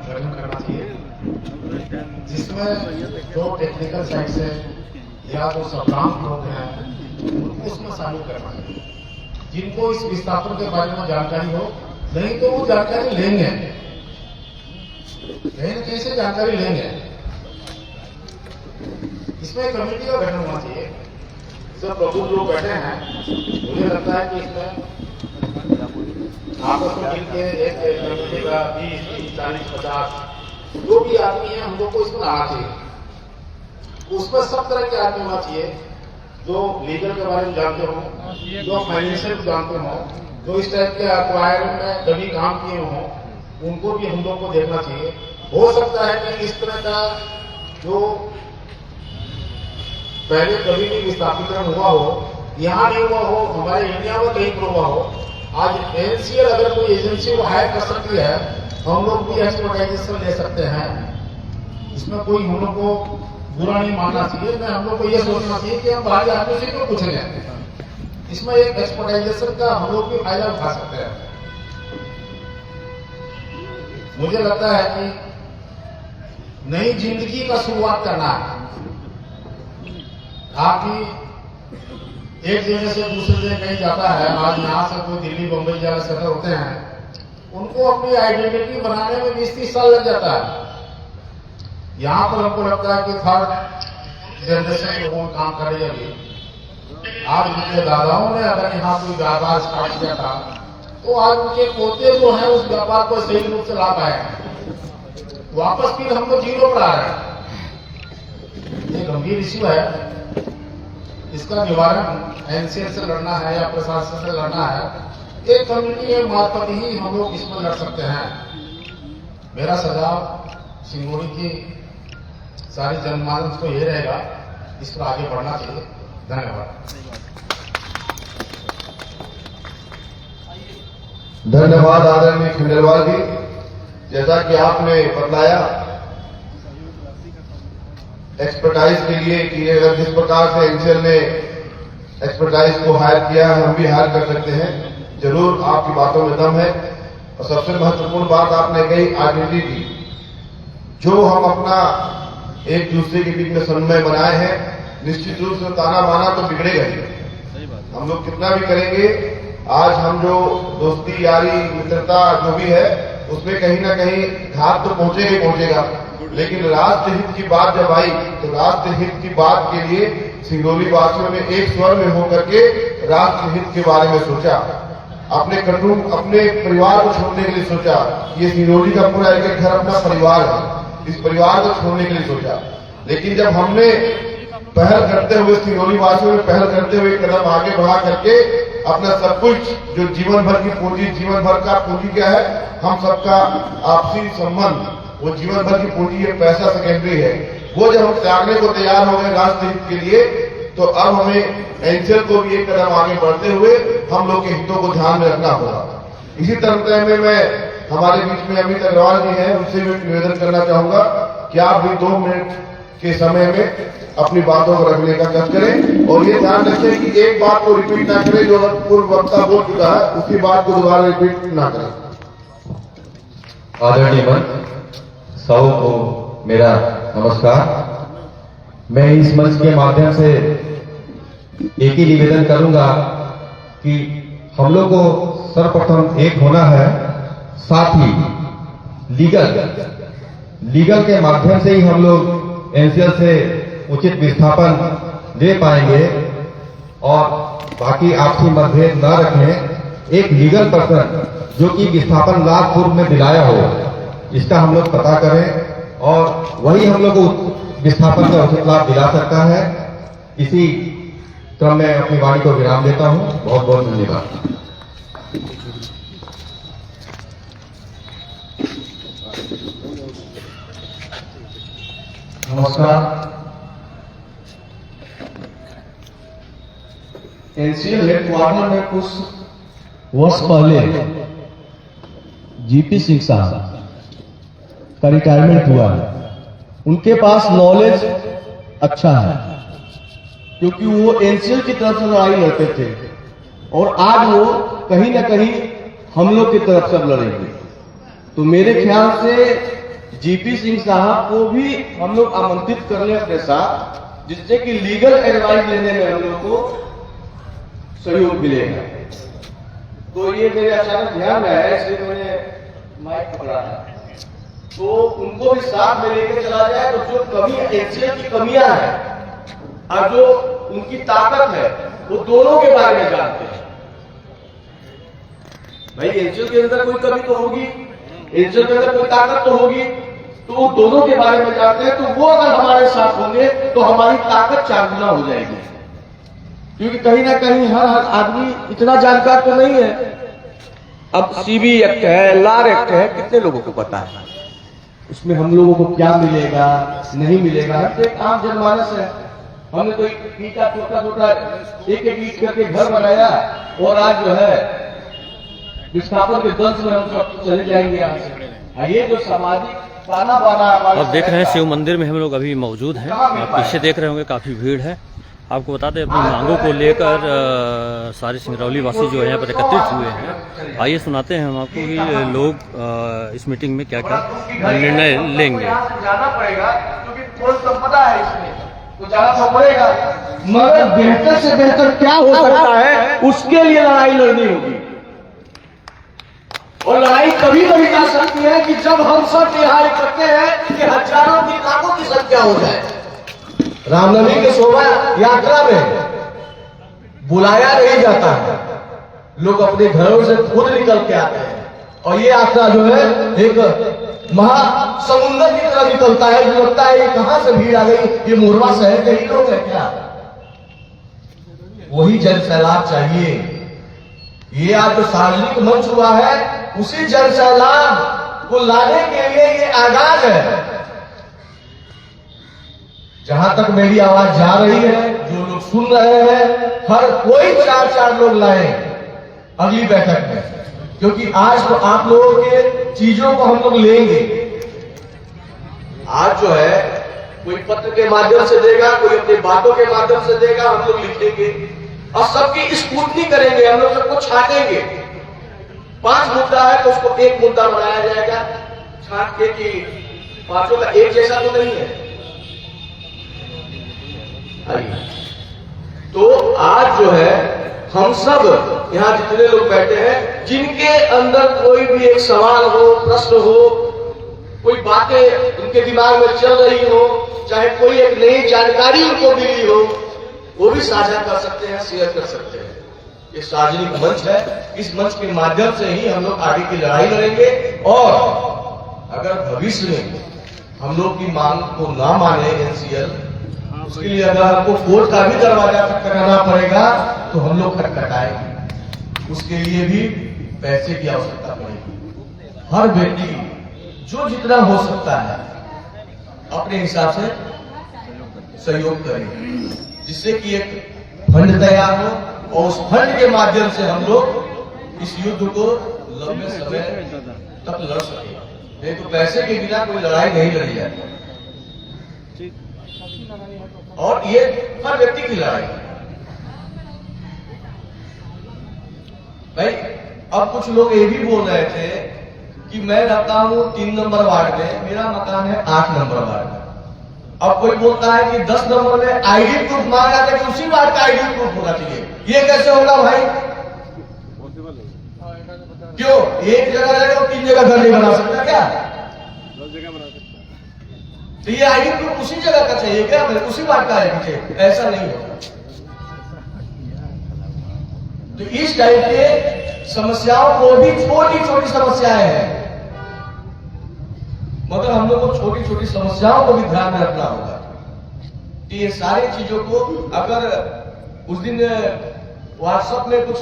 गठन करना चाहिए, जिसमें जो टेक्निकल साइड से या जो संक्रांत लोग हैं उनको उसमें शामिल करना चाहिए, जिनको इस विस्थापन के बारे में जानकारी हो। नहीं तो वो जानकारी लेंगे, कहीं न कहीं से जानकारी लेंगे। इसमें कमेटी का गठन होना चाहिए। सब प्रबुद्ध लोग बैठे हैं, मुझे लगता है कि इसमें आपस में मिलकर एक कमेटी का 20, 30, 40, 50 जो भी आदमी है हम लोग को इसमें आना चाहिए। उसमें सब तरह के आदमी होना चाहिए, जो लीगल के बारे में जानते हो, जो फाइनेंशियल जानते हो, जो इस टाइप के अक्वायर में कभी काम किए हों, उनको भी हम लोग को देखना चाहिए। हो सकता है कि इस तरह का जो पहले कभी भी विस्थापीकरण हुआ हो, यहाँ नहीं हुआ हो, हमारे इंडिया में कहीं पर हुआ हो। आज एनसीएल अगर कोई एजेंसी को हायर कर सकती है, हम लोग भी एक्सपर्टाइजेशन ले सकते हैं। इसमें कोई हम लोग को बुरा नहीं मानना चाहिए। मैं हम लोग को ये सोचना चाहिए कि हम बाहर आदमी से क्यों पूछ लें। इसमें एक एक्सपर्टाइजेशन का हम लोग भी फायदा उठा सकते हैं। मुझे लगता है कि नई जिंदगी का शुरुआत करना है। आप ही एक जगह से दूसरे जगह कहीं जाता है, आज यहाँ से कोई दिल्ली बम्बई जगह सेटल होते हैं, उनको अपनी आइडेंटिटी बनाने में 20-30 साल लग जाता है। यहाँ पर हमको लगता है कि थर्ड जनरेशन के लोग काम करेंगे। अभी आज उनके दादाओं ने अगर यहाँ कोई व्यापार स्टार्ट किया था, तो आज उनके पोते जो है उस व्यापार को सही रूप से ला पाए। वापस फिर हमको जीरो पर आ रहा है। ये गंभीर इश्यू है। इसका निवारण एनसीएल से लड़ना है या प्रशासन से लड़ना है, एक कमेटी के मार्फत ही हम लोग इसमें लड़ सकते हैं। मेरा सुझाव सिंगोड़ी की सारी जनमानस को ये रहेगा, इस पर आगे बढ़ना चाहिए। धन्यवाद। धन्यवाद आदरणीय खंडेलवाल जी। जैसा कि आपने बतलाया एक्सपर्टाइज के लिए कि अगर जिस प्रकार से एनसीएल ने एक्सपर्टाइज को हायर किया है, हम भी हायर कर सकते हैं। जरूर आपकी बातों में दम है। और सबसे महत्वपूर्ण बात आपने कही आइडेंटिटी की, जो हम अपना एक दूसरे के बीच में समन्वय बनाए हैं, निश्चित रूप से ताना बाना तो बिगड़ेगा ही। हम लोग कितना भी करेंगे, आज हम जो दोस्ती यारी मित्रता जो भी है उसमें कहीं ना कहीं घात तो पहुंचेगा ही पहुंचेगा। लेकिन राष्ट्र हित की बात जब आई तो राष्ट्र हित की बात के लिए सिंगरौली वासियों ने एक स्वर में होकर के राष्ट्र हित के बारे में सोचा। अपने कुटुंब अपने परिवार को छोड़ने के लिए सोचा। ये सिंगरौली का पूरा एक घर अपना परिवार है, इस परिवार को छोड़ने के लिए सोचा। लेकिन जब हमने पहल करते हुए सिंगरौली वासियों ने पहल करते हुए कदम आगे बढ़ा करके अपना सब कुछ जो जीवन भर की पूंजी, जीवन भर का पूंजी क्या है, हम सबका आपसी संबंध, वो जीवन भर की पूंजी है, पैसा सेकेंडरी है। वो जब हम त्यागने को तैयार हो गए राष्ट्र हित के लिए, तो अब हमें एनसीएल को भी एक कदम आगे बढ़ते हुए हम लोग के हितों को ध्यान में रखना होगा। इसी तरह में मैं हमारे बीच में अमित अग्रवाल जी हैं, उनसे भी निवेदन करना चाहूंगा कि आप भी 2 मिनट के समय में अपनी बातों को रखने का कष्ट करें। और ये ध्यान रखें कि एक बात को रिपीट ना करें, जो पूर्व वक्ता बोल चुका है उसी बात को दोबारा रिपीट ना करें। आदरणीय मंच सब को मेरा नमस्कार। मैं इस मंच के माध्यम से एक ही निवेदन करूंगा कि हम लोग को सर्वप्रथम एक होना है, साथ ही लीगल के माध्यम से ही हम लोग एनसीएल से उचित विस्थापन दे पाएंगे और बाकी आपसी मतभेद न रखें। एक लीगल पर्सन जो कि विस्थापन लाभ पूर्व में दिलाया हो, इसका हम लोग पता करें और वही हम लोग को विस्थापन का उचित लाभ दिला सकता है। इसी क्रम में अपनी वाणी को विराम देता हूं। बहुत बहुत धन्यवाद। नमस्कार। एनसीएल हेडक्वार्टर में कुछ वर्ष पहले जीपी सिंह साहब का रिटायरमेंट हुआ है। उनके पास नॉलेज अच्छा है, क्योंकि वो एनसीएल की तरफ से लड़ाई लड़ते थे और आज वो कहीं ना कहीं हम लोग की तरफ से लड़ेंगे। तो मेरे ख्याल से जीपी सिंह साहब को भी हम लोग आमंत्रित कर लें अपने साथ, जिससे कि लीगल एडवाइस लेने में हम लोग को सहयोग मिलेगा। तो ये मेरे अचानक ध्यान में आया, इसलिए मैंने माइक पकड़ा है। तो उनको भी साथ में लेकर चला जाए, तो जो कमी एनसीएल की कमियां हैं और जो उनकी ताकत है, वो दोनों के बारे में जानते हैं। भाई एनसीएल के अंदर कोई कमी तो होगी, एनसीएल के अंदर कोई ताकत तो होगी, तो वो दोनों के बारे में जानते हैं। तो वो अगर हमारे साथ होंगे तो हमारी ताकत 4 गुना हो जाएगी, क्योंकि कहीं ना कहीं हर आदमी इतना जानकार तो नहीं है। अब सीबी एक्ट है, लार एक्ट है, कितने लोगों को पता है उसमें हम लोगों को क्या मिलेगा नहीं मिलेगा। एक आम जनमानस है, हमने तो ईटा छोटा छोटा एक ईट करके घर बनाया और आज जो है विस्थापन के दंश में हम सब चले जाएंगे यहाँ से। ये जो सामाजिक ताना बाना आप देख रहे हैं शिव मंदिर में हम लोग अभी मौजूद हैं। आप पीछे देख रहे होंगे काफ़ी भीड़ है। आपको बता दें अपनी मांगों को लेकर सारे सिंगरौली वासी जो है यहाँ पर एकत्रित हुए हैं। आइए सुनाते हैं हम आपको कि लोग इस मीटिंग में क्या क्या निर्णय लेंगे। जाना पड़ेगा क्योंकि थोड़ी संपदा है, इसमें तो जाना तो पड़ेगा, मगर बेहतर से बेहतर क्या हो सकता है उसके लिए लड़ाई लड़नी होगी। और लड़ाई कभी कभी जा सकती है कि जब हम सब यहाँ इकट्ठे हैं कि हजारों की लाखों की संख्या हो जाए। रामनवमी के शोभा यात्रा में बुलाया नहीं जाता है, लोग अपने घरों से खुद निकल के आते हैं और ये यात्रा जो है एक महासमुंदर की तरह निकलता है। जो लगता है ये कहां से भीड़ आ गई, ये मोरवा शहर के ही लोग हैं क्या? वही जन सैलाब चाहिए। ये आज जो सार्वजनिक मंच हुआ है उसी जन सैलाब को लाने के लिए ये आगाज है। जहां तक मेरी आवाज जा रही है, जो लोग सुन रहे हैं, हर कोई 4-4 लोग लाए अगली बैठक में, क्योंकि आज तो आप लोगों के चीजों को हम लोग लेंगे। आज जो है कोई पत्र के माध्यम से देगा, कोई अपनी बातों के माध्यम से देगा, हम लोग लिखेंगे और सबकी स्क्रूटनी करेंगे, हम लोग सबको छाटेंगे। 5 मुद्दा है तो उसको एक मुद्दा बनाया जाएगा छाट के, कि 5 का एक जैसा तो नहीं है। तो आज जो है हम सब यहाँ जितने लोग बैठे हैं, जिनके अंदर कोई भी एक सवाल हो, प्रश्न हो, कोई बातें उनके दिमाग में चल रही हो, चाहे कोई एक नई जानकारी उनको मिली हो, वो भी साझा कर सकते हैं, शेयर कर सकते हैं। ये सार्वजनिक मंच है, इस मंच के माध्यम से ही हम लोग आगे की लड़ाई लड़ेंगे। और अगर भविष्य में हम लोग की मांग को ना माने एनसीएल, उसके लिए अगर हमको कोर्ट का भी दरवाजा खटखटाना पड़ेगा तो हम लोग खटखटाएंगे। उसके लिए भी पैसे की आवश्यकता पड़ेगी। हर व्यक्ति जो जितना हो सकता है अपने हिसाब से सहयोग करें, जिससे कि एक फंड तैयार हो और उस फंड के माध्यम से हम लोग इस युद्ध को लंबे समय तक लड़ सके। नहीं तो पैसे के बिना कोई लड़ाई नहीं लड़ी जाती और ये हर व्यक्ति की लड़ाई है। भाई अब कुछ लोग ये भी बोल रहे थे कि मैं रहता हूं 3 नंबर वार्ड में, मेरा मकान है 8 नंबर वार्ड में। अब कोई बोलता है कि 10 नंबर में आईडी प्रूफ मांगा था कि उसी वार्ड का आईडी प्रूफ होना चाहिए। ये कैसे होगा भाई? क्यों एक जगह रहेगा और 3 जगह घर नहीं बना सकता क्या? तो ये आईडी प्रूफ उसी जगह का चाहिए क्या? मेरे उसी बात का आईडी चाहिए? ऐसा नहीं होगा। तो इस टाइप के समस्याओं को भी, छोटी छोटी समस्याएं हैं, मगर हम लोग को छोटी छोटी समस्याओं को भी ध्यान में रखना होगा कि ये सारी चीजों को, अगर उस दिन व्हाट्सएप में कुछ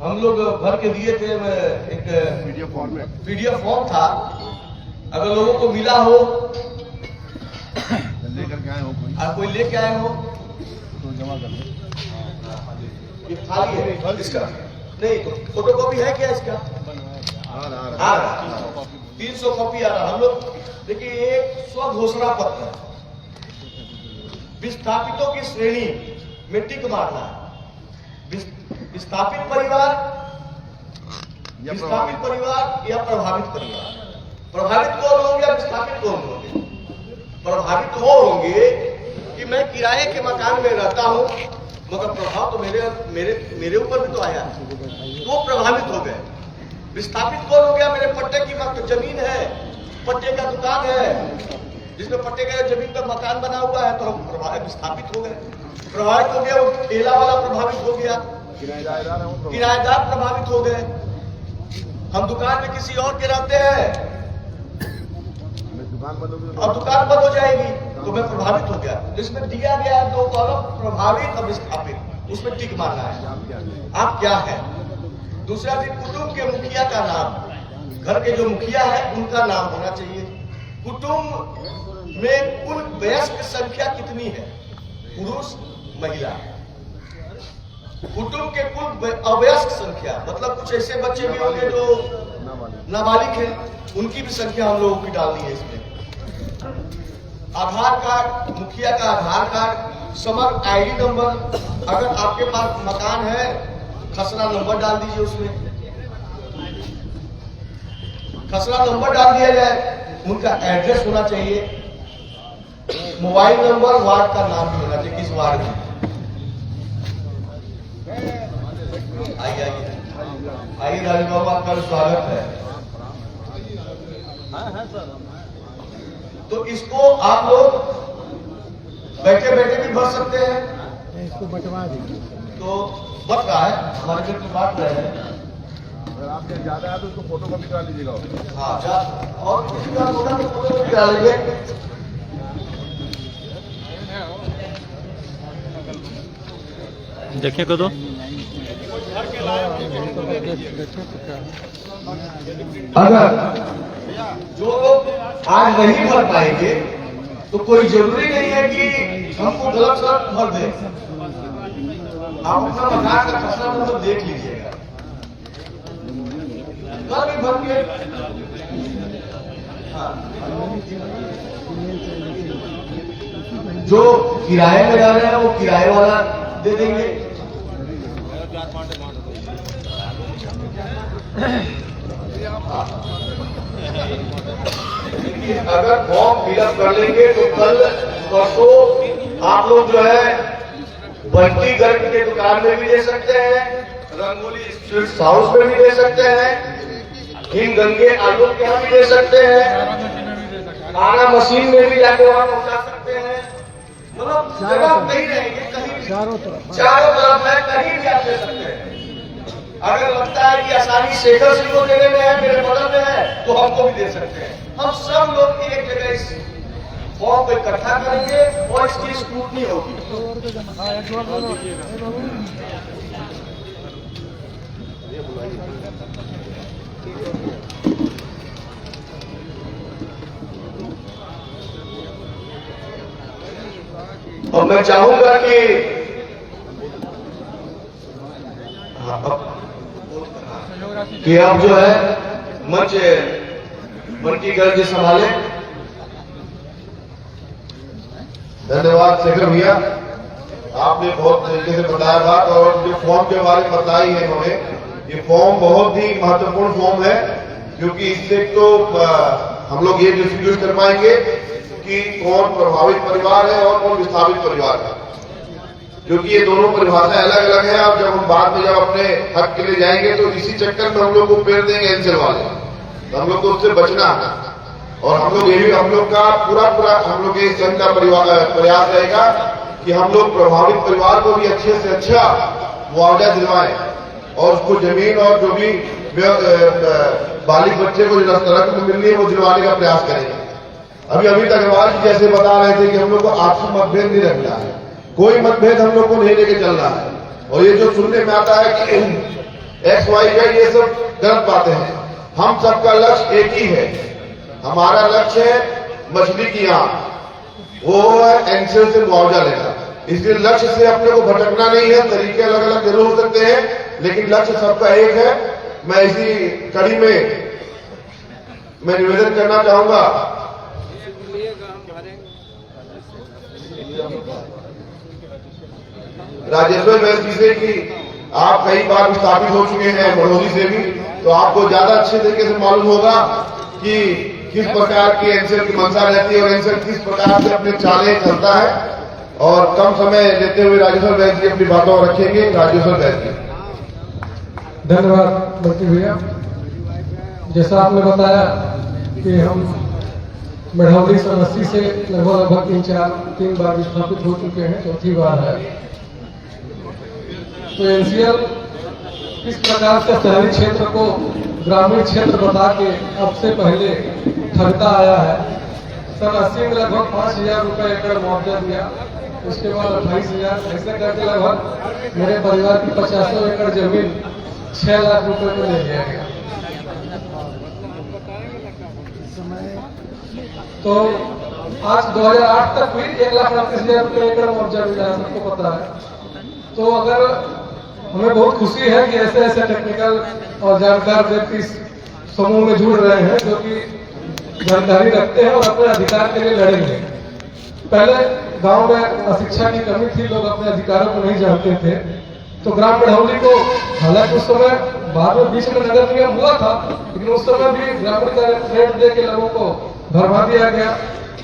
हम लोग भर के दिए थे, एक पीडीएफ फॉर्म था, अगर लोगों को मिला हो, आप कोई लेके आए हो तो जमा कर दो। ये खाली है इसका नहीं, तो फोटोकॉपी है क्या इसका? आ रहा 300 कॉपी आ रहा। हम लोग देखिए, एक स्वघोषणा पत्र है, विस्थापितों की श्रेणी में टिक मारना है। विस्थापित परिवार या प्रभावित परिवार। प्रभावित कौन लोग या प्रभावित हो होंगे कि मैं किराए के मकान में रहता हूं, मगर प्रभाव तो मेरे ऊपर भी तो आया, तो प्रभावित हो गए। विस्थापित कौन हो गया? मेरे पट्टे की जमीन है, पट्टे का दुकान है, जिसमें पट्टे का जमीन पर मकान बना हुआ है, तो हम विस्थापित हो गए। प्रभावित हो गया, वो ठेला वाला प्रभावित हो गया, किराएदार प्रभावित हो गए। हम दुकान में किसी और के रहते हैं और दुकान बंद हो जाएगी, तो मैं प्रभावित हो गया। इसमें दिया गया है 2 कॉलम, प्रभावित और विस्थापित, उसमें टिक मारना है आप क्या है। दूसरा भी कुटुंब के मुखिया का नाम, घर के जो मुखिया है उनका नाम होना चाहिए। कुटुंब में कुल वयस्क संख्या कितनी है, पुरुष महिला। कुटुंब के कुल अवयस्क संख्या, मतलब कुछ ऐसे बच्चे भी होंगे जो नाबालिग हैं, उनकी भी संख्या हम लोगों की डालनी है इसमें। आधार कार्ड, मुखिया का आधार कार्ड, समग्र आईडी नंबर, अगर आपके पास मकान है खसरा नंबर डाल दीजिए, उसमें खसरा नंबर डाल दिया जाए, उनका एड्रेस होना चाहिए, मोबाइल नंबर, वार्ड का नाम भी होना चाहिए, किस वार्ड में। आइए राजू बाबू, आपका स्वागत है। तो इसको आप लोग बैठे बैठे भी भर सकते हैं, इसको बंटवा दीजिए। तो बट रहा है, हमारे घर की बात रहे हैं। अगर आपके ज्यादा है तो उसको फोटो कॉपी करा लीजिएगा। हाँ, और किसी का होगा तो फोटो कॉपी करा लेंगे। देखिए को दो अगर जो लोग आज नहीं भर पाएंगे तो कोई जरूरी नहीं है कि हमको गलत शर्त भर दे। आप अपना मकान का खसरा नंबर देख लीजिएगा, कल भी भर के। हाँ, जो किराए में रह रहे हैं वो किराए वाला दे देंगे। अगर फॉर्म फिलअप कर लेंगे तो कल परसों आप लोग जो है बंटी गर्ग के दुकान में भी दे सकते हैं, रंगोली स्वीट्स हाउस में भी दे सकते हैं, हिम गंगे आलू के यहाँ भी दे सकते हैं, आना मशीन में भी जाके वहां पहुंचा सकते हैं। मतलब जगह नहीं रहेगी, कहीं चारों तरफ है, कहीं भी आप दे सकते हैं। अगर लगता है कि आसानी शेखर सिंह को देने में है, मेरे बगल में है, तो हमको भी दे सकते हैं। हम सब लोग एक जगह इस फॉर्म को इकट्ठा करेंगे और इसकी स्क्रूटनी होगी। और मैं चाहूंगा कि आप जो है मंच बंटी गर्ग जी संभाले। धन्यवाद शेखर भैया, आपने बहुत तरीके से बताया बात, और जो फॉर्म के बारे में बताई है इन्होंने, ये फॉर्म बहुत ही महत्वपूर्ण फॉर्म है, क्योंकि इससे तो हम लोग ये डिस्ट्रीब्यूट कर पाएंगे कि कौन प्रभावित परिवार है और कौन विस्थापित परिवार है, क्योंकि ये दोनों परिभाषाएं अलग अलग हैं। अब जब हम बाद में जब अपने हक के लिए जाएंगे तो इसी चक्कर में हम लोग को पेड़ देंगे एनसीएल वाले, तो हम लोग को उससे बचना है। और हम लोग ये भी, हम लोग का पूरा हम लोग इस संघ का प्रयास रहेगा कि हम लोग प्रभावित परिवार को भी अच्छे से अच्छा मुआवजा दिलवाएं, और उसको जमीन और जो भी बालिग बच्चे को जो तरह को मिलनी है वो दिलवाने का प्रयास करेंगे। अभी तक अग्रवाल जी जैसे बता रहे थे कि हम लोग को आपसी मतभेद नहीं रखना है, कोई मतभेद हम लोग को नहीं लेके चलना है। और ये जो सुनने में आता है कि एक्स वाई जेड, ये सब गलत बातें हैं। हम सबका लक्ष्य एक ही है, हमारा लक्ष्य है मछली की आंख, वो है एनसीएल से मुआवजा लेना। इसलिए लक्ष्य से अपने को भटकना नहीं है, तरीके अलग अलग जरूर हो सकते हैं, लेकिन लक्ष्य सबका एक है। मैं इसी कड़ी में मैं निवेदन करना चाहूंगा राजेश्वर बैस जी से कि आप कई बार विस्थापित हो चुके हैं बड़ौदी से भी, तो आपको ज्यादा अच्छे तरीके से मालूम होगा कि किस प्रकार की एनसीएल की मंशा रहती है और एनसीएल किस प्रकार से अपने चालें चलता है। और कम समय लेते हुए राजेश्वर बैस जी अपनी बातों रखेंगे। राजेश्वर बैस जी। धन्यवाद मंत्री भैया। जैसा आपने बताया कि हम मढ़ौली 80 से लगभग 3 बार विस्थापित हो चुके हैं, चौथी बार है। तो एनसीएल किस प्रकार से शहरी क्षेत्र को ग्रामीण क्षेत्र बता के अब से पहले ठगता आया है। सन 80 में लगभग 5,000 रुपये एकड़ मुआवजा दिया, उसके बाद 28,000, ऐसे करके लगभग मेरे परिवार की 50 एकड़ जमीन 6 लाख रुपए में ले लिया गया। तो आज 2008 तक भी 1,38,000 रुपये एकड़ मुआवजा मिला है, सबको पता है। तो अगर हमें बहुत खुशी है कि ऐसे ऐसे टेक्निकल और जानकार व्यक्ति इस समूह में जुड़ रहे हैं जो कि जानकारी रखते हैं और अपने अधिकार के लिए लड़ेंगे। पहले गांव में अशिक्षा की कमी थी, लोग अपने अधिकारों को नहीं जानते थे। तो ग्राम मढ़ौली को, हालांकि उस समय बाद में बीच में नगर निगम हुआ था, लेकिन उस समय भी ग्रामीण का रेट दे के लोगों को भरमा दिया गया।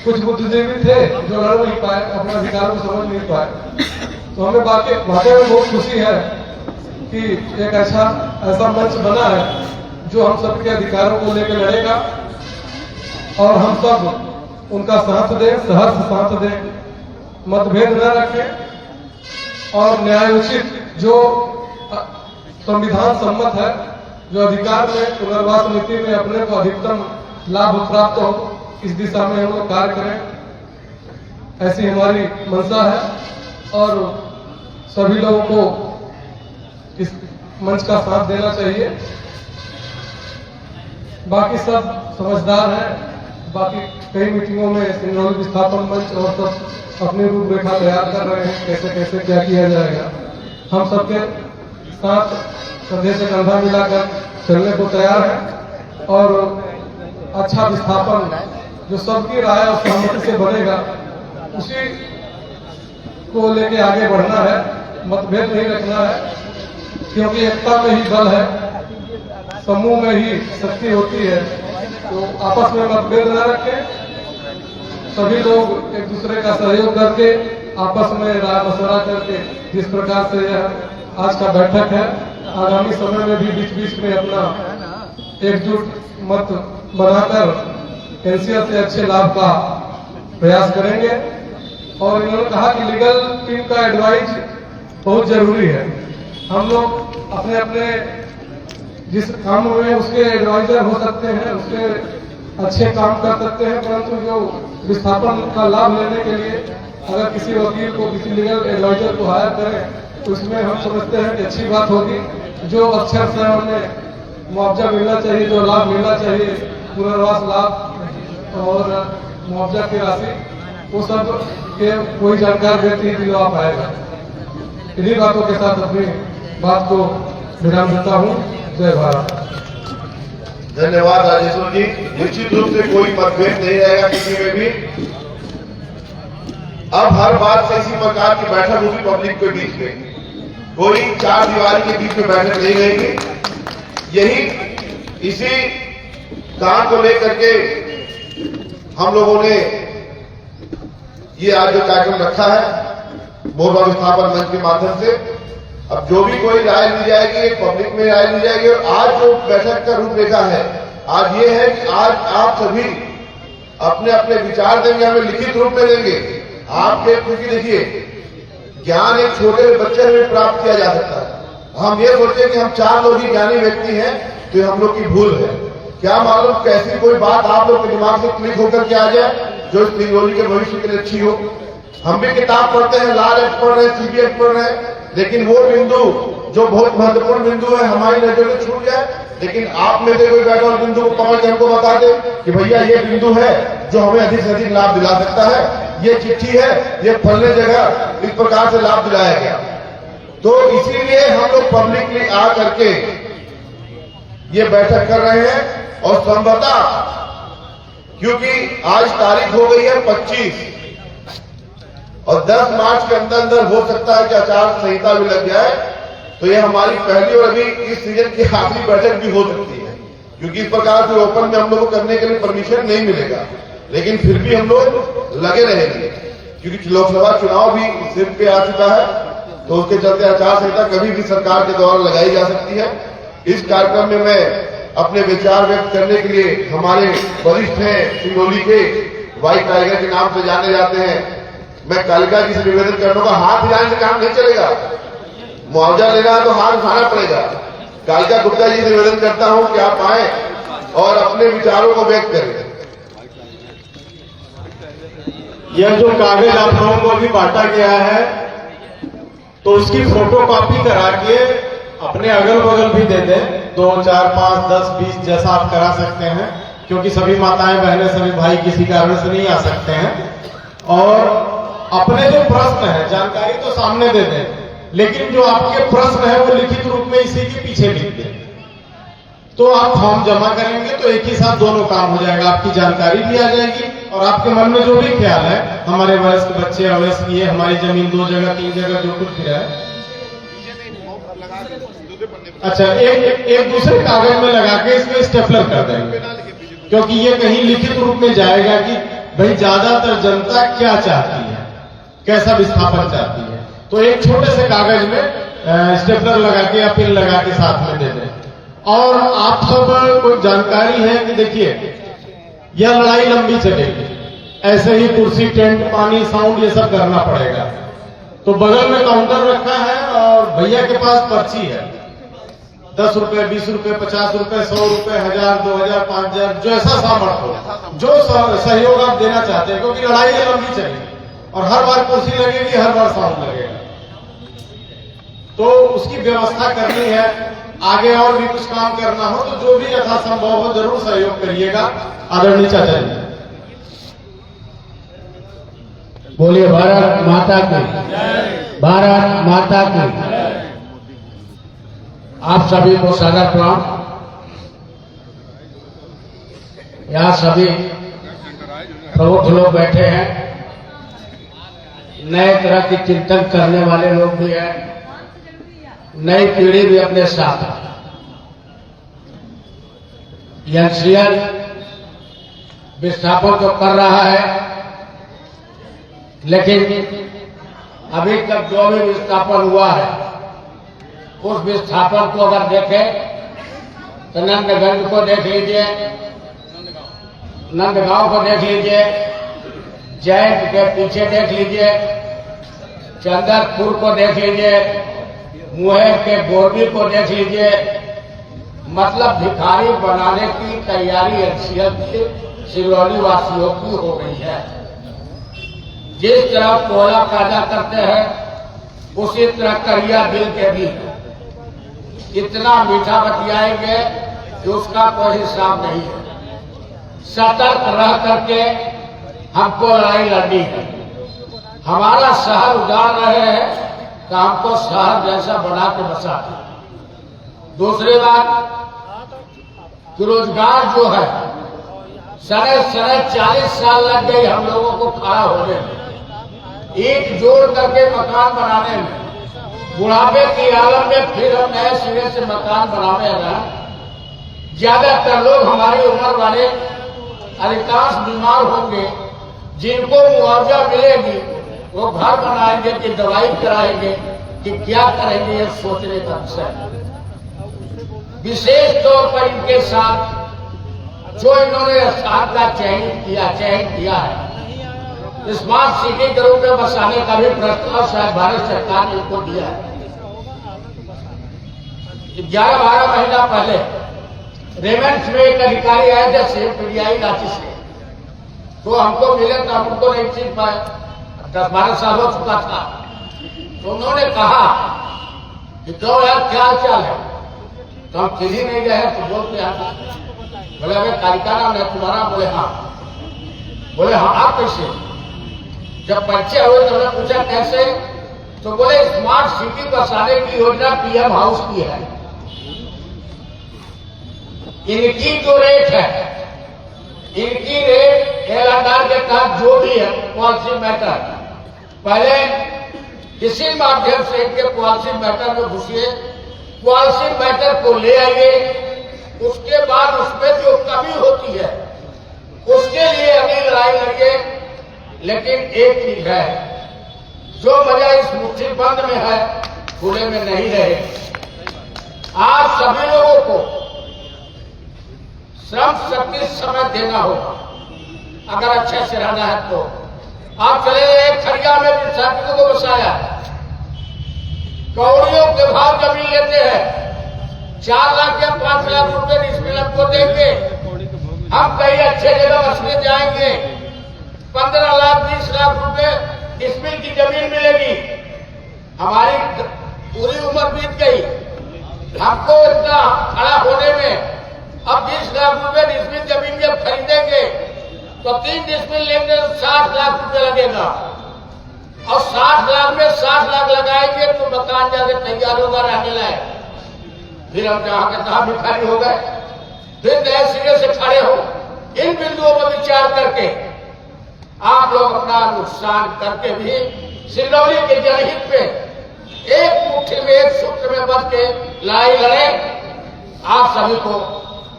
कुछ बुद्धिजीवी थे जो लड़ नहीं पाए, अपने अधिकारों को समझ नहीं पाए। तो हमें वाकई में बहुत खुशी है कि एक ऐसा मंच बना है जो हम सबके अधिकारों को लेकर लड़ेगा और हम सब उनका साथ दें, सहर्ष साथ दें, मतभेद न रखें और न्यायोचित जो संविधान सम्मत है, जो अधिकार में पुनर्वास नीति में अपने को अधिकतम लाभ प्राप्त हो, इस दिशा में हम लोग कार्य करें, ऐसी हमारी मंशा है। और सभी लोगों को इस मंच का साथ देना चाहिए। बाकी सब समझदार हैं, बाकी कई मीटिंगों में सिंगरौली विस्थापन मंच और सब अपनी रूपरेखा तैयार कर रहे हैं, कैसे कैसे क्या किया जाएगा। हम सबके साथ कंधे से कंधा मिलाकर चलने को तैयार हैं और अच्छा विस्थापन जो सबकी राय और सहमति से बनेगा, उसी को लेके आगे बढ़ना है, मतभेद नहीं रखना है, क्योंकि एकता में ही बल है, समूह में ही शक्ति होती है। तो आपस में मतभेद न रखें, सभी लोग एक दूसरे का सहयोग करके आपस में राय मशवरा करके, जिस प्रकार से यह आज का बैठक है, आगामी समय में भी बीच बीच में अपना एकजुट मत बनाकर एनसीएल से अच्छे लाभ का प्रयास करेंगे। और इन्होंने कहा कि लीगल टीम का एडवाइस बहुत जरूरी है। हम लोग अपने अपने जिस काम में उसके एडवाइजर हो सकते हैं, उसके अच्छे काम कर सकते हैं, परंतु जो विस्थापन का लाभ लेने के लिए अगर किसी वकील को, किसी लीगल एडवाइजर को हायर करें तो इसमें हम समझते हैं कि अच्छी बात होगी। जो अक्षर से हमें मुआवजा मिलना चाहिए, जो लाभ मिलना चाहिए, पुनर्वास लाभ और मुआवजा की राशि, वो सब के कोई जानकार व्यक्ति दिलवा पाएगा। इन्हीं बातों के साथ अपनी बात को विराम देता हूँ। जय भारत। धन्यवाद राजेश्वर जी। निश्चित रूप से कोई मतभेद नहीं रहेगा किसी में भी। अब हर बार से इसी प्रकार की बैठक होगी पब्लिक के बीच में, कोई चार दीवारी के बीच में बैठक नहीं रहेगी। यही इसी काम को लेकर के हम लोगों ने ये आज जो कार्यक्रम रखा है मोरबा विस्थापन मंच के माध्यम से। अब जो भी कोई राय ली जाएगी, पब्लिक में राय ली जाएगी। और आज जो बैठक का रूपरेखा है, आज ये है कि आज आप सभी अपने अपने विचार देंगे, हमें लिखित रूप में देंगे। आपके, क्योंकि देखिए ज्ञान एक छोटे बच्चे में प्राप्त किया जा सकता है। हम ये सोचे कि हम 4 लोग ही ज्ञानी व्यक्ति हैं, तो ये हम लोग की भूल है। क्या मालूम कैसी कोई बात आप लोग के दिमाग से क्लिक होकर के आ जाए जो सिंगरौली के भविष्य के लिए अच्छी हो। हम भी किताब पढ़ते हैं, लॉ एक्ट पढ़ रहे हैं, सीबीएफ पढ़ रहे हैं, लेकिन वो बिंदु जो बहुत महत्वपूर्ण बिंदु है हमारी नजर से छूट जाए। लेकिन आप में से कोई बैठा और बिंदु को पकड़ के हमको बता दे कि भैया ये बिंदु है जो हमें अधिक से अधिक लाभ दिला सकता है, ये चिट्ठी है, ये फलने जगह इस प्रकार से लाभ दिलाया गया। तो इसीलिए हम लोग पब्लिकली आ करके ये बैठक कर रहे हैं। और संभवतः क्योंकि आज तारीख हो गई है 25 और 10 मार्च के अंदर अंदर हो सकता है कि आचार संहिता भी लग जाए, तो ये हमारी पहली और अभी इस सीजन की आखिरी बैठक भी हो सकती है। क्योंकि इस प्रकार से ओपन में हम लोग को करने के लिए परमिशन नहीं मिलेगा। लेकिन फिर भी हम लोग लगे रहेंगे, क्योंकि लोकसभा चुनाव भी सिर पे आ चुका है, तो उसके चलते आचार संहिता कभी भी सरकार के द्वारा लगाई जा सकती है। इस कार्यक्रम में मैं अपने विचार व्यक्त करने के लिए हमारे वरिष्ठ हैं सिंगरौली के, व्हाइट टाइगर के नाम से जाने जाते हैं, मैं कालिका जी से निवेदन करूंगा, हाथ हिलाने से काम नहीं चलेगा, मुआवजा लेना है तो हाथ उठाना पड़ेगा। कालिका गुप्ता जी से निवेदन करता हूं कि आप आए और अपने विचारों को व्यक्त करें। यह जो कागज आप लोगों को अभी बांटा गया है, तो उसकी फोटो कॉपी करा के अपने अगल बगल भी दे दें, 2, 4, 5, 10, 20 जैसा आप करा सकते हैं, क्योंकि सभी माताएं बहनें सभी भाई किसी कारण से नहीं आ सकते हैं। और अपने जो प्रश्न है जानकारी तो सामने दे दें, लेकिन जो आपके प्रश्न है वो लिखित रूप में इसी के पीछे लिख दें। तो आप फॉर्म जमा करेंगे तो एक ही साथ दोनों काम हो जाएगा, आपकी जानकारी भी आ जाएगी और आपके मन में जो भी ख्याल है, हमारे वयस्क बच्चे अवयस्क ये हमारी जमीन 2 जगह 3 जगह जो कुछ भी है, अच्छा एक दूसरे कागज में लगा के इसमें स्टेपलर कर देंगे, क्योंकि ये कहीं लिखित रूप में जाएगा कि भाई ज्यादातर जनता क्या चाहती है, कैसा विस्थापन चाहती है। तो एक छोटे से कागज में स्टेपलर लगा के या पिन लगा के साथ में दे दें। और आप सब को जानकारी है कि देखिए यह लड़ाई लंबी चलेगी, ऐसे ही कुर्सी टेंट पानी साउंड ये सब करना पड़ेगा। तो बगल में काउंटर रखा है और भैया के पास पर्ची है, 10 रुपए 20 रुपए 50 रुपए 100 रुपए 1000 2000 5000 जैसा सामर्थ हो, जो सहयोग आप देना चाहते हैं, क्योंकि लड़ाई ये लंबी चलेगी और हर बार कुर्सी लगेगी, हर बार साउंड लगेगा, तो उसकी व्यवस्था करनी है। आगे और भी कुछ काम करना हो तो जो भी यथासंभव हो जरूर सहयोग करिएगा। आदरणीय चाचा जी, बोलिए भारत माता की, भारत माता की। आप सभी को सादर प्रणाम। यहाँ सभी प्रमुख लोग बैठे हैं, नए तरह की चिंतन करने वाले लोग भी हैं, नई पीढ़ी भी अपने साथ है। एनसीएल विस्थापन तो कर रहा है, लेकिन अभी तक जो भी विस्थापन हुआ है उस विस्थापन को अगर देखें तो नंदगंज को देख लीजिए, नंदगांव को देख लीजिए, जैन के पीछे देख लीजिए, चंदरपुर को देख लीजिए, मुहैर के बोरबी को देख लीजिए। मतलब भिखारी बनाने की तैयारी एनसीएल के सिंगरौली वासियों की हो गई है। जिस तरह कोयला पैदा करते हैं उसी तरह करिया दिल के भी इतना मीठा बतियाएंगे कि उसका कोई हिसाब नहीं है। सतर्क रह करके हमको लड़ाई लड़नी है। हमारा शहर उजाड़ रहे हैं तो हमको शहर जैसा बना के बसा। दूसरी बात, रोजगार जो है साढ़े 40 साल लग गई हम लोगों को खड़ा होने में, ईंट जोड़ करके मकान बनाने में। बुढ़ापे की आलम में फिर हम नए सिरे से मकान बनाने लगे। ज्यादातर लोग हमारी उम्र वाले अधिकांश बीमार होंगे, जिनको मुआवजा मिलेगी वो घर बनाएंगे कि दवाई कराएंगे कि क्या करेंगे, ये सोचने का विषय है। विशेष तौर पर इनके साथ जो इन्होंने साथ का चयन किया है, स्मार्ट सिटी के रूप में बसाने का भी प्रस्ताव शायद भारत सरकार ने इनको दिया है। 11-12 महीना पहले रेवेंस में एक अधिकारी आए थे CMPDI रांची से, तो हमको मिले तो हम उनको नहीं चिन्ह पाए, 10-12 साल हो चुका था। तो उन्होंने कहा कि क्यों यार क्या चाल है, तो हम किसी नहीं गए तो बोलते हैं, बोले अबे कालिका नाम है तुम्हारा? बोले हाँ आप कैसे? जब परिचय हुए तो हमने पूछा कैसे, तो बोले स्मार्ट सिटी बसाने की योजना PM हाउस की है। इनकी जो रेट है, इनकी रेट LNR के तहत जो भी है पॉलिसी मैटर, पहले किसी माध्यम से इनके पॉलिसी मैटर में घुसिए, पॉलिसी मैटर को ले आइए, उसके बाद उसमें जो कमी होती है उसके लिए अभी लड़ाई लड़िए। लेकिन एक चीज है, जो मजा इस मुट्ठी बंद में है खुले में नहीं रहे। आप सभी लोगों को श्रम शक्ति समय देना होगा अगर अच्छे से रहना है तो। आप चले एक खड़िया में विस्थापितों को बसाया, कौड़ियों के भाव जमीन लेते हैं, 4 लाख या 5 लाख रुपए डिस्मिल को देंगे। हम कहीं अच्छे जगह बसने जाएंगे, 15 लाख 20 लाख रुपए डिस्मिल की जमीन मिलेगी। हमारी पूरी उम्र बीत गई, हमको इतना खड़ा होने में अब 20 लाख रुपए डिस्मिल जमीन जब खरीदेंगे तो 3 डिस्मिल लेंगे तो 60 लाख रुपए लगेगा। और 60 लाख में 60 लाख लगाएंगे तो मकान जाके तैयार होगा रहने लायक। फिर हम जहां के तहां भिखारी हो गए। फिर नए सिरे से खड़े हो। इन बिंदुओं पर विचार करके आप लोग अपना नुकसान करके भी सिंगरौली के जनहित पे एक मुट्ठी में एक सूत्र में बंध के लड़ाई लड़े। आप सभी को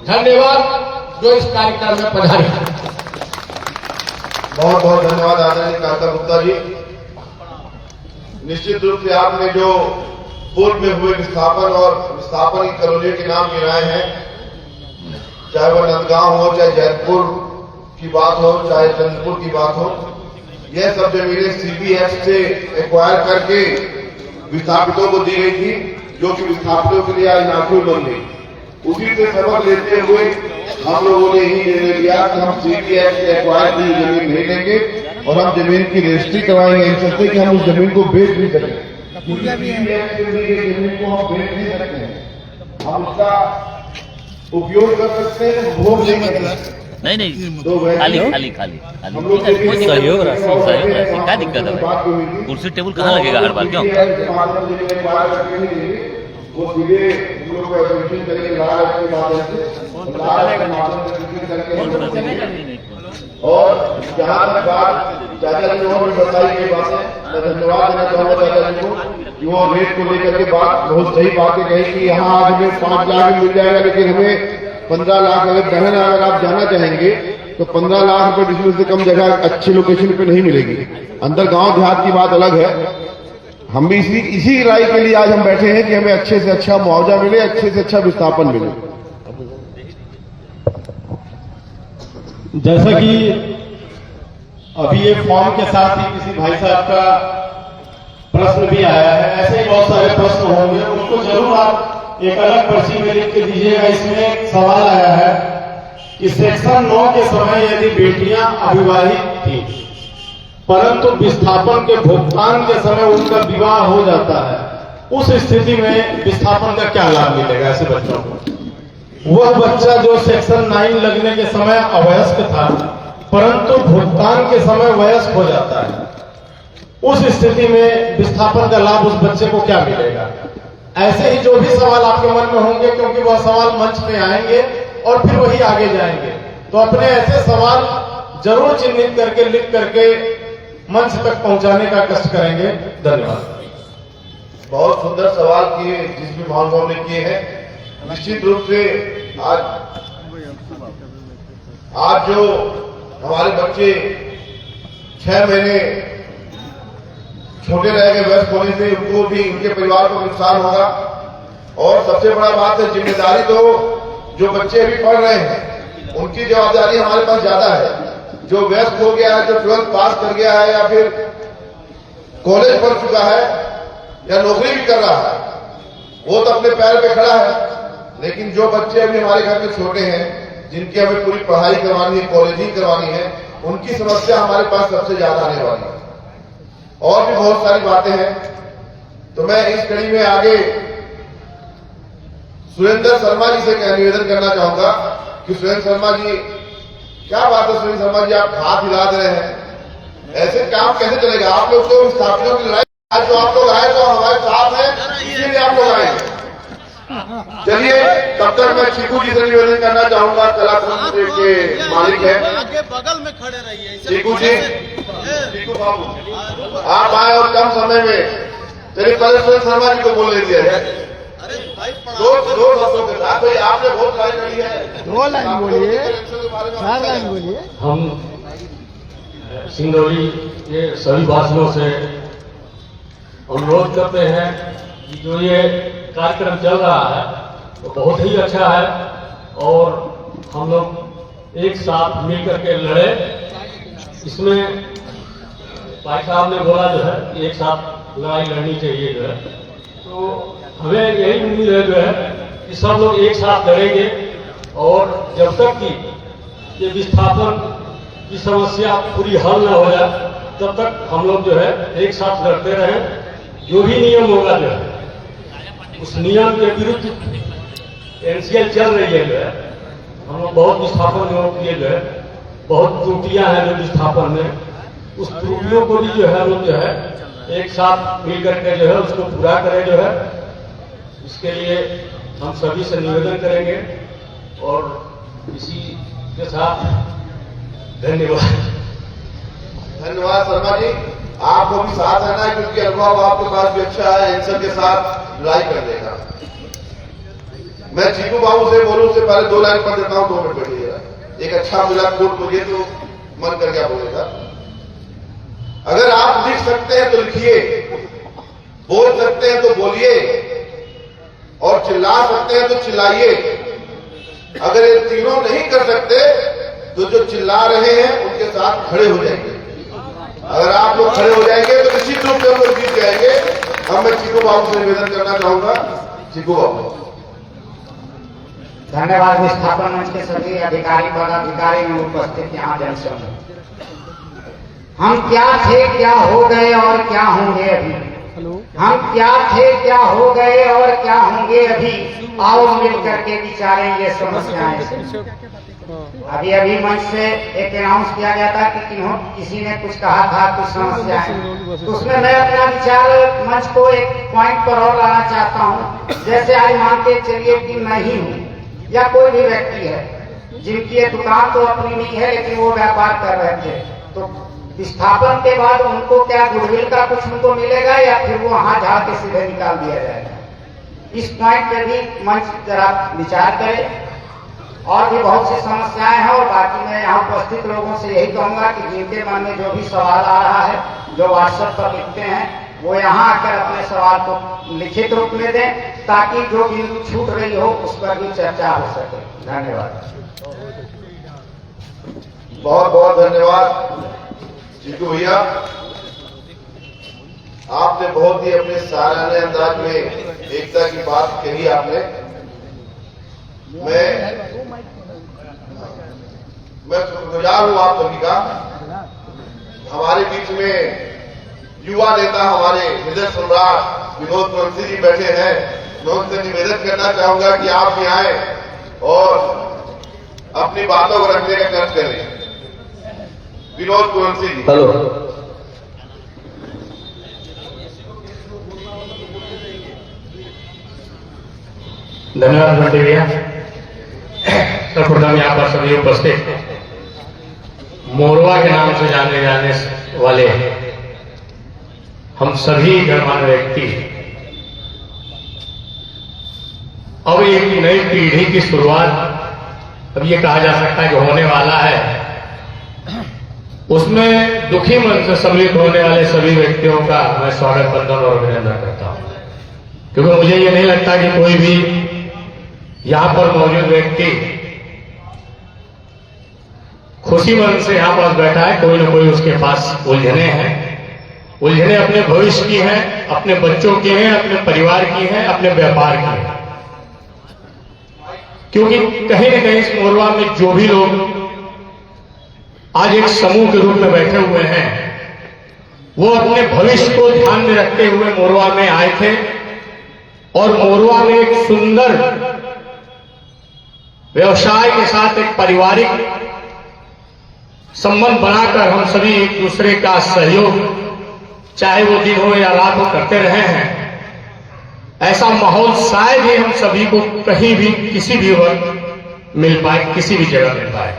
धन्यवाद जो इस कार्यक्रम में पधारे। बहुत बहुत धन्यवाद आदरणीय कांता गुप्ता जी। निश्चित रूप से आपने जो पूर्व में हुए विस्थापन और विस्थापन की कॉलोनियों के नाम गिनाए हैं, चाहे वह नंदगांव हो, चाहे जैतपुर की बात हो, चाहे चंद्रपुर की बात हो, यह सब जमीनें CBF से एक्वायर करके विस्थापितों को दी गई थी, जो कि विस्थापितों के लिए आज नाखुश बन गई। उसी से सबक लेते हुए हम लोगों ने ही निर्णय लिया कि हम CBF से एक्वायर की जमीन नहीं लेंगे और हम जमीन की रजिस्ट्री करवाएंगे। इन सकते कि हम उस जमीन को बेच नहीं सकें, CBF से दी गई जमीन को हम बेच नहीं सकते हैं। हम उसका उपयोग कर सकते हैं, भोग नहीं कर सकते। नहीं तो खाली सहयोग राशि क्या दिक्कत है? कुर्सी टेबल कहाँ लगेगा हर बार? क्यों? वो सीधे हम लोग को एडमिशन करेंगे लाल के माध्यम से, और जहाँ तक बात चाचा जी ने बताई गई बातें, मैं धन्यवाद देना चाहूंगा चाचा जी को कि वो रेट को लेकर के बात बहुत सही बातें कही कि यहाँ आज हमें 5 लाख मिल जाएगा, लेकिन हमें 15 लाख अगर दहना अगर आप जाना चाहेंगे तो 15 लाख रुपए डिस्मिल से कम जगह अच्छी लोकेशन पे नहीं मिलेगी। अंदर गांव देहात की बात अलग है। हम भी इसी राय के लिए आज हम बैठे हैं कि हमें अच्छे से अच्छा मुआवजा मिले, अच्छे से अच्छा विस्थापन मिले। जैसा कि अभी ये फॉर्म के साथ ही किसी भाई साहब का प्रश्न भी आया है, ऐसे ही बहुत सारे प्रश्न होंगे, उसको जरूर आप एक अलग पर्ची में लिख के दीजिएगा। इसमें एक सवाल आया है कि सेक्शन 9 के समय यदि बेटियां अविवाहित थी परंतु विस्थापन के भुगतान के समय उनका विवाह हो जाता है, उस स्थिति में विस्थापन का क्या लाभ मिलेगा ऐसे बच्चों को? वह बच्चा जो सेक्शन 9 लगने के समय अवयस्क था परंतु भुगतान के समय वयस्क हो जाता है, उस स्थिति में विस्थापन का लाभ उस बच्चे को क्या मिलेगा? ऐसे ही जो भी सवाल आपके मन में होंगे, क्योंकि वह सवाल मंच पे आएंगे और फिर वही आगे जाएंगे, तो अपने ऐसे सवाल जरूर चिन्हित करके लिख करके मंच तक पहुंचाने का कष्ट करेंगे। धन्यवाद। बहुत सुंदर सवाल किए जिस भी महानुभाव ने किए हैं। निश्चित रूप से आज जो हमारे बच्चे 6 महीने छोटे रह गए वयस्क होने से, उनको भी उनके परिवार को नुकसान होगा। और सबसे बड़ा बात है जिम्मेदारी, तो जो बच्चे अभी पढ़ रहे हैं उनकी जवाबदारी हमारे पास ज्यादा है। जो वयस्क हो गया है, जो 12th पास कर गया है या फिर कॉलेज पढ़ चुका है या नौकरी भी कर रहा है, वो तो अपने पैर पे खड़ा है। लेकिन जो बच्चे अभी हमारे घर में छोटे हैं, जिनकी हमें पूरी पढ़ाई करवानी है, कॉलेजिंग करवानी है, उनकी समस्या हमारे पास सबसे ज्यादा आने वाली है। और भी बहुत सारी बातें हैं। तो मैं इस कड़ी में आगे सुरेंद्र शर्मा जी से निवेदन करना चाहूंगा कि सुरेंद्र शर्मा जी, क्या बात है सुरेंद्र शर्मा जी, आप हाथ हिला रहे हैं, ऐसे काम कैसे चलेगा? आप लोग तो विस्थापितों की लड़ाई, आज जो आप लोग आए तो हमारे साथ हैं, इसीलिए आप लोग आए। चलिए, तब तक मैं चीकू जी से निवेदन करना चाहूंगा, कलाकुंज के मालिक हैं, आगे बगल में खड़े रहिए। चीकू जी, चीकू बाबू आप आए और कम समय में, चलिए पहले सुरेंद्र शर्मा जी को बोल लीजिए। दो शब्दों के साथ भाई आपने बहुत लाइन लड़ी है, 2 लाइन बोलिए, 4 लाइन बोलिए। हम सिंगरौली के सभी वासियों से अनुरोध करते हैं कि जो ये कार्यक्रम चल रहा है वो बहुत ही अच्छा है और हम लोग एक साथ मिल करके लड़े। इसमें भाई साहब ने बोला जो है कि एक साथ लड़ाई लड़नी चाहिए जो है, तो हमें यही उम्मीद है जो है कि सब लोग एक साथ लड़ेंगे और जब तक कि ये विस्थापन की समस्या पूरी हल न हो जाए तब तक हम लोग जो है एक साथ लड़ते रहें। जो भी नियम होगा जो है उस नियम के विरुद्ध एनसीएल चल रही है जो है। हम लोग बहुत विस्थापन किए जो है, बहुत त्रुटियां हैं जो विस्थापन में, उस त्रुटियों को भी जो है हम लोग जो है एक साथ मिल करके जो है उसको पूरा करें जो है। इसके लिए हम सभी से निवेदन करेंगे और इसी के साथ धन्यवाद। धन्यवाद शर्मा जी, आपको भी साथ रहना है क्योंकि अनुभव आपके पास भी अच्छा है, एंसर के साथ लड़ाई कर देगा। मैं चीकू बाबू से बोलूं उससे पहले 2 लाइन पढ़ देता हूं, 2 मिनट बैठिएगा। एक अच्छा मिला कोट बोलिए तो मन कर क्या बोलेगा। अगर आप लिख सकते हैं तो लिखिए, बोल सकते हैं तो बोलिए और चिल्ला सकते हैं तो चिल्लाइए। अगर ये तीनों नहीं कर सकते तो जो चिल्ला रहे हैं उनके साथ खड़े हो जाएंगे। अगर आप लोग खड़े हो जाएंगे तो निश्चित रूप से हम लोग जीत जाएंगे। अब मैं चीकू बाबू से निवेदन करना चाहूंगा। चीकू बाबू। धन्यवाद। विस्थापन मंच के सभी अधिकारी पदाधिकारी में उपस्थित यहाँ जनसमूह, हम क्या थे क्या हो गए और क्या होंगे अभी, हम क्या थे क्या हो गए और क्या होंगे अभी, आओ मिल करके विचारें ये समस्याएं। अभी मंच से एक अनाउंस किया गया था कि किसी ने कुछ कहा था कुछ समस्याएं, तो उसमें मैं अपना विचार मंच को एक पॉइंट पर और लाना चाहता हूं। जैसे आज मान के चलिए कि मैं ही हूं या कोई भी व्यक्ति है जिनकी ये दुकान तो अपनी नहीं है लेकिन वो व्यापार कर रहे थे, तो विस्थापन के बाद उनको क्या गुडविल का कुछ उनको मिलेगा या फिर वो हाथ झाड़ के सीधे निकाल दिया जाएगा। इस पॉइंट पे भी मंच जरा विचार करे। और भी बहुत सी समस्याएं हैं और बाकी मैं यहाँ उपस्थित लोगों से यही कहूंगा कि जिनके मन में जो भी सवाल आ रहा है, जो व्हाट्सएप पर लिखते हैं, वो यहाँ आकर अपने सवाल को लिखित रूप में दें ताकि जो बिंदु छूट रही हो उस पर भी चर्चा हो सके। धन्यवाद। बहुत बहुत धन्यवाद चीकू भैया, आपने बहुत ही अपने साराने अंदाज में एकता की बात कही आपने। मैं शुक्रगुजार हूं आप सभी का। हमारे बीच में युवा नेता हमारे हृदय सम्राट विनोद कुरंसी जी बैठे हैं। मैं उनसे निवेदन करना चाहूंगा कि आप भी आए और अपनी बातों को रखने का कर्ज करें। विनोद कुरंसी जी। हेलो। धन्यवाद बंटी भैया। सर्वप्रथम यहाँ पर सभी उपस्थित मोरवा के नाम से जाने जाने वाले हम सभी गणमान्य व्यक्ति अब एक नई पीढ़ी की शुरुआत अब ये कहा जा सकता है कि होने वाला है। उसमें दुखी मन से सम्मिलित होने वाले सभी व्यक्तियों का मैं स्वागत बंदन और अभिनंदन करता हूं, क्योंकि मुझे ये नहीं लगता कि कोई भी यहां पर मौजूद व्यक्ति खुशी मन से यहां पास बैठा है। कोई ना कोई उसके पास उलझने हैं, उलझने अपने भविष्य की हैं, अपने बच्चों की हैं, अपने परिवार की हैं, अपने व्यापार की हैं। क्योंकि कहीं न कहीं इस मोरवा में जो भी लोग आज एक समूह के रूप में बैठे हुए हैं, वो अपने भविष्य को ध्यान में रखते हुए मोरवा में आए थे और मोरवा में एक सुंदर व्यवसाय के साथ एक पारिवारिक संबंध बनाकर हम सभी एक दूसरे का सहयोग, चाहे वो दिन हो या रात हो, करते रहे हैं। ऐसा माहौल शायद ही हम सभी को कहीं भी किसी भी वक्त मिल पाए, किसी भी जगह मिल पाए।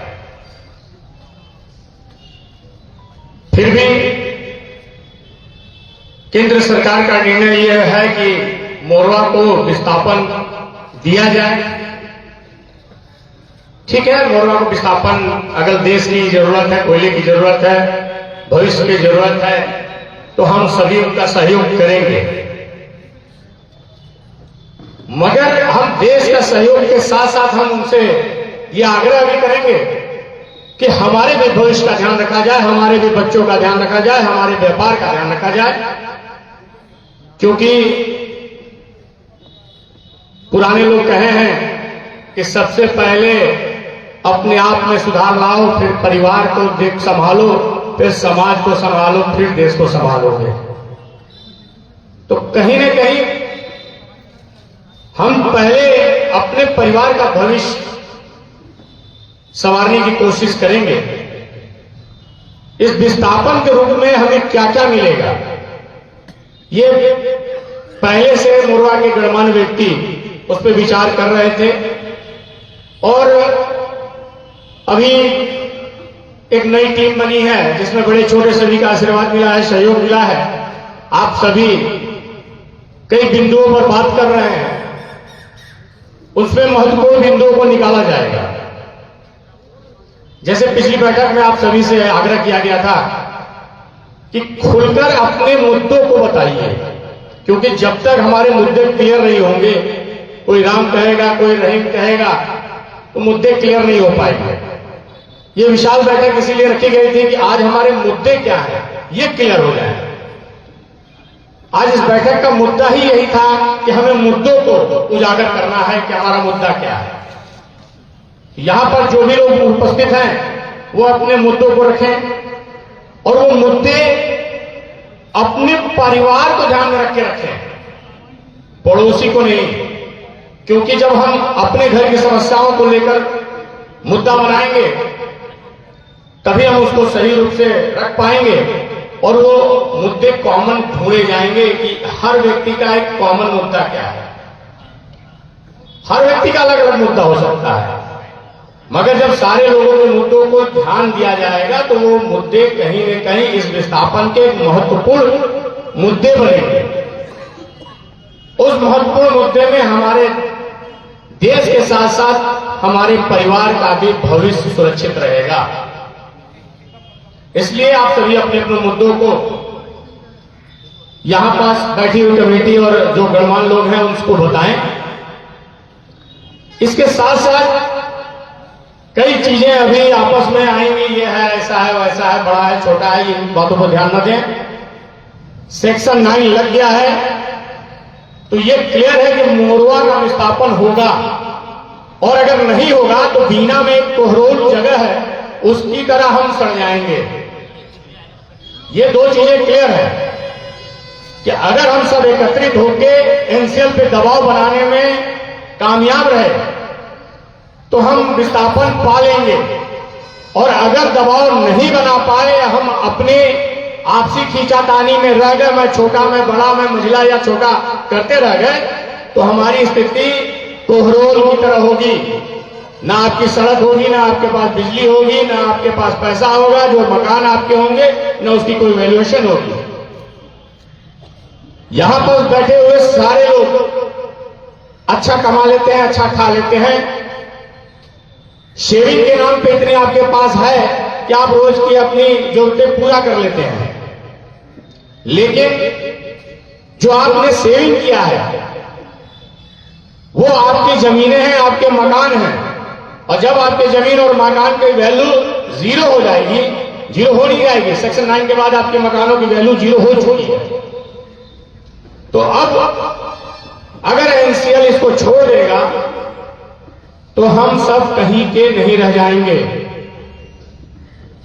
फिर भी केंद्र सरकार का निर्णय यह है कि मोरवा को विस्थापन दिया जाए। ठीक है, मोरवा को विस्थापन अगर देश की जरूरत है, कोयले की जरूरत है, भविष्य की जरूरत है, तो हम सभी उनका सहयोग करेंगे। मगर हम देश का सहयोग के साथ साथ हम उनसे ये आग्रह भी करेंगे कि हमारे भी भविष्य का ध्यान रखा जाए, हमारे भी बच्चों का ध्यान रखा जाए, हमारे व्यापार का ध्यान रखा जाए। क्योंकि पुराने लोग कहे हैं कि सबसे पहले अपने आप में सुधार लाओ, फिर परिवार को देख संभालो, फिर समाज को संभालो, फिर देश को संभालोगे। तो कहीं न कहीं हम पहले अपने परिवार का भविष्य संवारने की कोशिश करेंगे। इस विस्थापन के रूप में हमें क्या क्या मिलेगा, ये पहले से मोरवा के गणमान्य व्यक्ति उस पर विचार कर रहे थे। और अभी एक नई टीम बनी है जिसमें बड़े छोटे सभी का आशीर्वाद मिला है, सहयोग मिला है। आप सभी कई बिंदुओं पर बात कर रहे हैं, उसमें महत्वपूर्ण बिंदुओं को निकाला जाएगा। जैसे पिछली बैठक में आप सभी से आग्रह किया गया था कि खुलकर अपने मुद्दों को बताइए, क्योंकि जब तक हमारे मुद्दे क्लियर नहीं होंगे, कोई राम कहेगा, कोई रहीम कहेगा, तो मुद्दे क्लियर नहीं हो पाएंगे। ये विशाल बैठक इसीलिए रखी गई थी कि आज हमारे मुद्दे क्या हैं ये क्लियर हो जाए। आज इस बैठक का मुद्दा ही यही था कि हमें मुद्दों को उजागर करना है कि हमारा मुद्दा क्या है। यहां पर जो भी लोग उपस्थित हैं वो अपने मुद्दों को रखें और वो मुद्दे अपने परिवार को ध्यान में रख के रखें, पड़ोसी को नहीं। क्योंकि जब हम अपने घर की समस्याओं को लेकर मुद्दा बनाएंगे तभी हम उसको सही रूप से रख पाएंगे और वो मुद्दे कॉमन ढूंढे जाएंगे कि हर व्यक्ति का एक कॉमन मुद्दा क्या है। हर व्यक्ति का अलग अलग मुद्दा हो सकता है, मगर जब सारे लोगों के मुद्दों को ध्यान दिया जाएगा तो वो मुद्दे कहीं न कहीं इस विस्थापन के महत्वपूर्ण मुद्दे बनेंगे। उस महत्वपूर्ण मुद्दे में हमारे देश के साथ साथ हमारे परिवार का भी भविष्य सुरक्षित रहेगा। इसलिए आप सभी अपने अपने मुद्दों को यहां पास बैठी हुई कमेटी और जो गणमान्य लोग हैं उसको बताएं। इसके साथ साथ कई चीजें अभी आपस में आएंगी, ये है, ऐसा है, वैसा है, बड़ा है, छोटा है, इन बातों पर ध्यान न दें। सेक्शन 9 लग गया है तो ये क्लियर है कि मोरवा का विस्थापन होगा, और अगर नहीं होगा तो बीना में एक कोहरोल जगह है उसकी तरह हम सड़ जाएंगे। ये दो चीजें क्लियर है कि अगर हम सब एकत्रित होकर एनसीएल पे दबाव बनाने में कामयाब रहे तो हम विस्थापन पा लेंगे, और अगर दबाव नहीं बना पाए, हम अपने आपसी खींचातानी में रह गए, मैं छोटा, मैं बड़ा, मैं मंझला या छोटा करते रह गए, तो हमारी स्थिति कोहरोल की तरह होगी। ना आपकी सड़क होगी, ना आपके पास बिजली होगी, ना आपके पास पैसा होगा, जो मकान आपके होंगे ना उसकी कोई वैल्यूएशन होगी। यहां पर बैठे हुए सारे लोग अच्छा कमा लेते हैं, अच्छा खा लेते हैं, शेविंग के नाम पे इतने आपके पास है कि आप रोज की अपनी जरूरतें पूरा कर लेते हैं। लेकिन जो आपने सेविंग किया है वो आपकी जमीनें हैं, आपके मकान हैं, और जब आपके जमीन और मकान की वैल्यू जीरो हो जाएगी, जीरो हो नहीं जाएगी, सेक्शन 9 के बाद आपके मकानों की वैल्यू जीरो हो चुकी है। तो अब अगर एनसीएल इसको छोड़ देगा तो हम सब कहीं के नहीं रह जाएंगे।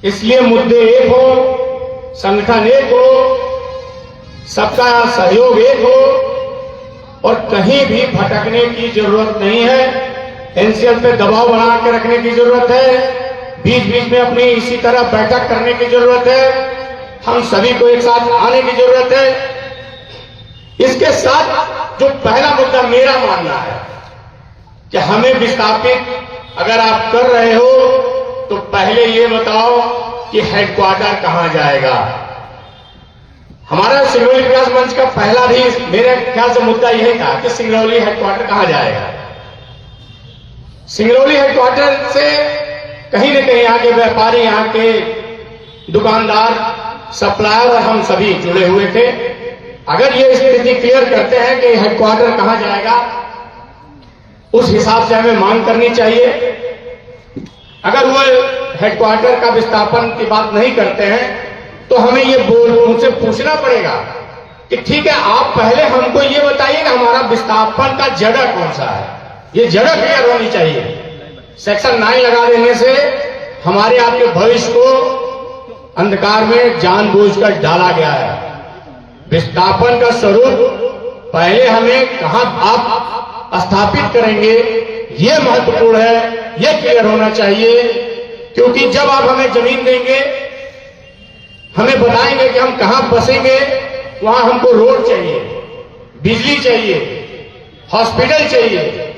इसलिए मुद्दे एक हो, संगठन एक हो, सबका सहयोग एक हो, और कहीं भी भटकने की जरूरत नहीं है। एनसीएल पे दबाव बना के रखने की जरूरत है, बीच बीच में अपनी इसी तरह बैठक करने की जरूरत है, हम सभी को एक साथ आने की जरूरत है। इसके साथ जो पहला मुद्दा मेरा मानना है कि हमें विस्थापित अगर आप कर रहे हो तो पहले ये बताओ कि हेडक्वार्टर कहां जाएगा। हमारा सिंगरौली विकास मंच का पहला भी मेरे ख्याल से मुद्दा यही था कि सिंगरौली हेडक्वार्टर कहां जाएगा। सिंगरौली हेडक्वार्टर से कहीं न कहीं आके व्यापारी, यहाँ के दुकानदार, सप्लायर और हम सभी जुड़े हुए थे। अगर ये स्थिति क्लियर करते हैं कि हेडक्वार्टर कहां जाएगा, उस हिसाब से हमें मांग करनी चाहिए। अगर वो हेडक्वार्टर का विस्थापन की बात नहीं करते हैं तो हमें ये उनसे पूछना पड़ेगा कि ठीक है, आप पहले हमको ये बताइए कि हमारा विस्थापन का जगह कौन सा है। ये जगह क्लियर होनी चाहिए। सेक्शन 9 लगा देने से हमारे आपके भविष्य को अंधकार में जानबूझकर डाला गया है। विस्थापन का स्वरूप पहले हमें कहां आप स्थापित करेंगे, ये महत्वपूर्ण है, ये क्लियर होना चाहिए। क्योंकि जब आप हमें जमीन देंगे, हमें बताएंगे कि हम कहां बसेंगे, वहां हमको रोड चाहिए, बिजली चाहिए, हॉस्पिटल चाहिए।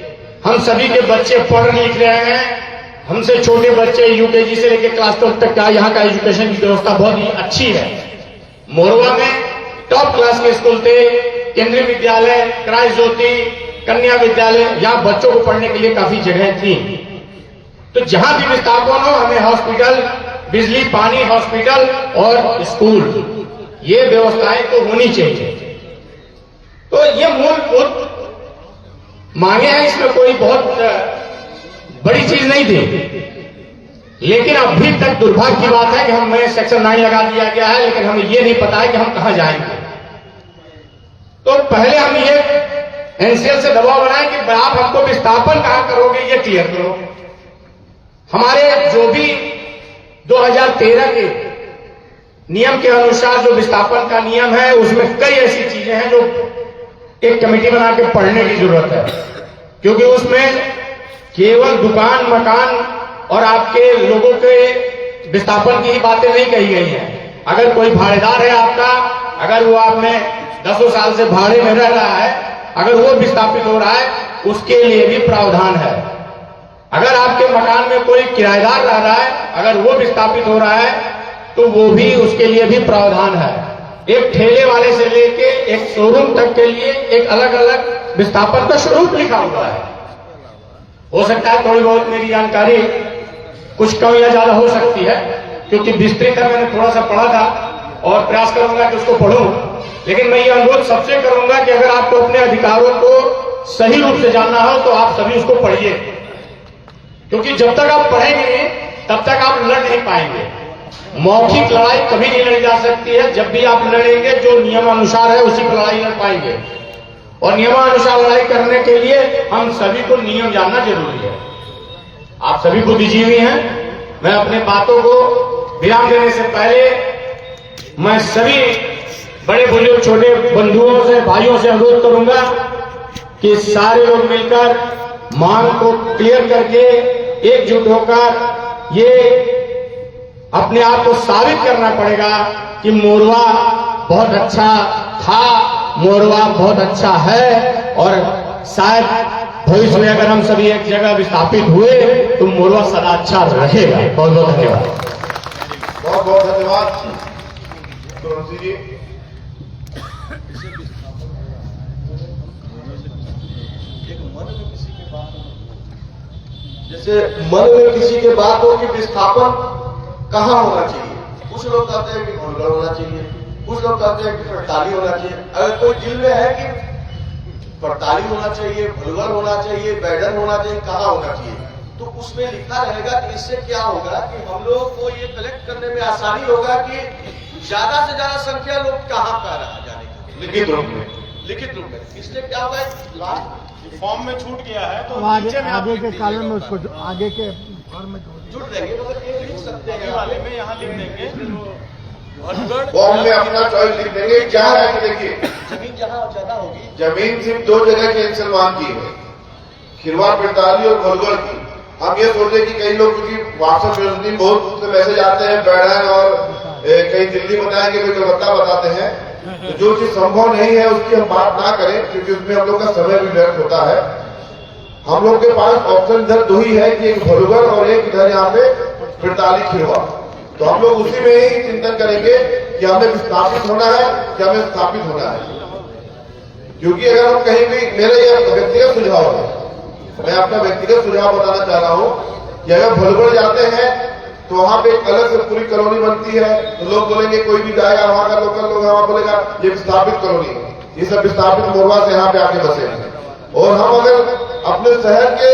हम सभी के बच्चे पढ़ लिख रहे हैं, हमसे छोटे बच्चे यूकेजी से लेकर क्लास 12 तक का यहाँ का एजुकेशन की व्यवस्था बहुत ही अच्छी है। मोरवा में टॉप क्लास के स्कूल थे, केंद्रीय विद्यालय, क्राइस्ट ज्योति, कन्या विद्यालय, यहाँ बच्चों को पढ़ने के लिए काफी जगह थी। तो जहां भी विस्थापन हो, हमें हॉस्पिटल, बिजली, पानी, हॉस्पिटल और स्कूल, ये व्यवस्थाएं तो होनी चाहिए। तो ये मूलभूत मांगे हैं, इसमें कोई बहुत बड़ी चीज नहीं थी। लेकिन अभी तक दुर्भाग्य की बात है कि हमें सेक्शन 9 लगा दिया गया है, लेकिन हमें ये नहीं पता है कि हम कहां जाएंगे। तो पहले हम ये एनसीएल से दबाव बनाएं कि आप हमको विस्थापन कहां करोगे, ये क्लियर करो। हमारे जो भी 2013 के नियम के अनुसार जो विस्थापन का नियम है, उसमें कई ऐसी चीजें हैं जो एक कमेटी बना के पढ़ने की जरूरत है। क्योंकि उसमें केवल दुकान, मकान और आपके लोगों के विस्थापन की ही बातें नहीं कही गई हैं। अगर कोई भाड़ेदार है आपका, अगर वो आप में 10 साल से भाड़े में रह रहा है, अगर वो विस्थापित हो रहा है, उसके लिए भी प्रावधान है। अगर आपके मकान में कोई किराएदार रह रहा है, अगर वो विस्थापित हो रहा है, तो वो भी, उसके लिए भी प्रावधान है। एक ठेले वाले से लेके एक शोरूम तक के लिए एक अलग अलग विस्थापन का स्वरूप लिखा हुआ है। हो सकता है थोड़ी बहुत मेरी जानकारी कुछ कम या ज्यादा हो सकती है, क्योंकि विस्तृत है, मैंने थोड़ा सा पढ़ा था और प्रयास करूंगा कि उसको पढ़ूं। लेकिन मैं ये अनुरोध सबसे करूंगा कि अगर आपको अपने अधिकारों को सही रूप से जानना हो तो आप सभी उसको पढ़िए। क्योंकि जब तक आप पढ़ेंगे तब तक आप लड़ नहीं पाएंगे। मौखिक लड़ाई कभी नहीं लड़ी जा सकती है। जब भी आप लड़ेंगे, जो नियमानुसार है उसी पर लड़ाई लड़ पाएंगे। और नियमानुसार लड़ाई करने के लिए हम सभी को नियम जानना जरूरी है। आप सभी बुद्धिजीवी हैं। मैं अपने बातों को विराम देने से पहले मैं सभी बड़े बुजुर्ग, छोटे बंधुओं से, भाइयों से अनुरोध करूंगा कि सारे लोग मिलकर मांग को क्लियर करके एकजुट होकर ये अपने आप को साबित करना पड़ेगा कि मोरवा बहुत अच्छा था, मोरवा बहुत अच्छा है। और शायद भविष्य में अगर हम सभी एक जगह विस्थापित हुए तो मोरवा सदा अच्छा रहेगा। बहुत बहुत धन्यवाद। बहुत बहुत धन्यवाद तुलसी जी। जैसे मन में किसी के बात हो कि विस्थापन कहाँ होना चाहिए, कुछ लोग कहते हैं कि भोलगढ़ होना चाहिए, कुछ लोग कहते हैं कि पड़ताली होना चाहिए। अगर कोई दिल में है कि पड़ताली होना चाहिए, भोलगढ़ होना चाहिए, बैडन होना चाहिए, कहाँ होना चाहिए, तो उसमें लिखा रहेगा कि इससे क्या होगा कि हम लोग को ये कलेक्ट करने में आसानी होगा कि ज्यादा से ज्यादा संख्या लोग कहाँ पा रहा जाने का, लिखित रूप में, लिखित रूप में। इसलिए क्या होगा, लास्ट फॉर्म में छूट गया है तो आगे के कालम में उसको आगे के फॉर्म में जुड़ देंगे, मगर ये लिख सकते हैं वाले में यहाँ लिख देंगे। फॉर्म में अपना चॉइस लिख देंगे। क्या है कि देखिए, जमीन जहाँ ज्यादा होगी, जमीन सिर्फ 2 जगह कैंसिल मांग की है, खिरवा, पिड़ताली और भोलगढ़ की। हम ये सोचे कि कई लोग, क्योंकि व्हाट्सएप में बहुत से मैसेज आते हैं, बैडन और कहीं दिल्ली बताएंगे, कोई कलकत्ता बताते हैं, तो जो चीज संभव नहीं है उसकी हम बात ना करें, क्योंकि उसमें हम लोग का समय भी व्यर्थ होता है। हम लोग के पास ऑप्शन इधर 2 ही है कि एक भोलगढ़ और एक इधर यहाँ पे पिड़ताली, खिरवा। तो हम लोग उसी में ही चिंतन करेंगे कि हमें विस्थापित होना है कि हमें स्थापित होना है। क्योंकि अगर हम कहीं भी, मेरा यह व्यक्तिगत सुझाव है मैं अपना व्यक्तिगत सुझाव बताना चाह रहा हूं कि अगर भलगढ़ जाते हैं तो वहां पे एक अलग से पूरी कॉलोनी बनती है, तो लोग बोलेंगे, कोई भी जाएगा वहां का लोकल लोग वहां बोलेगा ये विस्थापित कॉलोनी है, ये सब विस्थापित मोरवा से यहाँ पे आके बसे हैं। और हम अगर अपने शहर के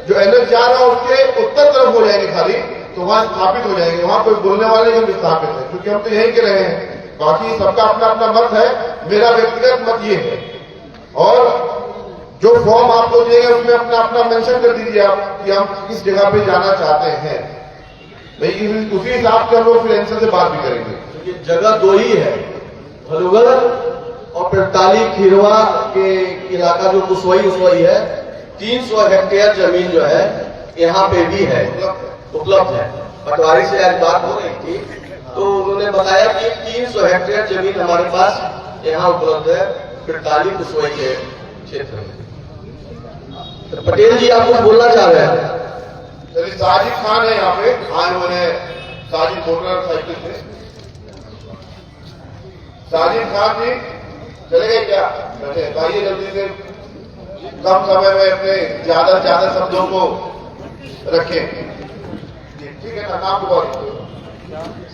जो NH4 है उसके उत्तर तरफ हो जाएंगे खाली, तो वहां स्थापित हो जाएंगे, वहां कोई बोलने वाले नहीं विस्थापित है, क्योंकि हम तो यहीं के रहे हैं। बाकी सबका अपना अपना मत है, मेरा व्यक्तिगत मत ये है। और जो फॉर्म आपको दिएगा उसमें अपना अपना मेंशन कर दीजिए आप कि हम किस जगह पे जाना चाहते हैं, भाई उसी हिसाब से हम लोग फिर एनसीएल से बात भी करेंगे। जगह दो ही है, भलुगढ़ और पिरताली खीरवा के इलाका जो कुशवाई है, 300 हेक्टेयर जमीन जो है यहाँ पे भी है, उपलब्ध है। पटवारी से आज बात हो रही थी तो उन्होंने बताया कि 300 हेक्टेयर जमीन हमारे पास यहाँ उपलब्ध है पिरताली कुशवाई के क्षेत्र में। तो पटेल जी आप कुछ बोलना चाह रहे हैं? चलिए, साजिद खान है यहाँ पे, आए हुए हैं साजिद मोटरसाइकिल से। साजिद खान जी चले गए क्या? बैठे आइए जल्दी से, कम समय में अपने ज्यादा से ज्यादा शब्दों को रखें। ठीक है ना, नाम बोलिए।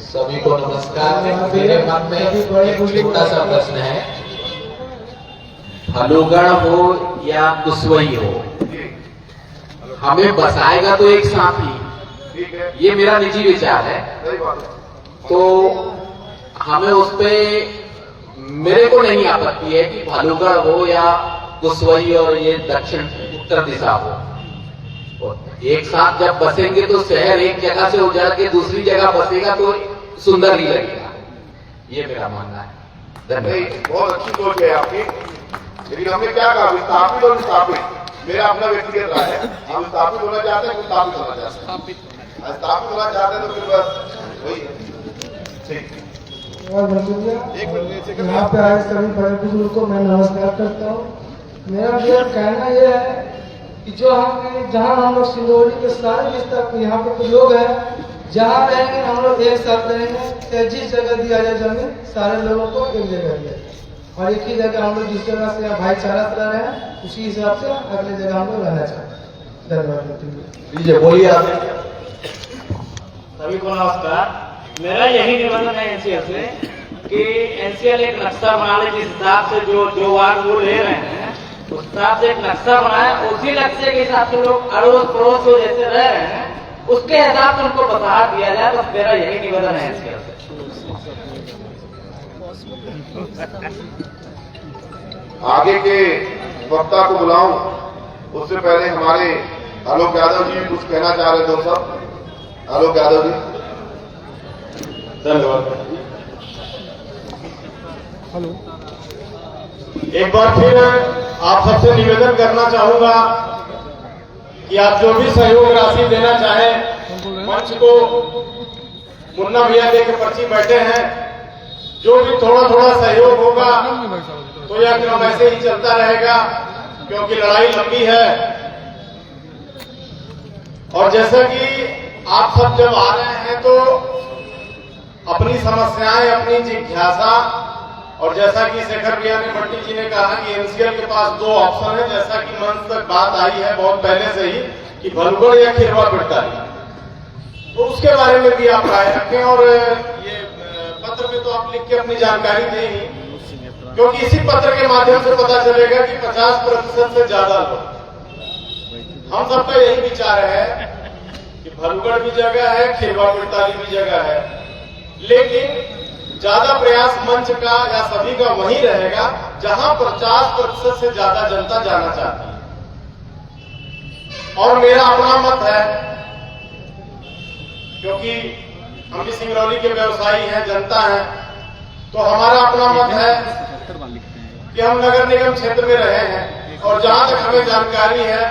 सभी को नमस्कार। मेरे मन में एक छोटा सा प्रश्न है, भलुगढ़ हो या कुशवाई हो, हमें बसाएगा तो एक साथी, ये मेरा निजी विचार है। तो हमें उस पे मेरे को नहीं आपत्ति है कि भलुगढ़ हो या कुशवाई और ये दक्षिण उत्तर दिशा हो, और एक साथ जब बसेंगे तो शहर एक जगह से उजड़ के दूसरी जगह बसेगा तो सुंदर ही लगेगा, ये मेरा मानना है। धन्यवाद। बहुत अच्छी सोच है आपकी, लेकिन हमने क्या कहा, विस्थापित और विस्थापित, मेरा अपना व्यक्तिगत राय है। हम स्थापित होना चाहते हैं, विस्थापित होना चाहते हैं। स्थापित होना चाहते हैं तो फिर बस वही ठीक। यहाँ पे आए सभी बड़े बुजुर्ग को मैं नमस्कार करता हूँ। मेरा कहना यह है कि जो हम जहाँ हम लोग सिंदौली के सारे विस्तार यहाँ पे तो लोग हैं, जहाँ रहेंगे हम लोग एक साथ रहेंगे, जिस जगह दिया जाए जमीन सारे लोगों को एक जगह दिया, और एक ही जगह हम लोग जिस जगह से भाईचारा रह रहे हैं उसी हिसाब से अगले जगह हम लोग रहना चाहते हैं। धन्यवाद। बोलिए आप। सभी को नमस्कार। मेरा यही निवेदन है एनसीएल से कि एनसीएल एक नक्शा बना ले, जिस हिसाब से जो वार्ड वो ले रहे हैं उस हिसाब से एक नक्शा बनाए, उसी नक्शे के हिसाब से लोग अड़ोस पड़ोस जो जैसे रह रहे हैं उसके हिसाब से उनको बता दिया जाए। बस मेरा यही निवेदन है एनसीएल से। आगे के वक्ता को बुलाऊं उससे पहले हमारे आलोक यादव जी कुछ कहना चाह रहे थे। सब आलोक यादव जी। धन्यवाद। हेलो, एक बार फिर आप सबसे निवेदन करना चाहूंगा कि आप जो भी सहयोग राशि देना चाहें, मंच को मुन्ना भैया देकर पर्ची बैठे हैं, जो भी थोड़ा थोड़ा सहयोग होगा तो यह क्रम ऐसे ही चलता रहेगा, क्योंकि लड़ाई लंबी है। और जैसा कि आप सब जब आ रहे हैं तो अपनी समस्याएं, अपनी जिज्ञासा, और जैसा कि शेखर भैया ने भट्टी जी ने कहा कि एनसीएल के पास दो ऑप्शन है, जैसा कि मंच तक बात आई है बहुत पहले से ही कि भलुगढ़ या खीरवा पिरताली, तो उसके बारे में भी आप राय रखें। और ये पत्र में तो आप लिख के अपनी जानकारी दें ही, क्योंकि इसी पत्र के माध्यम से पता चलेगा कि 50% से ज्यादा लोग, हम सबका यही विचार है कि भलुगढ़ भी जगह है, खीरवा पिरताली भी जगह है, लेकिन ज्यादा प्रयास मंच का या सभी का वही रहेगा जहां 50% से ज्यादा जनता जाना चाहती है। और मेरा अपना मत है, क्योंकि हम भी सिंगरौली के व्यवसायी हैं, जनता हैं, तो हमारा अपना मत है कि हम नगर निगम क्षेत्र में रहे हैं, और जहां तक हमें जानकारी है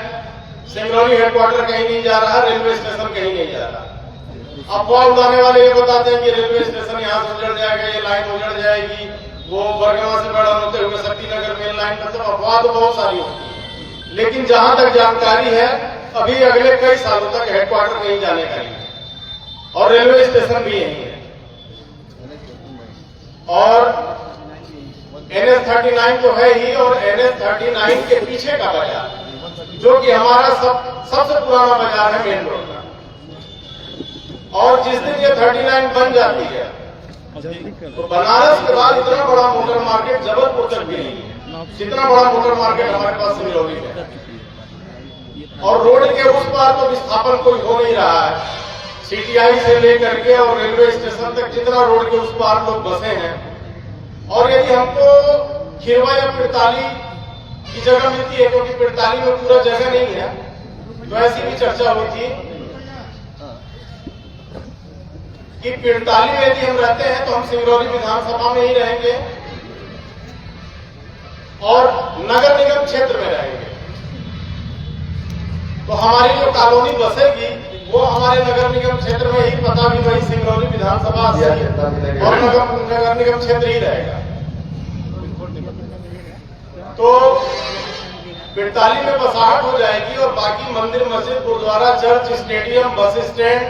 सिंगरौली हेडक्वार्टर कहीं नहीं जा रहा, रेलवे स्टेशन कहीं नहीं जा रहा। अफवाह उड़ाने वाले ये बताते हैं कि रेलवे स्टेशन यहाँ से उजड़ जाएगा, ये लाइन उजड़ जाएगी, वो बरगवा से बड़ा होते हुए शक्तिनगर मेन लाइन, मतलब अफवाह तो बहुत सारी होती है। लेकिन जहां तक जानकारी है अभी अगले कई सालों तक हेडक्वार्टर नहीं जाने का है, और रेलवे स्टेशन भी यही है। और NH39 तो है ही, और NH39 के पीछे का बाजार जो कि हमारा सबसे पुराना बाजार है मेन रोड का। और जिस दिन ये 39 बन जाती है तो बनारस के बाद इतना बड़ा मोटर मार्केट जबलपुर तक भी नहीं है, जितना बड़ा मोटर मार्केट हमारे पास सिंगरौली में है। और रोड के उस पार तो विस्थापन कोई हो नहीं रहा है। सीटीआई से लेकर के और रेलवे स्टेशन तक जितना रोड के उस पार लोग बसे हैं। और यदि हमको खिरवा या पिरताली की जगह मिलती है, क्योंकि पिरताली में पूरा जगह नहीं है, तो ऐसी भी चर्चा हुई थी कि पिरताली में यदि हम रहते हैं तो हम सिंगरौली विधानसभा में ही रहेंगे और नगर निगम क्षेत्र में रहेंगे। तो हमारी जो कॉलोनी बसेगी वो हमारे नगर निगम क्षेत्र में ही, पता भी वही सिंगरौली विधानसभा और नगर निगम क्षेत्र ही रहेगा। तो पिरताली में बसाहट हो जाएगी और बाकी मंदिर, मस्जिद, gurdwara, church, stadium, bus stand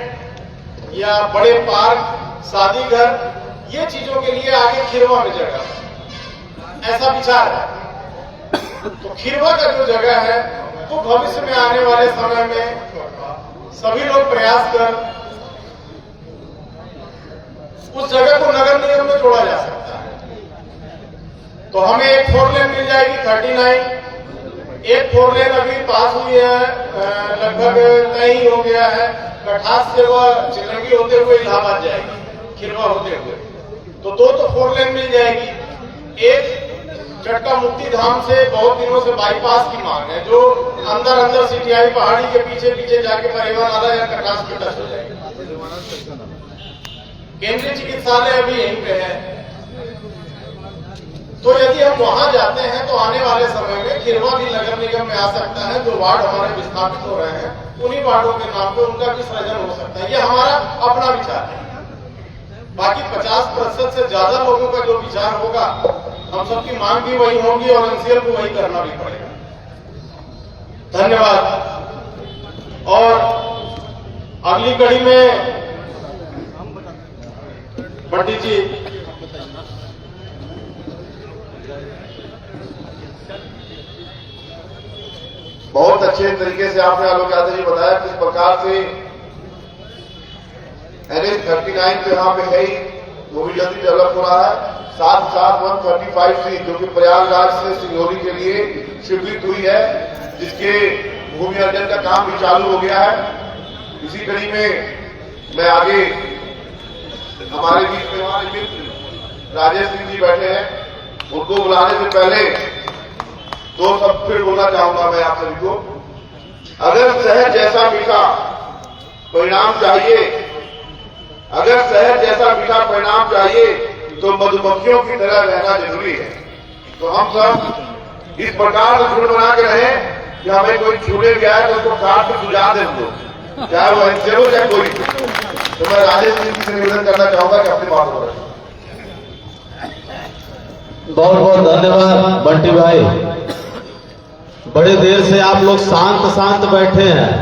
या बड़े पार्क, शादी घर, ये चीजों के लिए आगे खिरवा में जगह, ऐसा विचार है। तो खिरवा का जो जगह है वो भविष्य में आने वाले समय में सभी लोग प्रयास कर उस जगह को नगर निगम में जोड़ा जा सकता है। तो हमें एक 4 लेन मिल जाएगी 39, एक 4 लेन अभी पास हुई है, लगभग तय ही हो गया है। कठास से वह चिरंगी होते हुए इलाहाबाद जाएगी, खिरवा होते हुए। तो 2 तो 4 लेन मिल जाएगी। एक चटका मुक्ति धाम से बहुत दिनों से बाईपास की मांग है, जो अंदर सीटीआई पहाड़ी के पीछे जाके परेवा नाला या कटास पे टच हो जाएगी। केंद्रीय चिकित्सालय अभी यहीं पे है। तो यदि हम वहां जाते हैं तो आने वाले समय में खिरवा भी नगर निगम में आ सकता है। जो वार्ड हमारे विस्थापित हो रहे हैं उन्हीं वार्डों के नाम पे उनका भी सृजन हो सकता है। ये हमारा अपना विचार है। बाकी 50% से ज्यादा लोगों का जो विचार होगा, हम सबकी मांग भी वही होगी और एनसीएल को वही करना भी पड़ेगा। धन्यवाद। और अगली कड़ी में पंडित जी बहुत अच्छे तरीके से आपने आलोकयादव जी बताया किस प्रकार से NH 39 तो यहाँ पे है ही, वो भी जल्दी डेवलप हो रहा है। साथ साथ 135C जो कि प्रयागराज से सिंगरौली के लिए स्वीकृत हुई है, जिसके भूमि अर्जन का काम भी चालू हो गया है। इसी कड़ी में मैं आगे हमारे बीच में हमारे मित्र राजेश सिंह जी बैठे हैं, उनको बुलाने से पहले 2 शब्द फिर बोलना चाहूंगा मैं आप सभी को। अगर शहर जैसा मीठा परिणाम चाहिए, अगर शहर जैसा मीठा परिणाम चाहिए तो मधुमक्खियों की तरह रहना जरूरी है। तो हम सब इस प्रकार से सुर बना के रहे कि हमें कोई छूने गया है तो उसको काट के सुझा दे दो, चाहे वो एनसीएल हो चाहे कोई। तो मैं राजेश सिंह से निवेदन करना चाहूंगा कि अपनी बात हो। बहुत बहुत धन्यवाद बंटी भाई। बड़े देर से आप लोग शांत बैठे हैं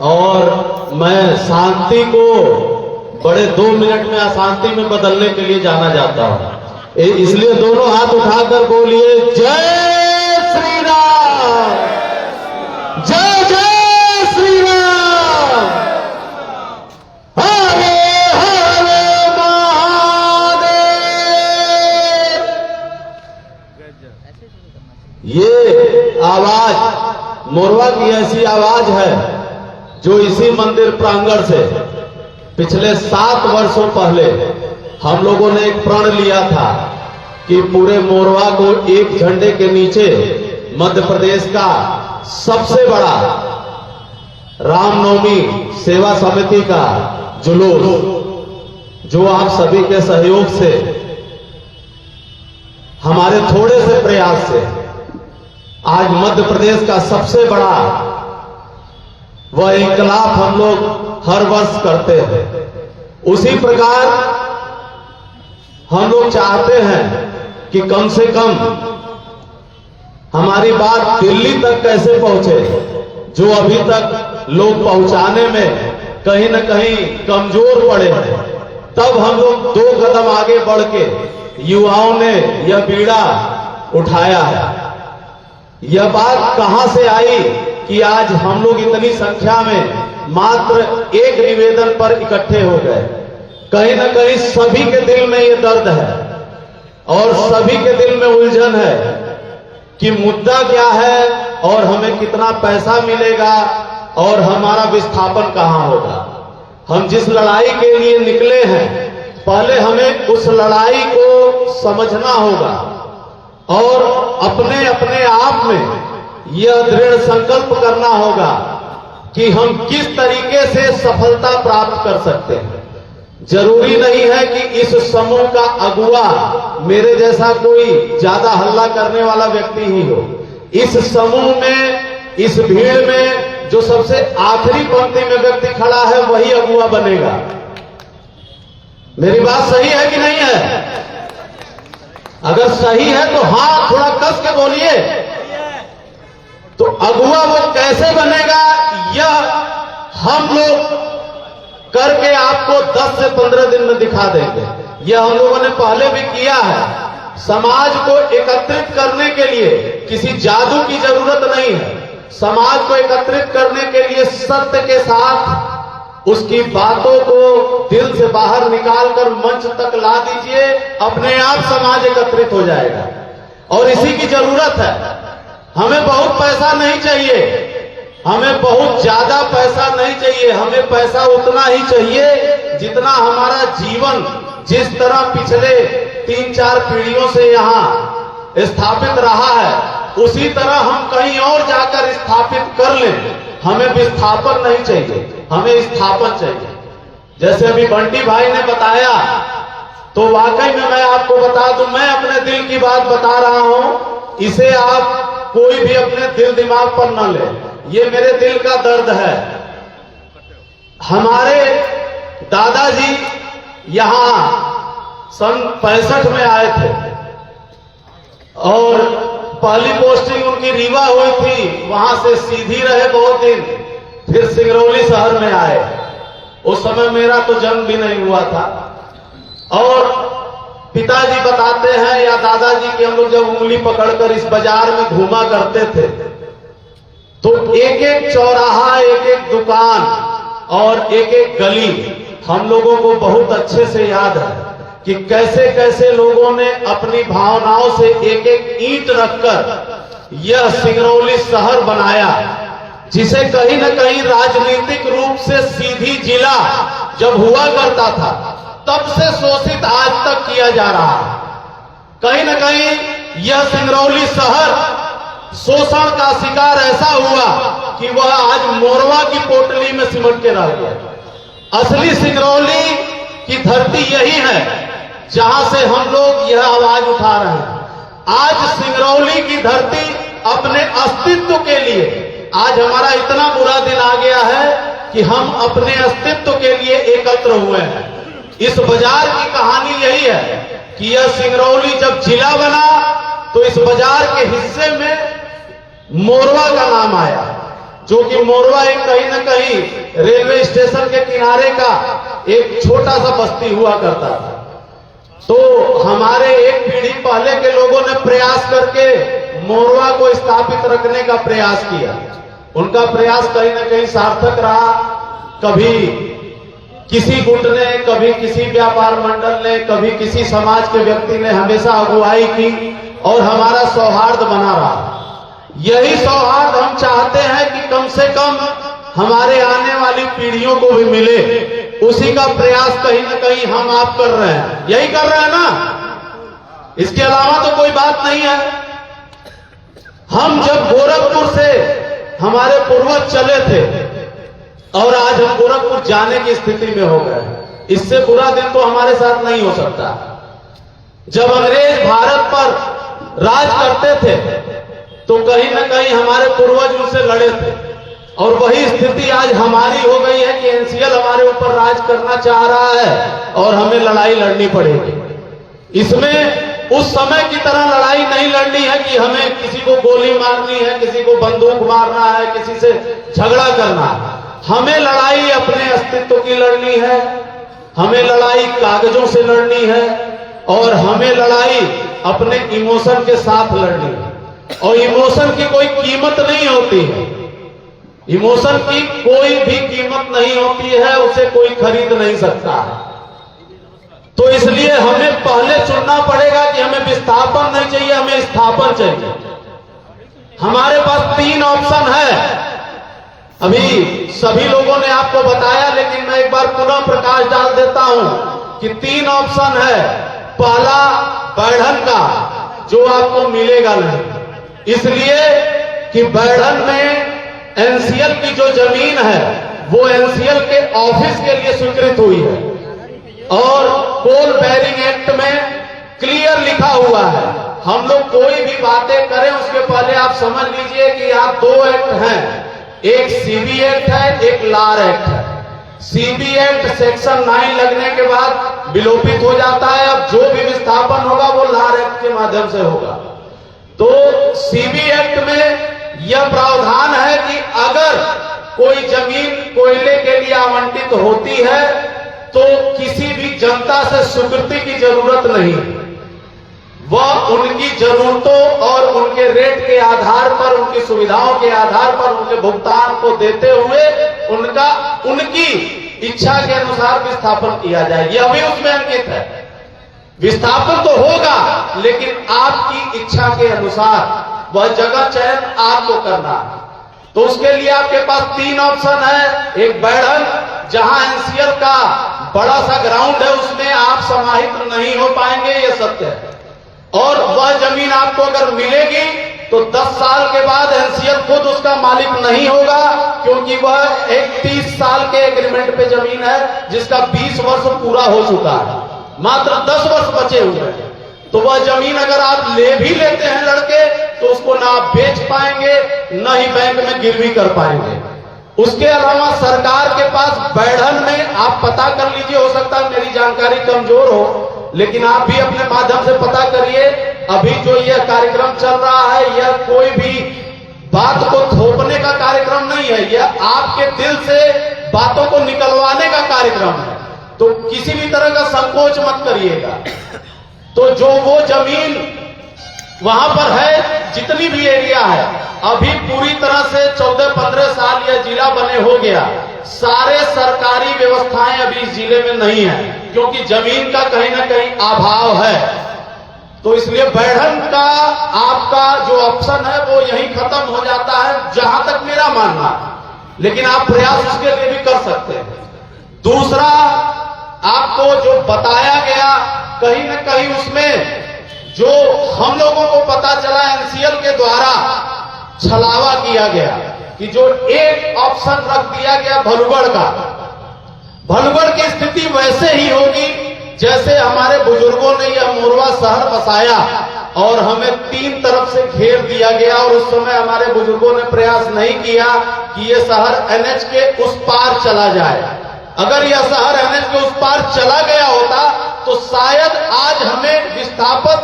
और मैं शांति को बड़े 2 मिनट में अशांति में बदलने के लिए जाना चाहता हूं। इसलिए दोनों हाथ उठाकर बोलिए जय श्री राम, जय जय श्री राम, हरे हरे महादेव। ये आवाज मोरवा की ऐसी आवाज है जो इसी मंदिर प्रांगण से पिछले 7 वर्षों पहले हम लोगों ने एक प्रण लिया था कि पूरे मोरवा को एक झंडे के नीचे मध्य प्रदेश का सबसे बड़ा रामनवमी सेवा समिति का जुलूस, जो आप सभी के सहयोग से, हमारे थोड़े से प्रयास से आज मध्य प्रदेश का सबसे बड़ा वह इंकलाब हम लोग हर वर्ष करते हैं। उसी प्रकार हम लोग चाहते हैं कि कम से कम हमारी बात दिल्ली तक कैसे पहुंचे, जो अभी तक लोग पहुंचाने में कहीं न कहीं कमजोर पड़े हैं। तब हम लोग 2 कदम आगे बढ़ के युवाओं ने यह बीड़ा उठाया है। यह बात कहां से आई कि आज हम लोग इतनी संख्या में मात्र एक निवेदन पर इकट्ठे हो गए। कहीं ना कहीं सभी के दिल में ये दर्द है और सभी के दिल में उलझन है कि मुद्दा क्या है और हमें कितना पैसा मिलेगा और हमारा विस्थापन कहां होगा। हम जिस लड़ाई के लिए निकले हैं, पहले हमें उस लड़ाई को समझना होगा और अपने अपने आप में यह दृढ़ संकल्प करना होगा कि हम किस तरीके से सफलता प्राप्त कर सकते हैं। जरूरी नहीं है कि इस समूह का अगुवा मेरे जैसा कोई ज्यादा हल्ला करने वाला व्यक्ति ही हो। इस समूह में, इस भीड़ में जो सबसे आखिरी पंक्ति में व्यक्ति खड़ा है वही अगुवा बनेगा। मेरी बात सही है कि नहीं है? अगर सही है तो हाँ थोड़ा कस के बोलिए। तो अगुवा वो कैसे बनेगा, यह हम लोग करके आपको 10 से 15 दिन में दिखा देंगे। यह हम लोगों ने पहले भी किया है। समाज को एकत्रित करने के लिए किसी जादू की जरूरत नहीं है। समाज को एकत्रित करने के लिए सत्य के साथ उसकी बातों को दिल से बाहर निकालकर मंच तक ला दीजिए, अपने आप समाज एकत्रित हो जाएगा। और इसी की जरूरत है। हमें बहुत पैसा नहीं चाहिए, हमें बहुत ज्यादा पैसा नहीं चाहिए, हमें पैसा उतना ही चाहिए जितना हमारा जीवन जिस तरह पिछले 3-4 पीढ़ियों से यहाँ स्थापित रहा है उसी तरह हम कहीं और जाकर स्थापित कर लें। हमें विस्थापन नहीं चाहिए, हमें स्थापन चाहिए। जैसे अभी बंटी भाई ने बताया, तो वाकई में मैं आपको बता दूं, मैं अपने दिल की बात बता रहा हूं। इसे आप कोई भी अपने दिल दिमाग पर न ले, ये मेरे दिल का दर्द है। हमारे दादाजी यहां सन 65 में आए थे और पहली पोस्टिंग उनकी रीवा हुई थी, वहां से सीधी रहे बहुत दिन, फिर सिंगरौली शहर में आए। उस समय मेरा तो जन्म भी नहीं हुआ था। और पिताजी बताते हैं या दादाजी कि हम लोग जब उंगली पकड़कर इस बाजार में घूमा करते थे तो एक एक चौराहा, एक एक दुकान और एक एक गली हम लोगों को बहुत अच्छे से याद है कि कैसे कैसे लोगों ने अपनी भावनाओं से एक एक ईंट रखकर यह सिंगरौली शहर बनाया, जिसे कहीं न कहीं राजनीतिक रूप से सीधी जिला जब हुआ करता था तब से शोषित आज तक किया जा रहा है। कहीं न कहीं यह सिंगरौली शहर शोषण का शिकार ऐसा हुआ कि वह आज मोरवा की पोटली में सिमट के रह गया। असली सिंगरौली की धरती यही है जहां से हम लोग यह आवाज उठा रहे हैं। आज सिंगरौली की धरती अपने अस्तित्व के लिए, आज हमारा इतना बुरा दिन आ गया है कि हम अपने अस्तित्व के लिए एकत्र हुए हैं। इस बाजार की कहानी यही है कि यह सिंगरौली जब जिला बना तो इस बाजार के हिस्से में मोरवा का नाम आया, जो कि मोरवा एक कहीं न कहीं रेलवे स्टेशन के किनारे का एक छोटा सा बस्ती हुआ करता था। तो हमारे एक पीढ़ी पहले के लोगों ने प्रयास करके मोरवा को स्थापित रखने का प्रयास किया। उनका प्रयास कहीं न कहीं सार्थक रहा। कभी किसी गुट ने, कभी किसी व्यापार मंडल ने, कभी किसी समाज के व्यक्ति ने हमेशा अगुवाई की और हमारा सौहार्द बना रहा। यही सौहार्द हम चाहते हैं कि कम से कम हमारे आने वाली पीढ़ियों को भी मिले। उसी का प्रयास कहीं न कहीं हम आप कर रहे हैं, यही कर रहे हैं ना, इसके अलावा तो कोई बात नहीं है। हम जब गोरखपुर से हमारे पूर्वज चले थे और आज हम गोरखपुर जाने की स्थिति में हो गए, इससे बुरा दिन तो हमारे साथ नहीं हो सकता। जब अंग्रेज भारत पर राज करते थे तो कहीं न कहीं हमारे पूर्वज उनसे लड़े थे और वही स्थिति आज हमारी हो गई है कि एनसीएल हमारे ऊपर राज करना चाह रहा है और हमें लड़ाई लड़नी पड़ेगी। इसमें उस समय की तरह लड़ाई नहीं लड़नी है कि हमें किसी को गोली मारनी है, किसी को बंदूक मारना है, किसी से झगड़ा करना है। हमें लड़ाई अपने अस्तित्व की लड़नी है, हमें लड़ाई कागजों से लड़नी है और हमें लड़ाई अपने इमोशन के साथ लड़नी है। और इमोशन की कोई कीमत नहीं होती है। इमोशन की कोई भी कीमत नहीं होती है, उसे कोई खरीद नहीं सकता है। तो इसलिए हमें पहले चुनना पड़ेगा कि हमें विस्थापन नहीं चाहिए, हमें स्थापन चाहिए। हमारे पास 3 ऑप्शन है, अभी सभी लोगों ने आपको बताया, लेकिन मैं एक बार पुनः प्रकाश डाल देता हूं कि 3 ऑप्शन है। पहला बैढ़न का, जो आपको मिलेगा नहीं, इसलिए कि बैढ़न में एनसीएल की जो जमीन है वो एनसीएल के ऑफिस के लिए स्वीकृत हुई है और कोल बेरिंग एक्ट में क्लियर लिखा हुआ है। हम लोग कोई भी बातें करें उसके पहले आप समझ लीजिए कि यहाँ 2 एक्ट हैं, एक सीबी एक्ट है, एक लार एक्ट है। सीबी एक्ट सेक्शन 9 लगने के बाद विलोपित हो जाता है। अब जो भी विस्थापन होगा वो लार एक्ट के माध्यम से होगा। तो सीबी एक्ट में यह प्रावधान है कि अगर कोई जमीन कोयले के लिए आवंटित होती है तो किसी भी जनता से स्वीकृति की जरूरत नहीं, वह उनकी जरूरतों और उनके रेट के आधार पर, उनकी सुविधाओं के आधार पर उनके भुगतान को देते हुए उनकी इच्छा के अनुसार विस्थापन किया जाए। यह भी उसमें अंकित है। विस्थापन तो होगा लेकिन आपकी इच्छा के अनुसार, वह जगह चयन आपको करना है। तो उसके लिए आपके पास 3 ऑप्शन है। एक बैढ़न, जहां एनसीएल का बड़ा सा ग्राउंड है, उसमें आप समाहित नहीं हो पाएंगे, ये सत्य है। और वह जमीन आपको अगर मिलेगी तो 10 साल के बाद एनसीएल खुद उसका मालिक नहीं होगा, क्योंकि वह एक 30 साल के एग्रीमेंट पे जमीन है जिसका 20 वर्ष पूरा हो चुका है, मात्र 10 वर्ष बचे हुए हैं। तो वह जमीन अगर आप ले भी लेते हैं लड़के, तो उसको ना आप बेच पाएंगे, न ही बैंक में गिरवी कर पाएंगे। उसके अलावा सरकार के पास बैढ़न में आप पता कर लीजिए, हो सकता है मेरी जानकारी कमजोर हो, लेकिन आप भी अपने माध्यम से पता करिए। अभी जो यह कार्यक्रम चल रहा है, यह कोई भी बात को थोपने का कार्यक्रम नहीं है, यह आपके दिल से बातों को निकलवाने का कार्यक्रम है। तो किसी भी तरह का संकोच मत करिएगा। तो जो वो जमीन वहां पर है, जितनी भी एरिया है, अभी पूरी तरह से 14-15 साल यह जिला बने हो गया, सारे सरकारी व्यवस्थाएं अभी इस जिले में नहीं है, क्योंकि जमीन का कहीं ना कहीं अभाव है। तो इसलिए बैढ़न का आपका जो ऑप्शन है वो यहीं खत्म हो जाता है, जहां तक मेरा मानना है। लेकिन आप प्रयास उसके लिए भी कर सकते हैं। दूसरा, आपको जो बताया गया, कहीं ना कहीं उसमें जो हम लोगों को पता चला, एनसीएल के द्वारा छलावा किया गया कि जो एक ऑप्शन रख दिया गया भलुगढ़ का। भलुगढ़ की स्थिति वैसे ही होगी जैसे हमारे बुजुर्गों ने यह मोरवा शहर बसाया और हमें 3 तरफ से घेर दिया गया, और उस समय हमारे बुजुर्गों ने प्रयास नहीं किया कि यह शहर एनएच के उस पार चला जाए। अगर यह शहर एनएच के उस पार चला गया होता तो शायद आज हमें विस्थापन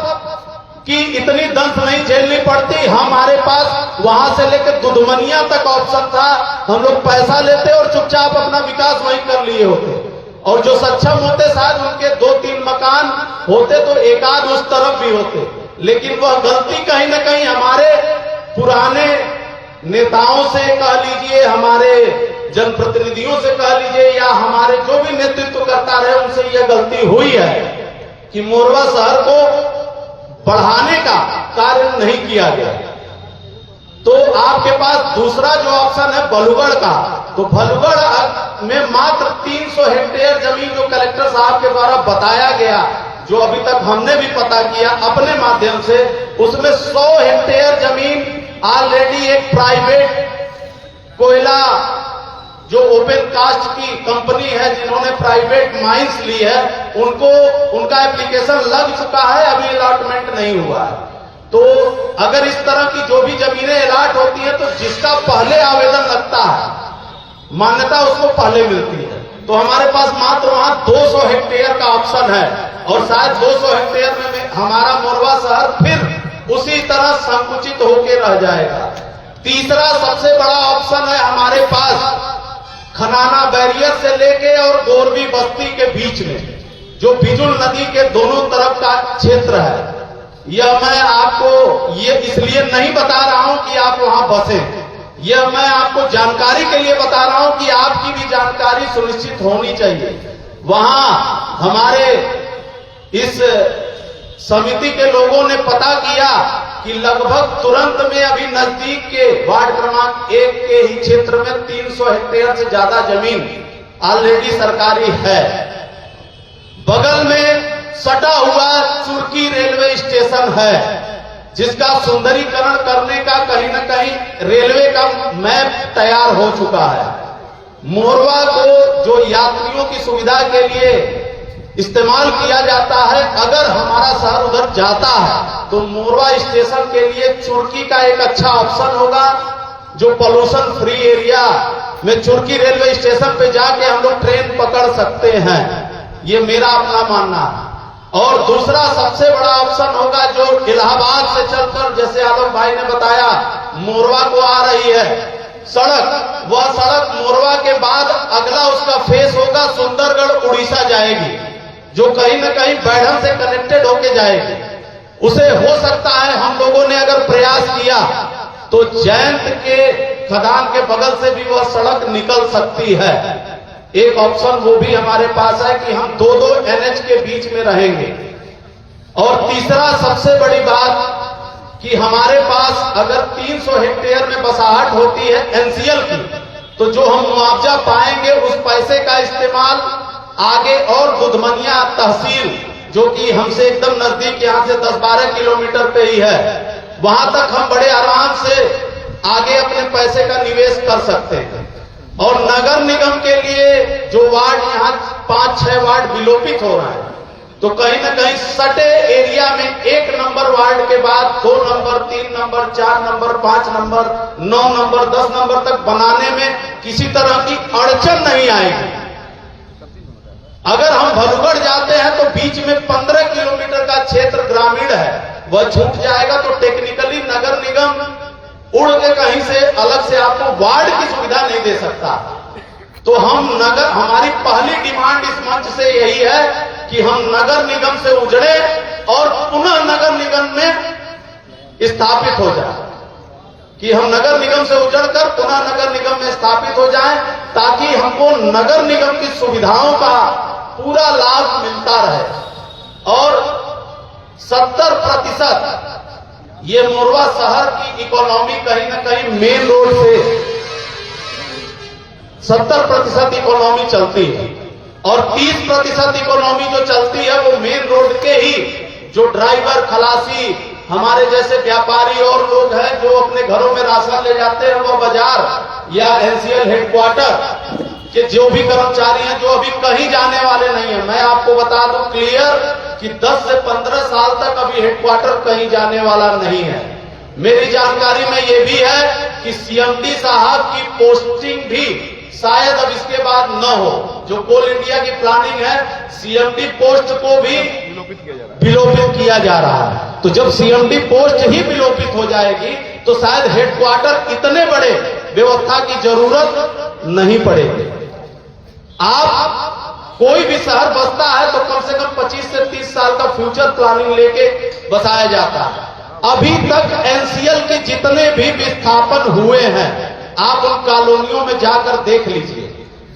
की इतनी दंश नहीं झेलनी पड़ती। हमारे पास वहां से लेकर दुधमनिया तक ऑप्शन था, हम लोग पैसा लेते और चुपचाप अपना विकास वहीं कर लिए होते, और जो सक्षम होते शायद उनके 2-3 मकान होते तो एकाध उस तरफ भी होते। लेकिन वह गलती कहीं ना कहीं हमारे पुराने नेताओं से कह लीजिए, हमारे जनप्रतिनिधियों से कह लीजिए, या हमारे जो भी नेतृत्व करता रहे उनसे यह गलती हुई है कि मोरवा शहर को बढ़ाने का कार्य नहीं किया गया। तो आपके पास दूसरा जो ऑप्शन है भलुगढ़ का, तो भलुगढ़ में मात्र 300 हेक्टेयर जमीन जो कलेक्टर साहब के द्वारा बताया गया, जो अभी तक हमने भी पता किया अपने माध्यम से, उसमें 100 हेक्टेयर जमीन ऑलरेडी एक प्राइवेट कोयला जो ओपन कास्ट की कंपनी है, जिन्होंने प्राइवेट माइंस ली है, उनका एप्लीकेशन लग चुका है, अभी अलॉटमेंट नहीं हुआ है। तो अगर इस तरह की जो भी जमीनें अलॉट होती है तो जिसका पहले आवेदन लगता है, मान्यता उसको पहले मिलती है। तो हमारे पास मात्र वहां 200 हेक्टेयर का ऑप्शन है, और शायद 200 हेक्टेयर में हमारा मोरवा शहर फिर उसी तरह संकुचित होकर रह जाएगा। तीसरा सबसे बड़ा ऑप्शन है हमारे पास खनाना बैरियर से लेके और गोरवी बस्ती के बीच में, जो बिजुल नदी के दोनों तरफ का क्षेत्र है। यह मैं आपको ये इसलिए नहीं बता रहा हूं कि आप वहां बसें, यह मैं आपको जानकारी के लिए बता रहा हूं कि आपकी भी जानकारी सुनिश्चित होनी चाहिए। वहां हमारे इस समिति के लोगों ने पता किया कि लगभग तुरंत में अभी नजदीक के वार्ड क्रमांक 1 के ही क्षेत्र में 300 हेक्टेयर से ज्यादा जमीन ऑलरेडी सरकारी है। बगल में सटा हुआ चुरकी रेलवे स्टेशन है, जिसका सुंदरीकरण करने का कहीं न कहीं रेलवे का मैप तैयार हो चुका है। मोरवा को जो यात्रियों की सुविधा के लिए इस्तेमाल किया जाता है, अगर हमारा शहर उधर जाता है तो मोरवा स्टेशन के लिए चुरकी का एक अच्छा ऑप्शन होगा, जो पोल्यूशन फ्री एरिया में चुरकी रेलवे स्टेशन पे जाके हम लोग ट्रेन पकड़ सकते हैं। ये मेरा अपना मानना है। और दूसरा सबसे बड़ा ऑप्शन होगा जो इलाहाबाद से चलकर, जैसे यादव भाई ने बताया, मोरवा को आ रही है सड़क, वह सड़क मोरवा के बाद अगला उसका फेस होगा सुंदरगढ़ उड़ीसा जाएगी, जो कहीं न कहीं बैढ़न से कनेक्टेड होके जाएगी। उसे हो सकता है हम लोगों ने अगर प्रयास किया तो जयंत के खदान के बगल से भी वह सड़क निकल सकती है। एक ऑप्शन वो भी हमारे पास है कि हम 2-2 NH के बीच में रहेंगे। और तीसरा सबसे बड़ी बात कि हमारे पास अगर 300 हेक्टेयर में बसाहट होती है NCL की, तो जो हम मुआवजा पाएंगे उस पैसे का इस्तेमाल आगे और दुधमनिया तहसील, जो कि हमसे एकदम नजदीक, यहां से 10-12 किलोमीटर पे ही है, वहां तक हम बड़े आराम से आगे अपने पैसे का निवेश कर सकते हैं। और नगर निगम के लिए जो वार्ड यहाँ 5-6 वार्ड विलोपित हो रहा है, तो कहीं न कहीं सटे एरिया में 1 नंबर वार्ड के बाद 2 number, 3 number, 4 number, 5 number, 9 number, 10 number तक बनाने में किसी तरह की अड़चन नहीं आएगी। अगर हम भलुगढ़ जाते हैं तो बीच में 15 किलोमीटर का क्षेत्र ग्रामीण है, वह छूट जाएगा, तो टेक्निकली नगर निगम उड़ के कहीं से अलग से आपको वार्ड की सुविधा नहीं दे सकता। तो हम नगर, हमारी पहली डिमांड इस मंच से यही है कि हम नगर निगम से उजड़े और पुनः नगर निगम में स्थापित हो जाए, कि हम नगर निगम से उजड़कर पुनः नगर निगम में स्थापित हो जाएं, ताकि हमको नगर निगम की सुविधाओं का पूरा लाभ मिलता रहे। और 70% ये मोरवा शहर की इकोनॉमी कहीं न कहीं मेन रोड से 70% इकोनॉमी चलती है, और 30% इकोनॉमी जो चलती है वो मेन रोड के ही जो ड्राइवर, खलासी, हमारे जैसे व्यापारी और लोग हैं जो अपने घरों में राशन ले जाते हैं, वो बाजार या NCL हेडक्वार्टर के जो भी कर्मचारी हैं, जो अभी कहीं जाने वाले नहीं है। मैं आपको बता दूं क्लियर कि 10 से 15 साल तक अभी हेडक्वार्टर कहीं जाने वाला नहीं है। मेरी जानकारी में ये भी है कि CMD साहब की पोस्टिंग भी शायद अब इसके बाद न हो। जो कोल इंडिया की प्लानिंग है, CMD पोस्ट को भी विलोपित किया जा रहा है। तो जब CMD पोस्ट ही विलोपित हो जाएगी तो शायद हेडक्वार्टर इतने बड़े व्यवस्था की जरूरत नहीं पड़ेगी। आप कोई भी शहर बसता है तो कम से कम 25 से 30 साल का फ्यूचर प्लानिंग लेके बसाया जाता है। अभी तक NCL के जितने भी विस्थापन हुए हैं, आप उन कॉलोनियों में जाकर देख लीजिए।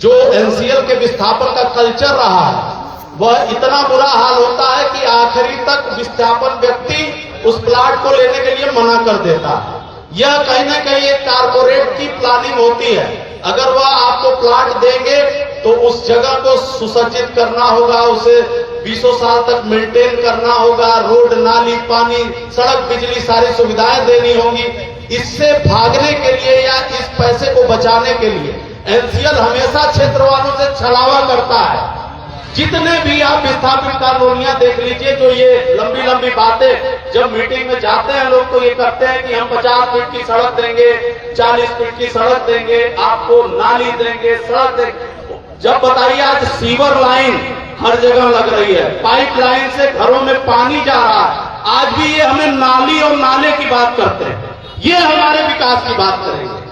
जो NCL के विस्थापन का कल्चर रहा है, वह इतना बुरा हाल होता है कि आखिरी तक विस्थापन व्यक्ति उस प्लाट को लेने के लिए मना कर देता है। यह कहीं न कहीं एक कारपोरेट की प्लानिंग होती है। अगर वह आपको प्लाट देंगे तो उस जगह को सुसज्जित करना होगा, उसे 20 साल तक मेंटेन करना होगा, रोड, नाली, पानी, सड़क, बिजली, सारी सुविधाएं देनी होंगी। इससे भागने के लिए या इस पैसे को बचाने के लिए NCL हमेशा क्षेत्र वालों से छलावा करता है। जितने भी आप विस्थापित कॉलोनियां देख लीजिए, जो ये लंबी लंबी बातें जब मीटिंग में जाते हैं लोग तो ये करते हैं कि हम 50 फीट की सड़क देंगे, 40 फीट की सड़क देंगे, आपको नाली देंगे, सड़क देंगे। जब बताइए आज सीवर लाइन हर जगह लग रही है, पाइप लाइन से घरों में पानी जा रहा है, आज भी ये हमें नाली और नाले की बात करते हैं। ये हमारे विकास की बात करेंगे।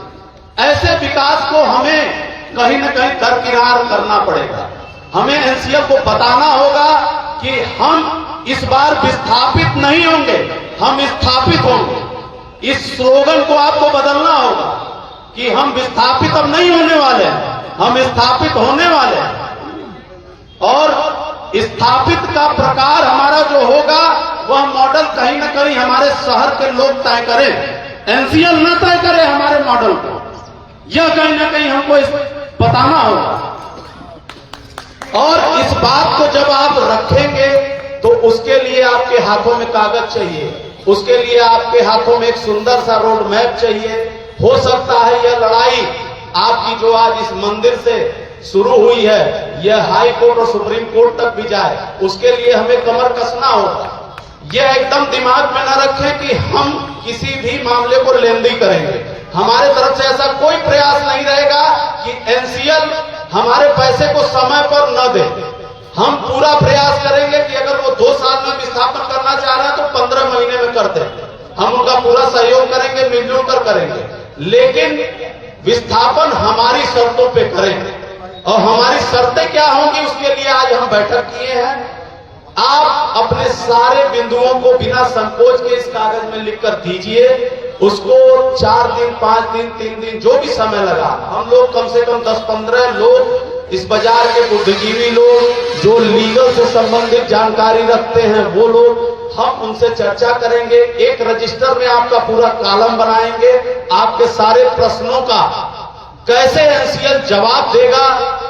ऐसे विकास को हमें कहीं न कहीं दरकिनार करना पड़ेगा। हमें NCL को बताना होगा कि हम इस बार विस्थापित नहीं होंगे, हम स्थापित होंगे। इस स्लोगन को आपको बदलना होगा। कि हम विस्थापित अब नहीं होने वाले हैं, हम स्थापित होने वाले हैं। और स्थापित का प्रकार हमारा जो होगा वह मॉडल कहीं ना कहीं हमारे शहर के लोग तय करें, एनसीएल न तय करे हमारे मॉडल को। यह कहीं ना कहीं हमको बताना होगा। और इस बात को जब आप रखेंगे तो उसके लिए आपके हाथों में कागज चाहिए, उसके लिए आपके हाथों में एक सुंदर सा रोड मैप चाहिए। हो सकता है यह लड़ाई आपकी जो आज इस मंदिर से शुरू हुई है यह हाई कोर्ट और सुप्रीम कोर्ट तक भी जाए, उसके लिए हमें कमर कसना होगा। यह एकदम दिमाग में न रखें कि हम किसी भी मामले को लेंदी करेंगे। हमारे तरफ से ऐसा कोई प्रयास नहीं रहेगा कि एनसीएल हमारे पैसे को समय पर न दे। हम पूरा प्रयास करेंगे कि अगर वो 2 साल में विस्थापन करना चाह रहे हैं तो 15 महीने में कर दें। हम उनका पूरा सहयोग करेंगे, मिलजुल कर करेंगे, लेकिन विस्थापन हमारी शर्तों पे करें। और हमारी शर्तें क्या होंगी उसके लिए आज हम बैठक किए हैं। आप अपने सारे बिंदुओं को बिना संकोच के इस कागज में लिखकर दीजिए। उसको 4 दिन, 5 दिन, 3 दिन जो भी समय लगा, हम लोग कम से कम 10-15 लोग, इस बाजार के बुद्धिजीवी लोग जो लीगल से संबंधित जानकारी रखते हैं वो लोग, हम उनसे चर्चा करेंगे। एक रजिस्टर में आपका पूरा कॉलम बनाएंगे, आपके सारे प्रश्नों का कैसे एनसीएल जवाब देगा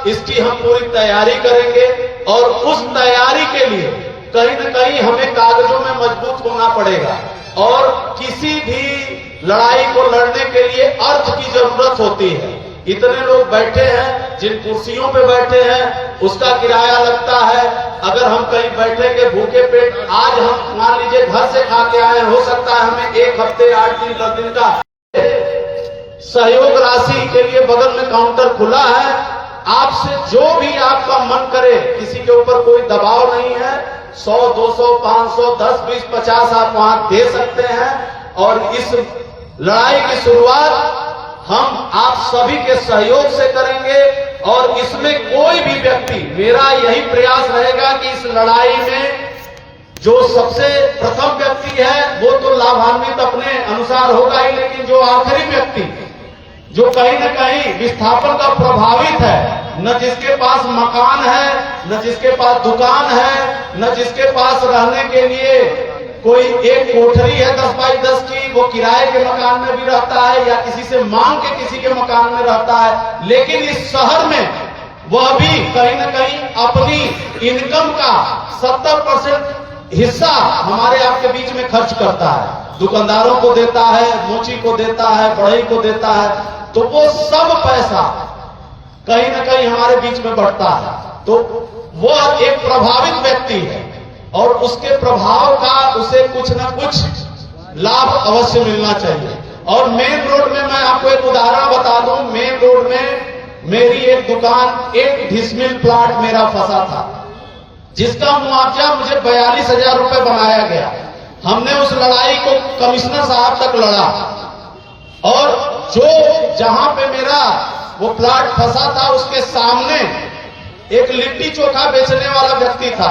इसकी हम पूरी तैयारी करेंगे। और उस तैयारी के लिए कहीं न कहीं हमें कागजों में मजबूत होना पड़ेगा। और किसी भी लड़ाई को लड़ने के लिए अर्थ की जरूरत होती है। इतने लोग बैठे हैं, जिन कुर्सियों पे बैठे हैं उसका किराया लगता है। अगर हम कहीं बैठेंगे भूखे पेट, आज हम मान लीजिए घर से खा के आए, हो सकता है हमें 1 हफ्ते, 8 दिन, 10 दिन का सहयोग राशि के लिए बगल में काउंटर खुला है। आपसे जो भी आपका मन करे, किसी के ऊपर कोई दबाव नहीं है। 100, 200, 500, 10, 20, 50 आप वहां दे सकते हैं। और इस लड़ाई की शुरुआत हम आप सभी के सहयोग से करेंगे। और इसमें कोई भी व्यक्ति, मेरा यही प्रयास रहेगा कि इस लड़ाई में जो सबसे प्रथम व्यक्ति है वो तो लाभान्वित अपने अनुसार होगा ही, लेकिन जो आखिरी व्यक्ति जो कहीं न कहीं विस्थापन का प्रभावित है, न जिसके पास मकान है, न जिसके पास दुकान है, न जिसके पास रहने के लिए कोई एक कोठरी है 10 बाई 10 की, वो किराए के मकान में भी रहता है या किसी से मांग के किसी के मकान में रहता है, लेकिन इस शहर में वह भी कहीं न कहीं अपनी इनकम का 70% हिस्सा हमारे आपके बीच में खर्च करता है। दुकानदारों को देता है, मोची को देता है, बढ़ई को देता है, तो वो सब पैसा कहीं न कहीं हमारे बीच में बढ़ता है। तो वह एक प्रभावित व्यक्ति है और उसके प्रभाव का उसे कुछ न कुछ लाभ अवश्य मिलना चाहिए। और मेन रोड में मैं आपको एक उदाहरण बता दूं, मेन रोड में मेरी एक दुकान, एक डिसमिल प्लाट मेरा फंसा था, जिसका मुआवजा मुझे 42,000 रुपए बनाया गया। हमने उस लड़ाई को कमिश्नर साहब तक लड़ा और जो जहां पे मेरा वो प्लाट फंसा था उसके सामने एक लिट्टी चोखा बेचने वाला व्यक्ति था,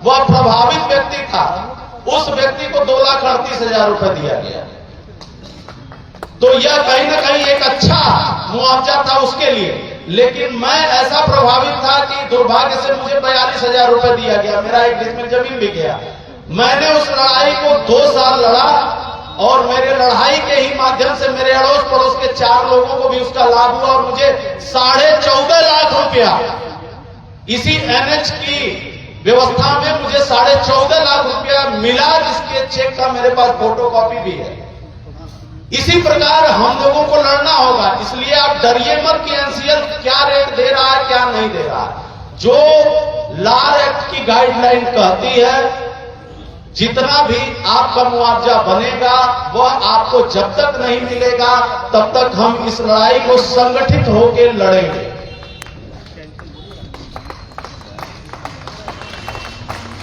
वह प्रभावित व्यक्ति था। उस व्यक्ति को 2,38,000 रुपए दिया गया। तो यह कहीं न कहीं एक अच्छा मुआवजा था उसके लिए, लेकिन मैं ऐसा प्रभावित था कि दुर्भाग्य से मुझे 42,000 रुपए दिया गया, मेरा 1 डिसमिल जमीन भी गया। मैंने उस लड़ाई को 2 साल लड़ा और मेरे लड़ाई के ही माध्यम से मेरे अड़ोस पड़ोस के 4 लोगों को भी उसका लाभ हुआ और मुझे 14.5 लाख रुपया इसी एनएच की व्यवस्था में मुझे 14.5 लाख रुपया मिला, जिसके चेक का मेरे पास फोटोकॉपी भी है। इसी प्रकार हम लोगों को लड़ना होगा। इसलिए आप डरिए मत कि एनसीएल क्या रेट दे रहा है, क्या नहीं दे रहा है। जो लॉ एक्ट की गाइडलाइन कहती है, जितना भी आपका मुआवजा बनेगा वह आपको जब तक नहीं मिलेगा तब तक हम इस लड़ाई को संगठित होकर लड़ेंगे।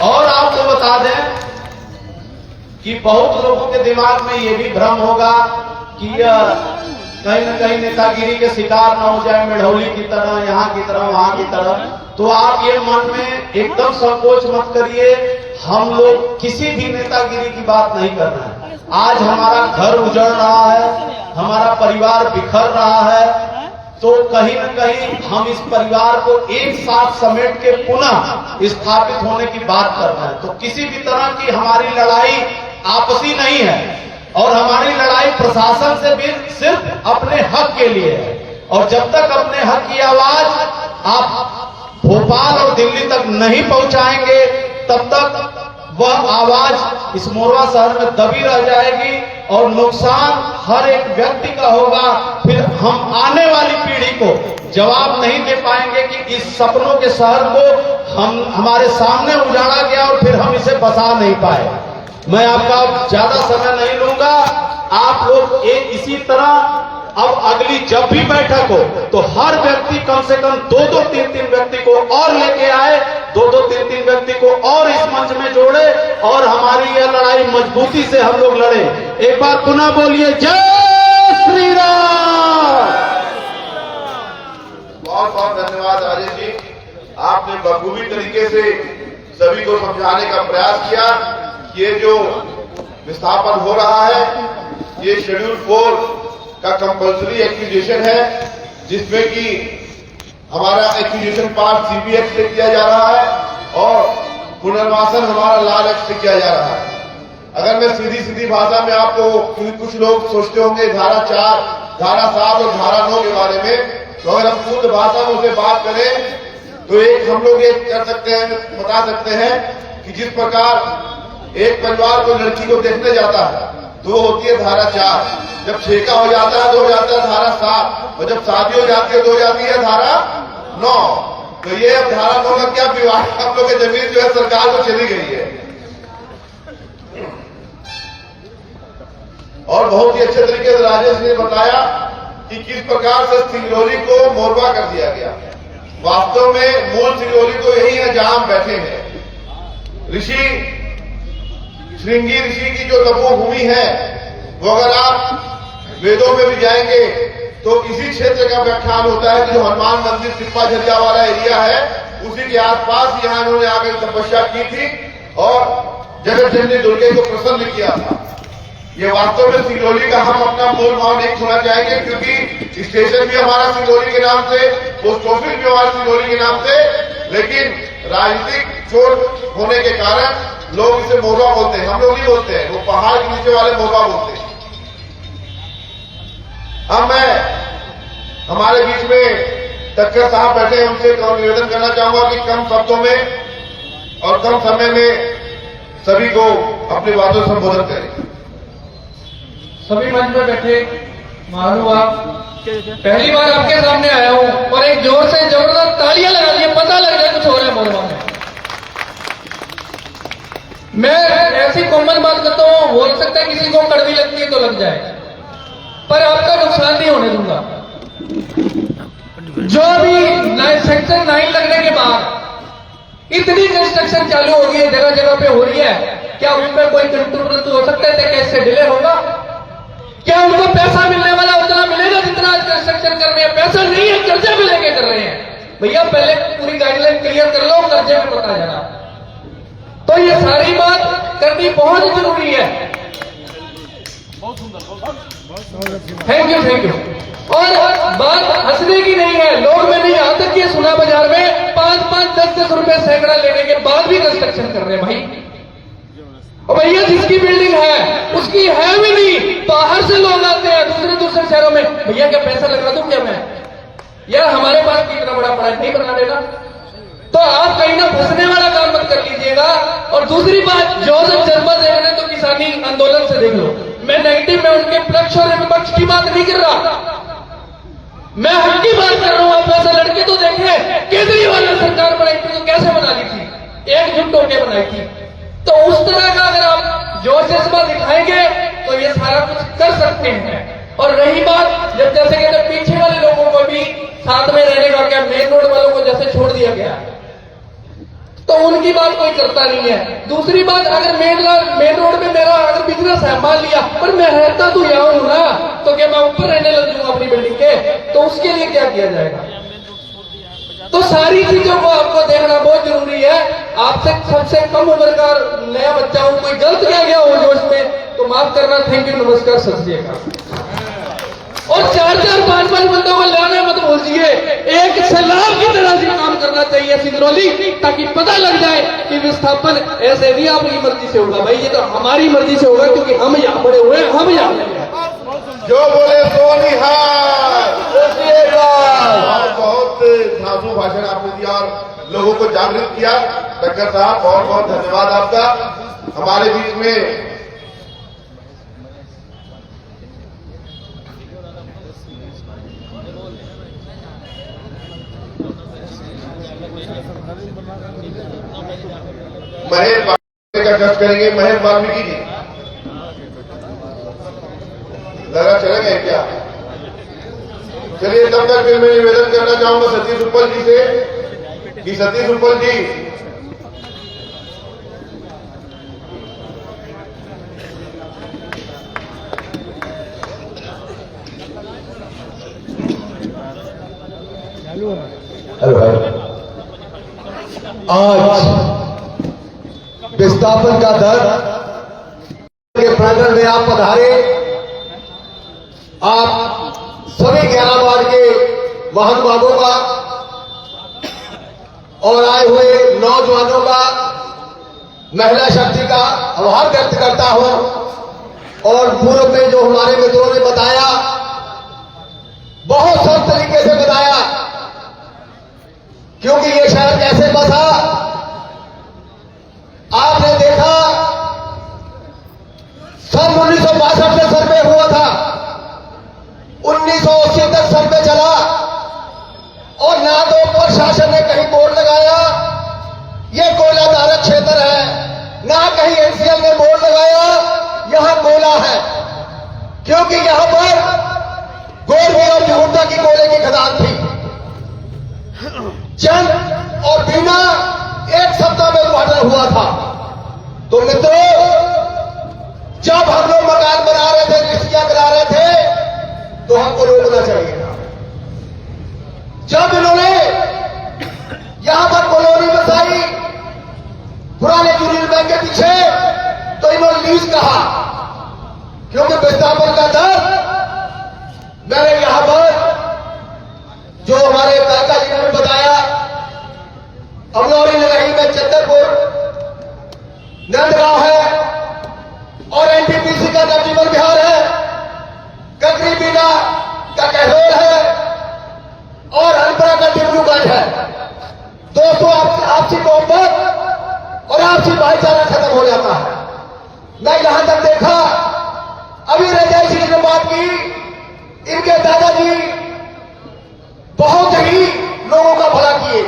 और आपको बता दें कि बहुत लोगों के दिमाग में ये भी भ्रम होगा कि कहीं न कहीं नेतागिरी के शिकार न हो जाए, मेढौली की तरह, यहाँ की तरह, वहां की तरह। तो आप ये मन में एकदम संकोच मत करिए, हम लोग किसी भी नेतागिरी की बात नहीं कर रहे हैं। आज हमारा घर उजड़ रहा है, हमारा परिवार बिखर रहा है, तो कहीं न कहीं हम इस परिवार को एक साथ समेट के पुनः स्थापित होने की बात कर रहे हैं। तो किसी भी तरह की हमारी लड़ाई आपसी नहीं है और हमारी लड़ाई प्रशासन से भी सिर्फ अपने हक के लिए है। और जब तक अपने हक की आवाज आप भोपाल और दिल्ली तक नहीं पहुंचाएंगे, तब तक वह आवाज इस मोरवा शहर में दबी रह जाएगी और नुकसान हर एक व्यक्ति का होगा। फिर हम आने वाली पीढ़ी को जवाब नहीं दे पाएंगे कि इस सपनों के शहर को हमारे सामने उजाड़ा गया और फिर हम इसे बसा नहीं पाए। मैं आपका ज्यादा समय नहीं लूंगा। आप लोग एक इसी तरह अब अगली जब भी बैठक हो तो हर व्यक्ति कम से कम 2-2, 3-3 व्यक्ति को और लेके आए, 2-2, 3-3 व्यक्ति को और इस मंच में जोड़े और हमारी यह लड़ाई मजबूती से हम लोग लड़े। एक बार पुनः बोलिए जय श्री राम। बहुत बहुत धन्यवाद राजेश जी, आपने बखूबी तरीके से सभी को समझाने का प्रयास किया। ये जो विस्थापन हो रहा है ये शेड्यूल 4 का कंपल्सरी एक्विजिशन है, जिसमें कि हमारा एक्विजिशन पार्ट सीपीएक्ट से किया जा रहा है और पुनर्वासन हमारा लाल एक्ट से किया जा रहा है। अगर मैं सीधी भाषा में आपको, कुछ लोग सोचते होंगे धारा 4, धारा 7 और धारा 9 के बारे में, तो अगर हम शुद्ध भाषा में उसे बात करें तो एक हम लोग एक कर सकते हैं, बता सकते हैं कि जिस प्रकार एक परिवार को लड़की को देखने जाता है तो वो होती है धारा 4, जब छेका हो जाता है तो हो जाता है धारा 7 और जब शादी हो जाती है तो हो जाती है धारा 9। तो ये अब धारा 9 का क्या विवाद, हम लोग की जमीन जो है सरकार को चली गई है। और बहुत ही अच्छे तरीके से राजेश ने बताया कि किस प्रकार से सिंगरौली को मोरवा कर दिया गया। वास्तव में मूल सिंगरौली तो यही है जहां हम बैठे हैं। ऋषि श्रृंगी ऋषि की जो तपोभूमि है वो अगर आप वेदों में भी जाएंगे तो इसी क्षेत्र का व्याख्यान होता है कि जो हनुमान मंदिर टिप्पा झरिया वाला एरिया है उसी के आसपास यहाँ इन्होंने आकर तपस्या की थी और जगत जननी दुर्गे को प्रसन्न किया था। ये वास्तव में सिंगरौली का हम अपना मूल भाव नहीं छोड़ना चाहेंगे, क्योंकि स्टेशन भी हमारा सिंगरौली के नाम से, पोस्ट ऑफिस भी हमारा सिंगरौली के नाम से, लेकिन राजनीतिक चोट होने के कारण लोग इसे मोरवा बोलते हैं। हम लोग नहीं बोलते हैं, वो पहाड़ के नीचे वाले मोरवा बोलते हैं। अब मैं हमारे बीच में तक्कर साहब बैठे हैं, उनसे निवेदन करना चाहूंगा कि कम शब्दों में और कम समय में सभी को अपनी बातों से संबोधन करें। सभी मंच में बैठे महानुभाव, पहली बार आपके सामने आया हूं और एक जोर से जबरदस्त तालियां लगा दी, पता लग जाए कुछ हो रहा है मोरवा में। मैं ऐसी कॉमन बात करता हूं, हो सकता है किसी को कड़वी लगती है तो लग जाए, पर आपका नुकसान नहीं होने दूंगा। जो अभी सेक्शन 9 लगने के बाद इतनी कंस्ट्रक्शन चालू हो गई है, जगह जगह पे हो रही है, क्या उनमें कोई कंट्रोल हो सकता है? कैसे डिले होगा? क्या उनको पैसा मिलने वाला उतना मिलेगा जितना आज कंस्ट्रक्शन कर रहे हैं? पैसा नहीं है, कर्जे भी लेके कर रहे हैं। भैया पहले पूरी गाइडलाइन क्लियर कर लो, कर्जे में पता जाना। तो ये सारी बात करनी बहुत जरूरी है। Thank you. और बात हंसने की नहीं है, लोग मैंने यहां तक ये सुना बाजार में 5-5, 10-10 रुपए सैकड़ा लेने के बाद भी कंस्ट्रक्शन कर रहे हैं भाई। और भैया जिसकी बिल्डिंग है उसकी है भी नहीं, बाहर से लोग आते हैं दूसरे शहरों में, भैया क्या पैसा लगा दूं क्या मैं? यार हमारे पास कितना बड़ा पड़ा नहीं बना देगा। तो आप कहीं ना फंसने वाला काम मत कर लीजिएगा। और दूसरी बात, जोसेफ जर्मा देख रहे तो किसानी आंदोलन से देख लो। मैं नेगेटिव में उनके पक्ष और विपक्ष की बात नहीं कर रहा, मैं हक की बात कर रहा हूं। आप ऐसा लड़के तो देखे, केजरीवाल ने सरकार बनाई थी तो कैसे बना ली थी? एकजुट होकर बनाई थी। तो उस तरह का अगर आप जोश जज्बा दिखाएंगे तो ये सारा कुछ कर सकते हैं। और रही बात, जब जैसे कहते पीछे वाले लोगों को भी साथ में रहने का, क्या मेन रोड वालों को जैसे छोड़ दिया गया तो उनकी बात कोई करता नहीं है। दूसरी बात, अगर मेन रोड में मेरा अगर बिजनेस है, मान लिया, पर मैं रहता तो यहाँ हूं ना, तो क्या मैं ऊपर रहने लग जाऊंगा अपनी बिल्डिंग के? तो उसके लिए क्या किया जाएगा? तो सारी चीजों को आपको देखना बहुत जरूरी है। आपसे सबसे कम उम्र का नया बच्चा हो, कोई गलत किया गया हो जोश में तो समाप्त करना। थैंक यू, नमस्कार, सत श्री अकाल। और 4-4, 5-5 बंदों को लाने मत बोलिए, एक सलाम की तरह से काम करना चाहिए सिंगरौली, ताकि पता लग जाए कि विस्थापन ऐसे नहीं आपकी मर्जी से होगा भाई, ये तो हमारी मर्जी से होगा, क्योंकि हम यहाँ पड़े हुए हैं, हम यहाँ जो बोले सो निहार। बहुत धांसू भाषण आपने दिया और लोगों को जागृत किया। टक्कर साहब, बहुत बहुत धन्यवाद आपका। हमारे बीच में महेश वाल्मीकि का जज करेंगे। महेश वाल्मीकि जी, लगा चले गए क्या? चलिए, तब तक फिर मैं निवेदन करना चाहूंगा सतीश उपल जी से कि सतीश उपल जी हेलो भाई, आज विस्थापन का दर्द के प्रांगण में आप पधारे। आप सभी 11 वार्ड के महानुभावों का और आए हुए नौजवानों का, महिला शक्ति का आभार व्यक्त करता हूं। और पूर्व में जो हमारे मित्रों ने बताया, बहुत सब तरीके से बताया, क्योंकि ये शहर कैसे बसा आपने देखा। सन 1962 में सर्वे हुआ था, 1980 तक सर्वे चला और ना तो प्रशासन ने कहीं बोर्ड लगाया ये कोयला धारक क्षेत्र है, ना कहीं एनसीएल ने बोर्ड लगाया यहां कोयला है, क्योंकि यहां पर गोरवी और जहूरदा की कोयले की खदान थी। चंद और बीना एक सप्ताह में उद्घाटन हुआ था। तो मित्रों, जब हम लोग मकान बना रहे थे, रिश्तियां करा रहे थे, तो हमको रोकना चाहिए था। जब इन्होंने यहां पर कॉलोनी बसाई पुराने यूनियन बैंक के पीछे, तो इन्होंने लीज कहा, क्योंकि विस्थापन का दर मैंने यहां पर जो हमारे काका जी ने बताया, अमलौरी नगरी में चंद्रपुर नंदगांव है और एनटीपीसी का नवजीवन विहार है, ककरी बीना का कहलोल है और अनपरा का डिब्रूगंज है। दोस्तों, आपसी मोहब्बत और आपसी भाईचारा खत्म हो जाता है। मैं यहां तक देखा, अभी रजाई जी ने बात की, इनके दादाजी बहुत ही लोगों का भला किए।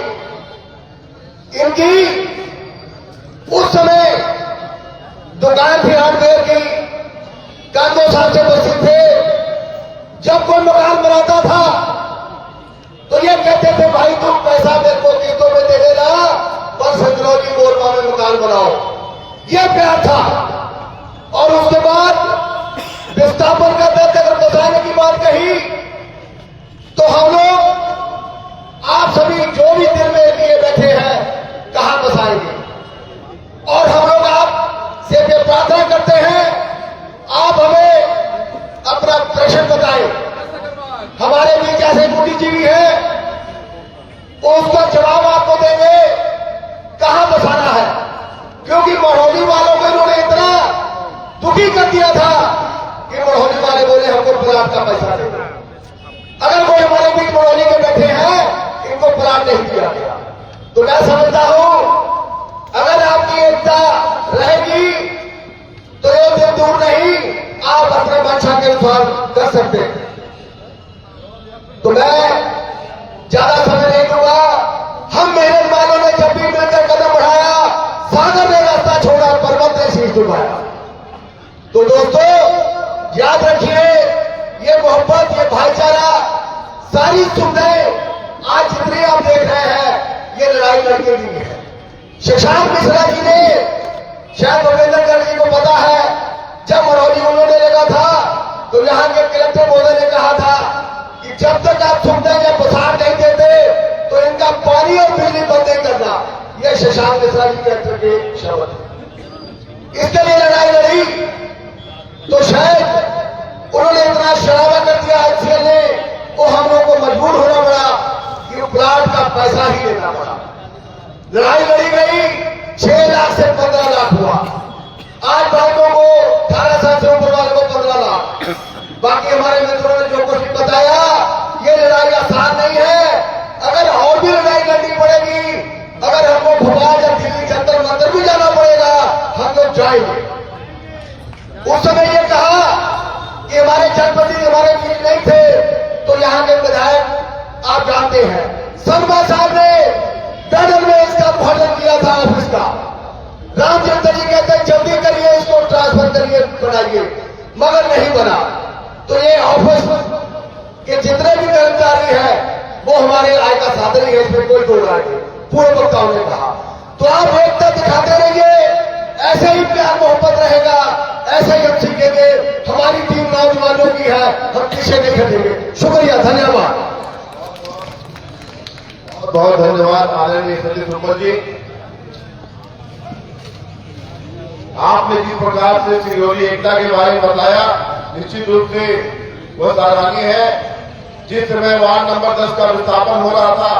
इनकी उस समय दुकान थी हार्डवेयर की, कांदो साहब से बस्ती थे। जब कोई मकान बनाता था तो ये कहते थे, भाई तुम पैसा मेरे को किस्तों में दे देना, पर सिंगरौली मोरबा में मकान बनाओ। ये प्यार था। और उसके बाद विस्थापन का दर्द अगर बचाने की बात कही, तो हम लोग आप सभी जो भी दिल में लिए बैठे हैं, कहां बसाएंगे। और हम लोग आप से ये प्रार्थना करते हैं, आप हमें अपना प्रश्न बताएं। हमारे बीच ऐसे बुद्धिजीवी है, उसका जवाब आपको देंगे कहां बसाना है। क्योंकि मढ़ौली वालों को इन्होंने इतना दुखी कर दिया था कि मढ़ौली वाले बोले हमको प्लाट का पैसा दे। अगर कोई हमारे बीच मढ़ौली के बैठे हैं, इनको प्लाट नहीं दिया गया, तो मैं समझता हूं अगर आपकी एकता रहेगी तो ये दिन दूर नहीं, आप अपने मंशा के अनुसार कर सकते हैं। तो मैं ज्यादा समय नहीं दूंगा। हम मेहनत वालों ने जब भी मिलकर कदम बढ़ाया, सागर ने रास्ता छोड़ा, पर्वत ने शीश झुकाया। तो दोस्तों, याद रखिए, ये मोहब्बत, ये भाईचारा, सारी सुविधाएं आज जितनी आप देख रहे हैं, ये लड़ाई लड़के की है। शशांक मिश्रा जी ने, शायद भूपेंद्र जी को पता है, जब मढ़ौली उन्होंने लगा था तो यहां के कलेक्टर महोदय ने कहा था कि जब तक आप सुविधाएं या प्रसार नहीं देते तो इनका पानी और बिजली बंद नहीं करना। यह शशांक मिश्रा जी के शब्द है। इसके लिए लड़ाई लड़ी बाकी हमारे मित्रों ने जो कुछ बताया, ये लड़ाई आसान नहीं है। अगर और भी लड़ाई लड़नी पड़ेगी, अगर हमको भोपाल या दिल्ली जंतर मंतर भी जाना पड़ेगा, हम लोग जाएंगे। उस समय ये कहा कि हमारे जनप्रतिनिधि हमारे बीच नहीं थे, तो यहाँ के विधायक आप जानते हैं, शर्मा साहब ने डडल में इसका उद्घाटन किया था ऑफिस का। रामचंद्र जी कहते हैं जल्दी करिए, इसको ट्रांसफर करिए, बनाइए, मगर नहीं बना। तो ये ऑफिस के जितने भी कर्मचारी हैं वो हमारे आय का साधन ही है, इसमें कोई दो राय नहीं, पूरे वक्ताओं ने कहा। तो आप एकता दिखाते रहिए, ऐसे ही प्यार मोहब्बत रहेगा, ऐसे ही हम सीखेंगे। हमारी टीम नौजवानों की है, हम पीछे नहीं हटेंगे। शुक्रिया, धन्यवाद। बहुत धन्यवाद आदरणीय सतीश रूपल जी। आपने जिस प्रकार से सिंगरौली एकता के बारे में बताया, निश्चित रूप से वह सराहनीय है। जिस समय वार्ड नंबर 10 का विस्थापन हो रहा था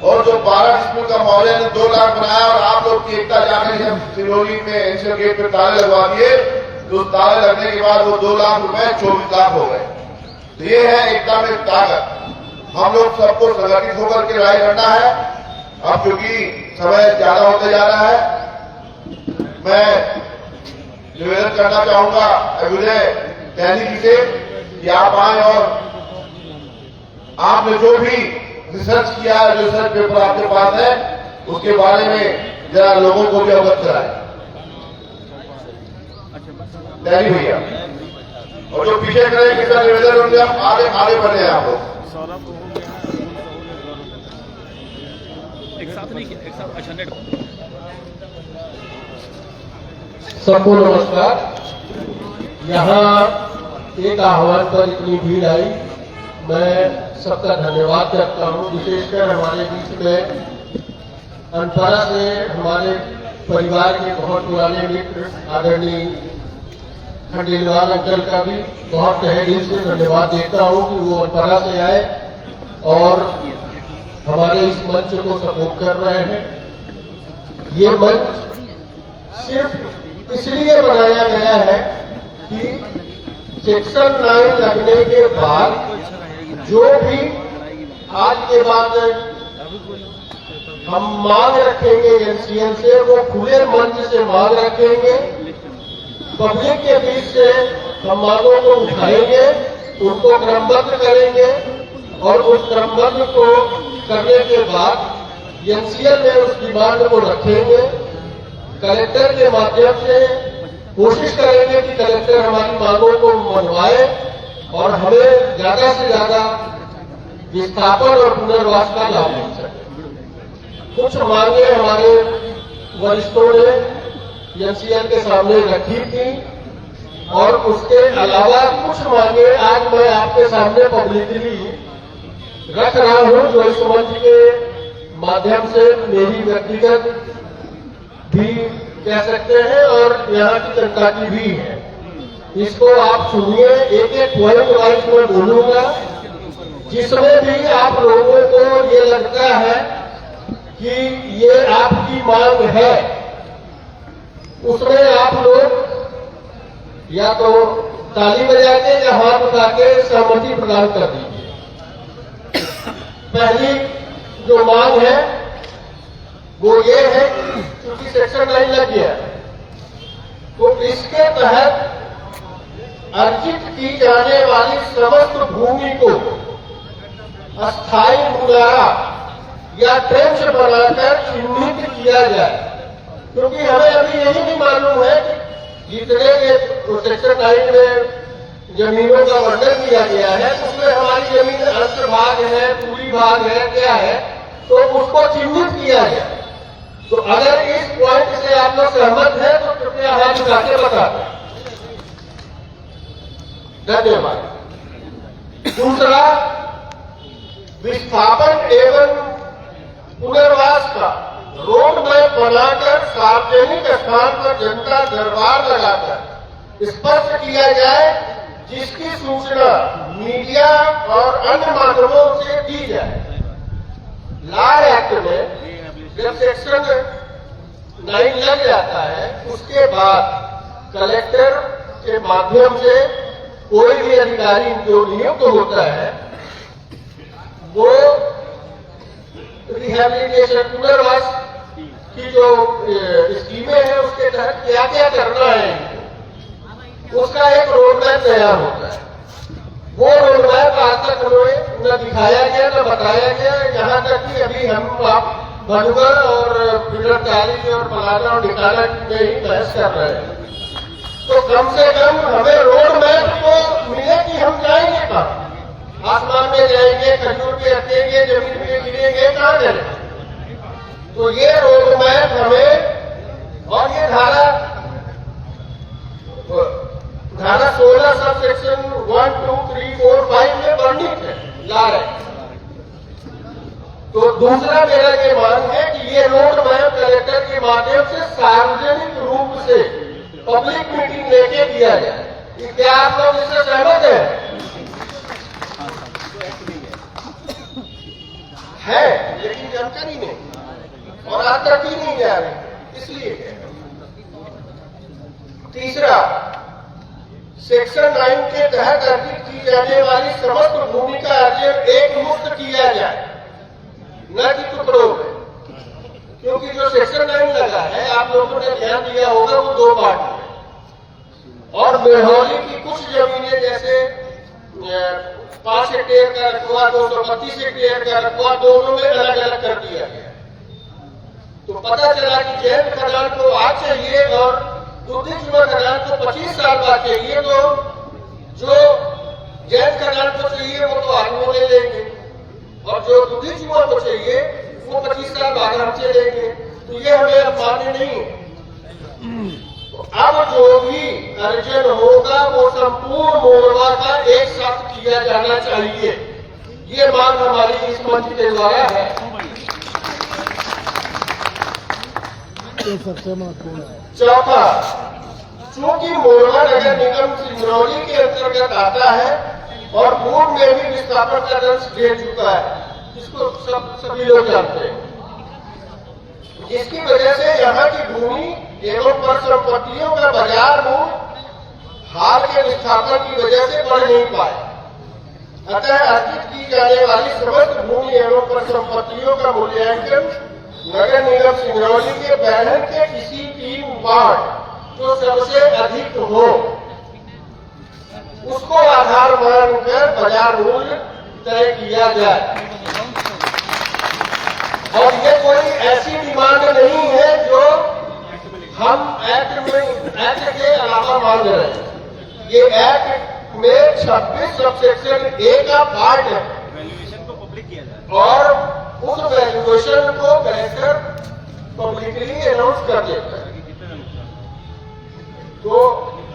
और जो 12 स्कूल का मौर्य ने 2 लाख बनाया और आप लोग की एकता जाकर जब सिंगरौली में एनसीएल गेट पे ताले लगवा दिए, तो ताले लगने के बाद वो 2 लाख रुपए 24 लाख हो गए। तो ये है एकता में ताकत। हम लोग सबको संगठित होकर के लड़ाई लड़ना है। अब क्योंकि समय ज्यादा होते जा रहा है, मैं निवेदन करना चाहूंगा अभ्युदय कैनी जी से कि आप आए और आपने जो भी रिसर्च किया है, जो रिसर्च पेपर आपके पास है, उसके बारे में जरा लोगों को भी अवगत कराएं। कैनी भैया और जो पीछे करें कितना निवेदन होंगे, आप आगे बढ़े आप लोग। एक साथ नहीं किया, एक साथ। अच्छा, नेट सबको नमस्कार। यहाँ एक आह्वान पर इतनी भीड़ आई, मैं सबका धन्यवाद करता हूँ। विशेषकर हमारे बीच में अनपरा से हमारे परिवार के बहुत पुराने मित्र आदरणीय खंडेलवाल अंकल का भी बहुत तहे दिल से धन्यवाद देता हूँ कि वो अनपरा से आए और हमारे इस मंच को सपोर्ट कर रहे हैं। ये मंच सिर्फ इसलिए बनाया गया है कि सेक्शन 9 लगने के बाद जो भी आज के बाद हम मांग रखेंगे एनसीएल से, वो खुले मंच से मांग रखेंगे, पब्लिक के बीच से हम मांगों को उठाएंगे, उनको क्रमबद्ध करेंगे और उस क्रमबद्ध को करने के बाद एनसीएल में उस डिमांड को रखेंगे। कलेक्टर के माध्यम से कोशिश करेंगे कि कलेक्टर हमारी मांगों को मनवाए और हमें ज्यादा से ज्यादा विस्थापन और पुनर्वास का लाभ मिल सके। कुछ मांगे हमारे वरिष्ठों ने एनसीएल के सामने रखी थी और उसके अलावा कुछ मांगे आज मैं आपके सामने पब्लिकली रख रहा हूं, जो इस मंच के माध्यम से मेरी व्यक्तिगत भी कह सकते हैं और यहाँ की जनता की भी है। इसको आप सुनिए, एक एक पॉइंट वाइज में बोलूंगा, जिसमें भी आप लोगों को ये लगता है कि ये आपकी मांग है, उसमें आप लोग या तो ताली बजा के या हाथ उठा के सहमति प्रदान कर दीजिए। पहली जो मांग है वो ये है कि क्योंकि सेक्शन 9 लग गया तो इसके तहत अर्जित की जाने वाली समस्त भूमि को अस्थायी मुनारा या ट्रेंच बनाकर चिन्हित किया जाए, क्योंकि हमें अभी यही नहीं मालूम है कि जितने सेक्शन 9 में जमीनों का वर्णन किया गया है उसमें हमारी जमीन अंश भाग है, पूरी भाग है, क्या है, तो उसको चिन्हित किया जाए। तो अगर इस पॉइंट से आप लोग सहमत हैं तो कृपया हाथ उठा के बता दें। धन्यवाद। दूसरा, विस्थापन एवं पुनर्वास का रोड मैप बनाकर सार्वजनिक स्थान पर जनता दरबार लगाकर स्पष्ट किया जाए, जिसकी सूचना मीडिया और अन्य माध्यमों से दी जाए। लॉ एक्ट में जब सेक्शन 9 लग जाता है उसके बाद कलेक्टर के माध्यम से कोई भी अधिकारी जो नियुक्त होता है वो रिहैबिलिटेशन पुनर्वास की जो स्कीमें हैं उसके तहत क्या क्या करना है उसका एक रोड मैप तैयार होता है। वो रोड मैप आज तक हमें न दिखाया गया न बताया गया, यहाँ तक कि अभी हम आप मधुकर और फिल्टर और मलाना और निकाला में ही बहस कर रहे हैं। तो कम से कम हमें रोड मैप तो मिले कि हम जाएंगे कहाँ, आसमान में जाएंगे, खजूर पे रखेंगे, जमीन पे गिरेंगे, कहाँ जाएंगे। तो ये रोड मैप हमें, और ये धारा 16 सब सेक्शन 1, 2, 3, 4, 5 में वर्णित है, ला रहे। तो दूसरा मेरा ये मांग है कि ये रोड मैप कलेक्टर के माध्यम से सार्वजनिक रूप से पब्लिक मीटिंग लेके दिया जाए। क्या आप लोग इससे सहमत है? लेकिन जानकारी नहीं और आज तक ही नहीं जा रही, इसलिए। तीसरा, सेक्शन 9 के तहत अर्जित की जाने वाली समस्त भूमि का अर्जन एक मुक्त किया जाए, न कि टुकड़ों में, क्योंकि जो सेक्शन 9 लगा है आप लोगों ने ध्यान दिया होगा वो 2 पार्ट में, और बेहौली की कुछ जमीनें जैसे 5 हेक्टेयर का रखवा, 225 हेक्टेयर का रखवा, दोनों में अलग अलग कर दिया गया। तो पता चला कि जैन खदान को आज चाहिए और दूधी जुआ खदान को 25 साल बाद चाहिए। तो जो जैन खदान को चाहिए वो तो आदमी ले लेंगे, और जो दूधी जुआ को चाहिए वो 25 साल बाद हमसे लेंगे। तो ये हमें अब मान्य नहीं है। तो अब जो भी अर्जन होगा वो संपूर्ण मोरवा का एक साथ किया जाना चाहिए, ये मांग हमारी इस मंच के द्वारा है। सबसे महत्वपूर्ण है। चौथा, चूंकि मोरवा नगर निगम सिंगरौली के अंतर्गत आता है और पूर्व में भी विस्थापन का दंश दे चुका है, इसको सभी लोग जानते हैं, जिसकी वजह से यहाँ की भूमि एवं परिसंपत्तियों का बाजार मूल्य हाल के विस्थापन की वजह से बढ़ नहीं पाए। अतः अर्जित की जाने वाली समस्त भूमि एवं परिसंपत्तियों का मूल्यांकन नगर निगम सिंगरौली के बैनर के किसी 3 वार्ड जो सबसे अधिक हो उसको आधार मानकर बाजार मूल्य तय किया जाए। और ये कोई ऐसी डिमांड नहीं है जो हम एक्ट के अलावा मांग रहे हैं। ये एक्ट में 26 सबसेक्शन A का पार्ट है और उस वैल्यूएशन को कलेक्टर पब्लिकली अनाउंस कर देता है। तो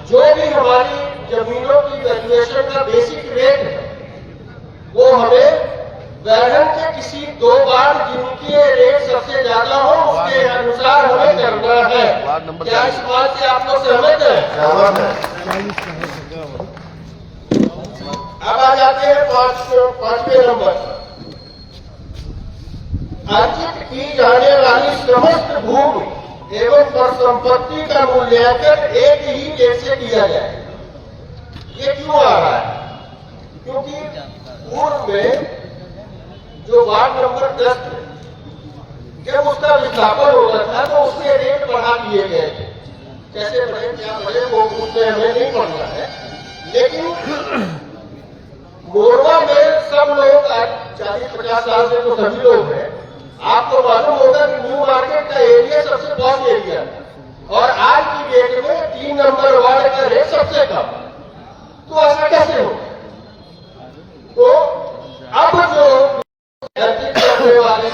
जो भी हमारी जमीनों की वैल्यूएशन का बेसिक रेट है वो हमें बैरन के किसी 2 बार जिनके रेट सबसे ज्यादा हो उसके अनुसार हमें करना है। क्या इस बात से आप लोग सहमत हैं? अब आ जाते हैं 5वें नंबर। अर्जित की जाने वाली समस्त भूमि एवं परिसंपत्ति का मूल्यांकन एक ही डेट से किया जाए। ये क्यों आ रहा है? क्योंकि पूर्व में जो वार्ड नंबर 10 जब उसका विस्थापन होता था तो उसके रेट बढ़ा दिए गए थे। कैसे बढ़े क्या बढ़े वो उसमें हमें नहीं पढ़ना है, लेकिन मोरवा में सब लोग आज 40-50 साल से तो सभी लोग हैं। आपको मालूम होगा कि न्यू मार्केट का एरिया सबसे बड़ा एरिया है और आज की डेट में 3 नंबर वार्ड का रेट सबसे कम। तो ऐसा कैसे हो? तो अब जो करने वाले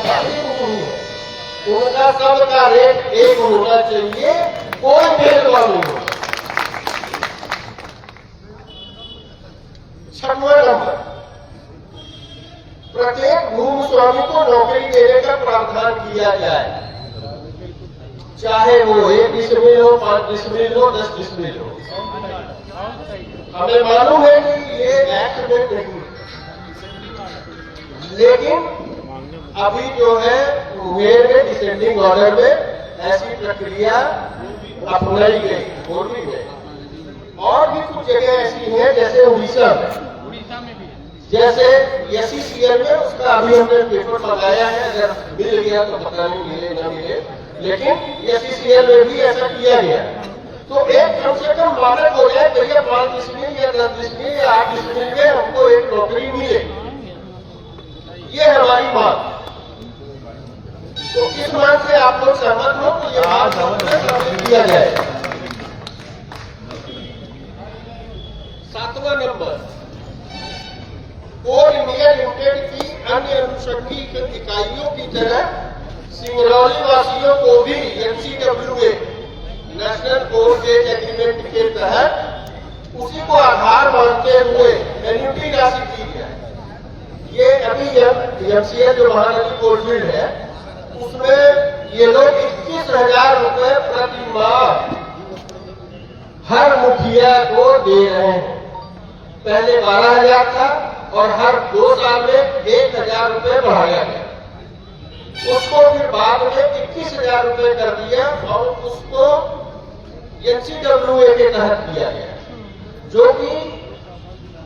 उनका सबका रेट एक होना चाहिए, कोई भेदभाव नहीं हो। 6वां नंबर, प्रत्येक भूमि स्वामी को नौकरी देने का प्रावधान किया जाए, चाहे वो 1 डिसमिल हो, 5 डिसमिल हो, 10 डिसमिल हो। हमें मालूम है कि ये एक्ट में नहीं, लेकिन अभी जो है मेयर में डिसेंडिंग ऑर्डर में ऐसी प्रक्रिया अपनाई गई, बोली गई। और भी कुछ जगह ऐसी हैं जैसे उड़ीसा में, जैसे SECL में, उसका अभी हमने पेपर मंगाया है, अगर मिल गया तो पता नहीं मिले न मिले, लेकिन SECL में भी ऐसा किया गया। तो एक कम से कम मानक हो जाए, भैया 5 डिसमिल या 10 डिसमिल या 8 डिसमिल में हमको एक नौकरी मिले, ये हमारी मांग। तो इस मांग से आप लोग सहमत हो तो ये मांग किया जाए। 7वां नंबर, कोल इंडिया लिमिटेड की अन्य अनुषंगिक इकाइयों की तरह सिंगरौली वासियों को भी NCWA national coal gauge agreement के तहत उसी को आधार मानते हुए एन्युटी राशि दी जाए। ये अभी MCL जो महानदी कोलफील्ड है उसमें ये लोग 21,000 रुपए प्रति माह हर मुखिया को दे रहे हैं। पहले 12,000 था और हर 2 साल में 1,000 रुपए बढ़ाया गया, उसको फिर बाद में 21,000 रुपए कर दिया और उसको NCWA के तहत किया गया, जो कि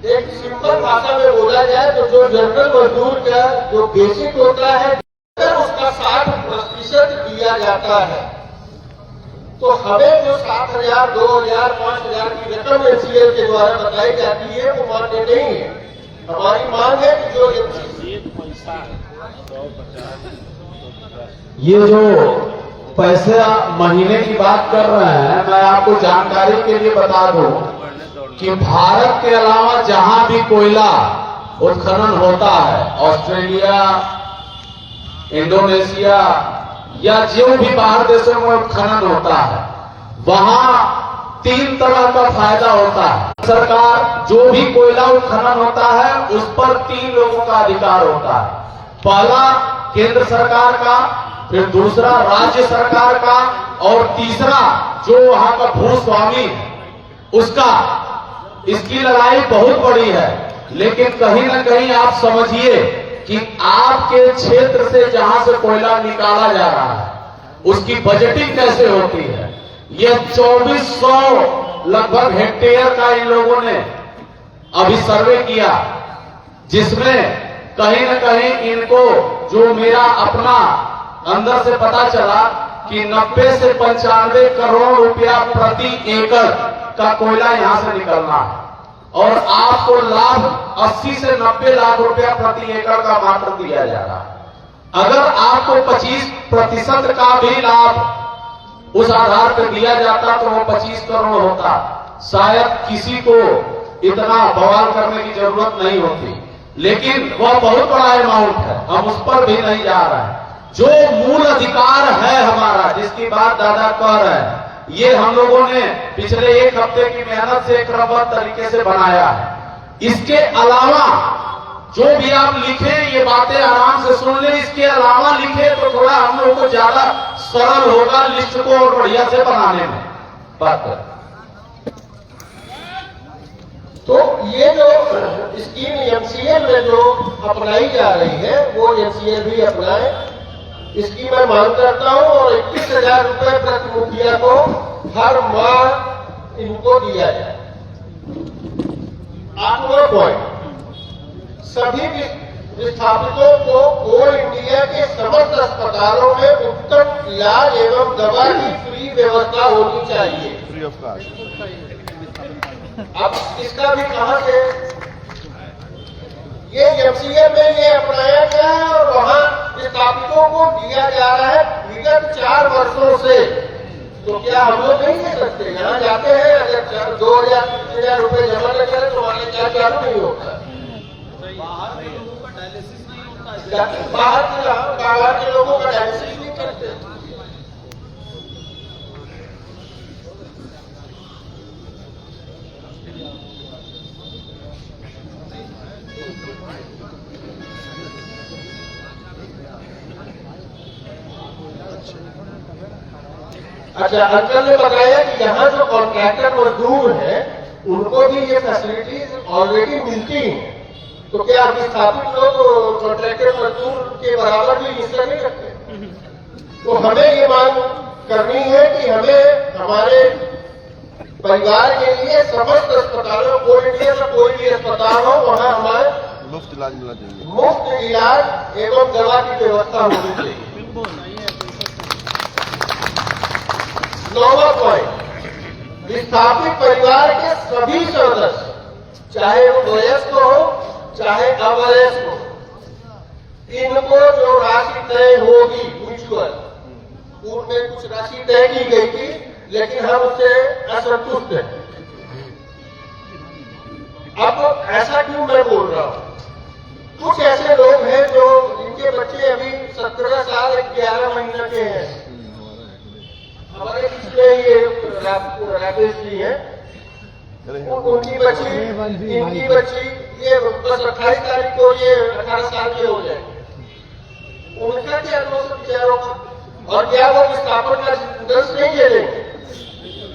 एक सिंपल भाषा में बोला जाए तो जो जनरल मजदूर का जो बेसिक होता है उसका 60% दिया जाता है। तो हमें जो 7,000, 2,000, 5,000 की रकम NCL के द्वारा बताई जाती है वो मान्य नहीं है। हमारी मांग है कि जो ये जो पैसे महीने की बात कर रहे हैं, मैं आपको जानकारी के लिए बता दूं कि भारत के अलावा जहां भी कोयला उत्खनन होता है, ऑस्ट्रेलिया, इंडोनेशिया या जो भी बाहर देशों में उत्खनन होता है, वहां 3 तरह का फायदा होता है। सरकार जो भी कोयला उत्खनन होता है उस पर 3 लोगों का अधिकार होता है। पहला केंद्र सरकार का, फिर दूसरा राज्य सरकार का और तीसरा जो वहां का भूस्वामी उसका। इसकी लड़ाई बहुत बड़ी है, लेकिन कहीं ना कहीं आप समझिए कि आपके क्षेत्र से जहां से कोयला निकाला जा रहा है उसकी बजटिंग कैसे होती है। यह 2400 लगभग हेक्टेयर का इन लोगों ने अभी सर्वे किया, जिसमें कहीं न कहीं इनको जो मेरा अपना अंदर से पता चला कि 90 से 95 करोड़ रुपया प्रति एकड़ का कोयला यहां से निकलना है और आपको लाभ 80 से 90 लाख रुपया प्रति एकड़ का मात्र दिया जा रहा है। अगर आपको 25% का भी लाभ उस आधार पर दिया जाता तो वो 25 करोड़ होता। शायद किसी को इतना बवाल करने की जरूरत नहीं होती, लेकिन वह बहुत बड़ा अमाउंट है, हम उस पर भी नहीं जा रहे हैं। जो मूल अधिकार है हमारा, जिसकी बात दादा कह रहे हैं, ये हम लोगों ने पिछले 1 हफ्ते की मेहनत से क्रमबद्ध तरीके से बनाया है। इसके अलावा जो भी आप लिखे ये बातें आराम से सुन ले, इसके अलावा लिखे तो थोड़ा हम लोगों को ज्यादा सरल होगा लिस्ट को और बढ़िया से बनाने में बात। तो ये जो स्कीम MCL में जो अपनाई जा रही है वो MCL भी अपनाए, इसकी मैं मांग करता हूं और 21,000 रुपए प्रति मुखिया को हर माह इनको दिया जाए। 8वां पॉइंट, सभी विस्थापितों को कोल इंडिया के समस्त अस्पतालों में उत्तम इलाज एवं दवा की फ्री व्यवस्था होनी चाहिए, फ्री ऑफ कॉस्ट। अब इसका भी कहां से ये MCL में ये अपनाया गया है और वहां विस्थापितों को दिया जा रहा है विगत 4 वर्षों से। तो क्या हम लोग नहीं दे सकते? यहाँ जाते हैं, अगर 2,000-3,000 रुपए जमा न करें तो हमारे क्या चालू नहीं होता। बाहर के लोगों का डायलिसिस नहीं करते। अच्छा, अंकल ने बताया कि यहाँ जो कॉन्ट्रैक्टर मजदूर हैं उनको भी ये फैसिलिटीज ऑलरेडी मिलती हैं। तो क्या विस्थापित लोग कॉन्ट्रैक्टर मजदूर के बराबर भी हिस्सा नहीं रखते? तो हमें ये मांग करनी है कि हमें हमारे परिवार के लिए समस्त अस्पताल मुफ्त इलाज एवं दवा की व्यवस्था होनी चाहिए। नौवां पॉइंट, विस्थापित परिवार के सभी सदस्य, चाहे वो वयस्क हो चाहे अवयस्क हो, इनको जो राशि तय होगी म्यूचुअल, पूर्व में कुछ राशि तय की गई थी लेकिन हम उससे असंतुष्ट हैं। अब ऐसा क्यों मैं बोल रहा हूं? कुछ ऐसे लोग हैं जो जिनके बच्चे अभी 17 साल 11 महीने के हैं। हमारे पिछले ये राकेश जी हैं, उनकी बच्ची, इनकी बच्ची, ये बस 28 तारीख को ये 18 साल के हो जाएंगे। उनका क्या दोष विचारों का, और क्या वो विस्थापन का दंश नहीं झेलेंगे?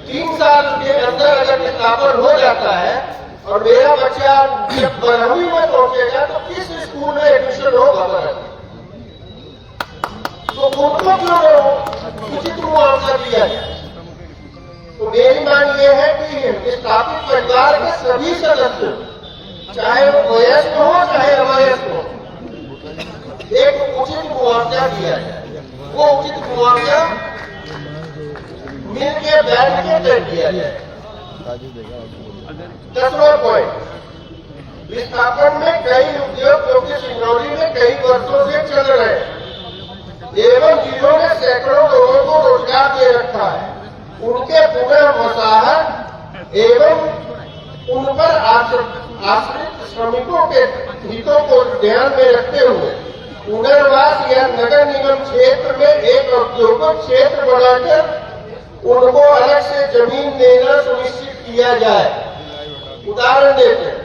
3 साल के अंदर अगर विस्थापन हो जाता है और मेरा बच्चा जब 12वीं में पहुंचेगा तो किस स्कूल में एडमिशन होगा? तो उनको क्यों उचित मुआवजा दिया जाए? तो मेरी मांग ये है कि विस्थापित परिवार के सभी सदस्य, चाहे वो वयस्क हो चाहे अवयस्क हो, एक उचित मुआवजा दिया जाए। वो उचित मुआवजा मिल के बैठ के तय किया जाए। 10वां पॉइंट, विस्थापन में कई उद्योग जो कि सिंगरौली में कई वर्षों से चल रहे हैं एवं जिन्होंने सैकड़ों लोगों को रोजगार दे रखा है, उनके पुनः वसाहत एवं उन पर आश्रित श्रमिकों के हितों को ध्यान में रखते हुए पुनर्वास या नगर निगम क्षेत्र में एक औद्योगिक क्षेत्र बनाकर उनको अलग से जमीन देना सुनिश्चित किया जाए। उदाहरण देते हैं,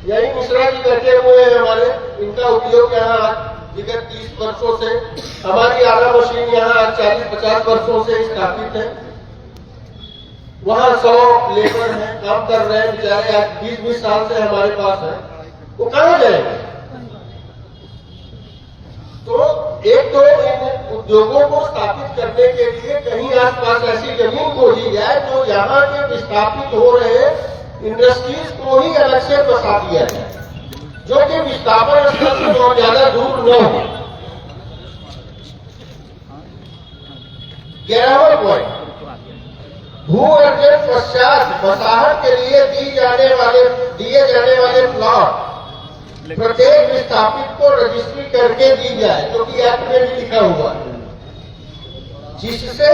यही मिश्रा जी बैठे हुए हैं हमारे, इनका उद्योग यहाँ विगत 30 वर्षों से, हमारी आला मशीन यहाँ 40-50 वर्षों से स्थापित है। वहाँ 100 लेबर हैं, काम कर रहे हैं बेचारे, आज 20-20 साल से हमारे पास है। वो कहाँ जाएंगे? तो एक तो इन उद्योगों को स्थापित करने के लिए कहीं आसपास ऐसी जमीन खोजी जाए जो यहाँ के विस्थापित हो रहे इंडस्ट्रीज को ही अलग से बसा दिया जाए, जो कि विस्थापन स्थल से बहुत ज्यादा दूर न हो। 11वां पॉइंट, भू अर्जन पश्चात वसाहत के लिए दिए जाने वाले प्लॉट प्रत्येक विस्थापित को रजिस्ट्री करके दी जाए, जो कि एक्ट में भी लिखा हुआ है, जिससे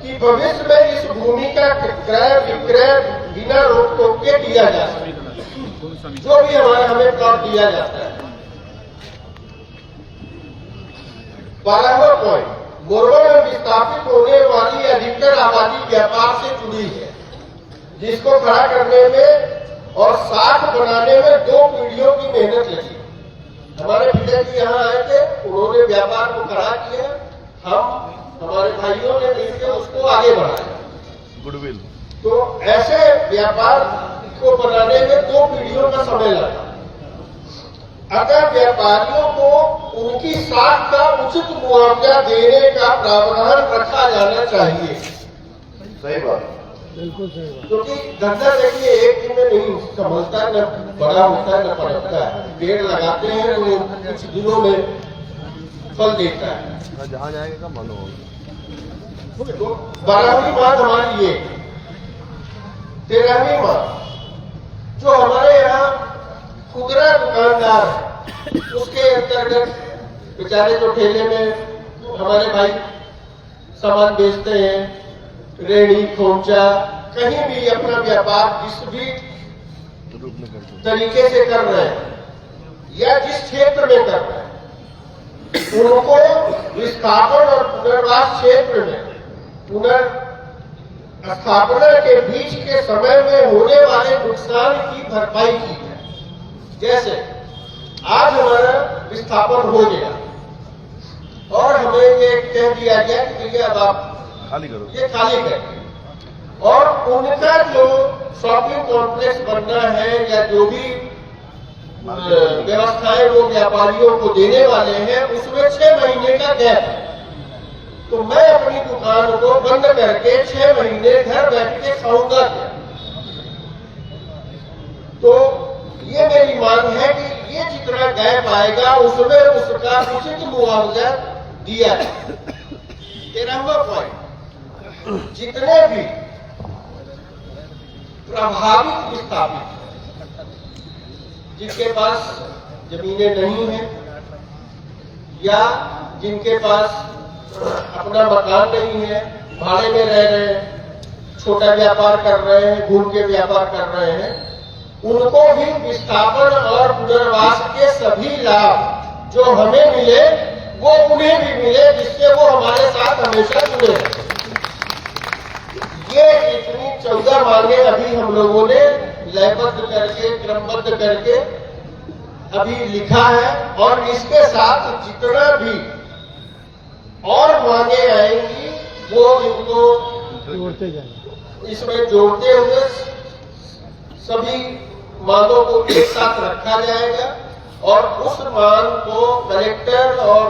कि भविष्य में इस भूमि का क्रय विक्रय बिना रोक टोक के दिया जा सके, जो भी हमें प्लॉट दिया जाता है। 12वां पॉइंट, मोरबा में विस्थापित होने वाली अधिकतर आबादी व्यापार से जुड़ी है, जिसको खड़ा करने में और साख बनाने में 2 पीढ़ियों की मेहनत लगी। हमारे पिताजी यहाँ आए थे, उन्होंने व्यापार को खड़ा किया, हमारे भाइयों ने मिलकर उसको आगे बढ़ाया, गुडविल। तो ऐसे व्यापार को बनाने में 2 पीढ़ियों का समय लगा। अगर व्यापारियों को उनकी साख का उचित मुआवजा देने का प्रावधान रखा जाना चाहिए। सही बात, बिल्कुल सही बात। क्योंकि धंधा देखिए एक दिन में नहीं संभलता, न बड़ा होता है न पड़ता है। पेड़ लगाते हैं तो कुछ दिनों में फल देता है, जहाँ जाएगा मालूम होगा। तो 12वीं बात हमारी ये। 13वीं बात, जो हमारे यहाँ खुदरा दुकानदार है, उसके अंतर्गत बेचारे जो ठेले में हमारे भाई सामान बेचते हैं, रेहड़ी खोमचा, कहीं भी अपना व्यापार जिस भी तरीके से कर रहे हैं या जिस क्षेत्र में कर रहे हैं, उनको विस्थापन और पुनर्वास क्षेत्र में पुनर्स्थापना के बीच के समय में होने वाले नुकसान की भरपाई की है। जैसे आज हमारा विस्थापन हो गया और हमें ये कह दिया गया कि भैया अब आप खाली करो, ये खाली करें, और उनका जो शॉपिंग कॉम्प्लेक्स बनना है या जो भी व्यवस्थाएं वो व्यापारियों को देने वाले हैं, उसमें 6 महीने का गैप है। तो मैं अपनी दुकान को बंद करके 6 महीने घर बैठ के खाऊंगा क्या? तो ये मेरी मांग है कि ये जितना गैप आएगा उसमें उसका उचित मुआवजा दिया जाए। 13वां पॉइंट, जितने भी प्रभावित विस्थापित जिनके पास जमीनें नहीं है या जिनके पास अपना मकान नहीं है, भाड़े में रह रहे हैं, छोटा व्यापार कर रहे हैं, घूम के व्यापार कर रहे हैं, उनको भी विस्थापन और पुनर्वास के सभी लाभ जो हमें मिले वो उन्हें भी मिले, जिससे वो हमारे साथ हमेशा जुड़े हैं। ये इतनी 14 मांगे अभी हम लोगों ने लयबद्ध करके, क्रमबद्ध करके अभी लिखा है, और इसके साथ जितना भी और मांगे आएंगी वो इनको जोड़ते जाएंगे। इसमें जोड़ते हुए सभी मांगों को एक साथ रखा जाएगा और उस मांग को कलेक्टर और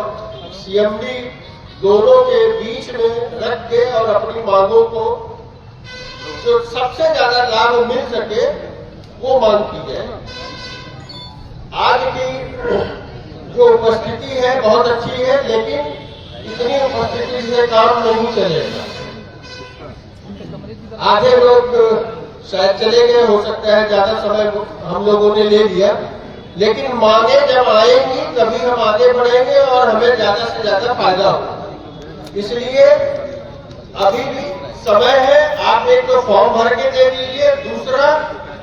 सीएमडी दोनों के बीच में रख के और अपनी मांगों को जो सबसे ज्यादा लाभ मिल सके वो मांग की जाए। आज की जो उपस्थिति है बहुत अच्छी है, लेकिन इतनी उपस्थिति से काम नहीं चलेगा। आधे लोग शायद चले गए, हो सकता है ज्यादा समय हम लोगों ने ले लिया, लेकिन मांगे जब आएंगी तभी हम आगे बढ़ेंगे और हमें ज्यादा से ज्यादा फायदा होगा। इसलिए अभी भी समय है, आप एक तो फॉर्म भर के दे दीजिए, दूसरा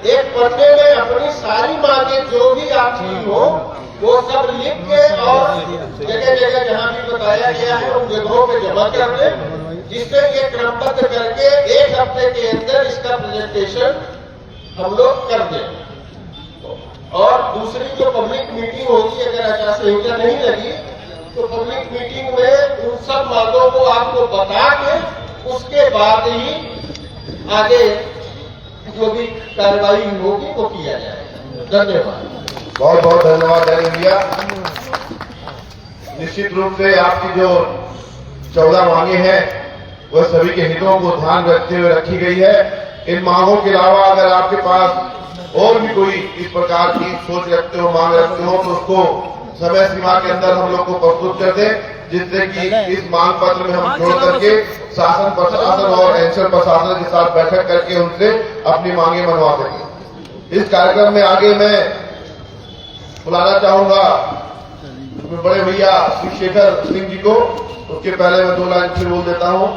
एक पन्ने में अपनी सारी मांगे जो भी आपकी हो वो सब लिख के और जगह जगह जहां भी बताया गया है उन जगहों पे जमा कर दें, जिससे ये क्रमबद्ध करके 1 हफ्ते के अंदर इसका प्रेजेंटेशन हम लोग कर दें। और दूसरी जो पब्लिक मीटिंग होगी, अगर आचार संहिता नहीं लगी तो पब्लिक मीटिंग में उन सब मांगों को आपको बता के उसके बाद ही आगे जो भी कार्रवाई होगी वो किया जाएगा। धन्यवाद। बहुत बहुत धन्यवाद एयर इंडिया। निश्चित रूप से आपकी जो 14 मांगे हैं वह सभी के हितों को ध्यान रखते हुए रखी गई है। इन मांगों के अलावा अगर आपके पास और भी कोई इस प्रकार की सोच रखते हो, मांग रखते हो, तो उसको समय सीमा के अंदर हम लोग को प्रस्तुत कर दें, जिससे कि इस मांग पत्र में हम जोड़ करके शासन प्रशासन और एनसीएल प्रशासन के साथ बैठक करके उनसे अपनी मांगे मनवा सकें। इस कार्यक्रम में आगे मैं बुलाना चाहूंगा बड़े भैया श्री शेखर सिंह जी को। उसके पहले मैं 2 लाइन फिर बोल देता हूं।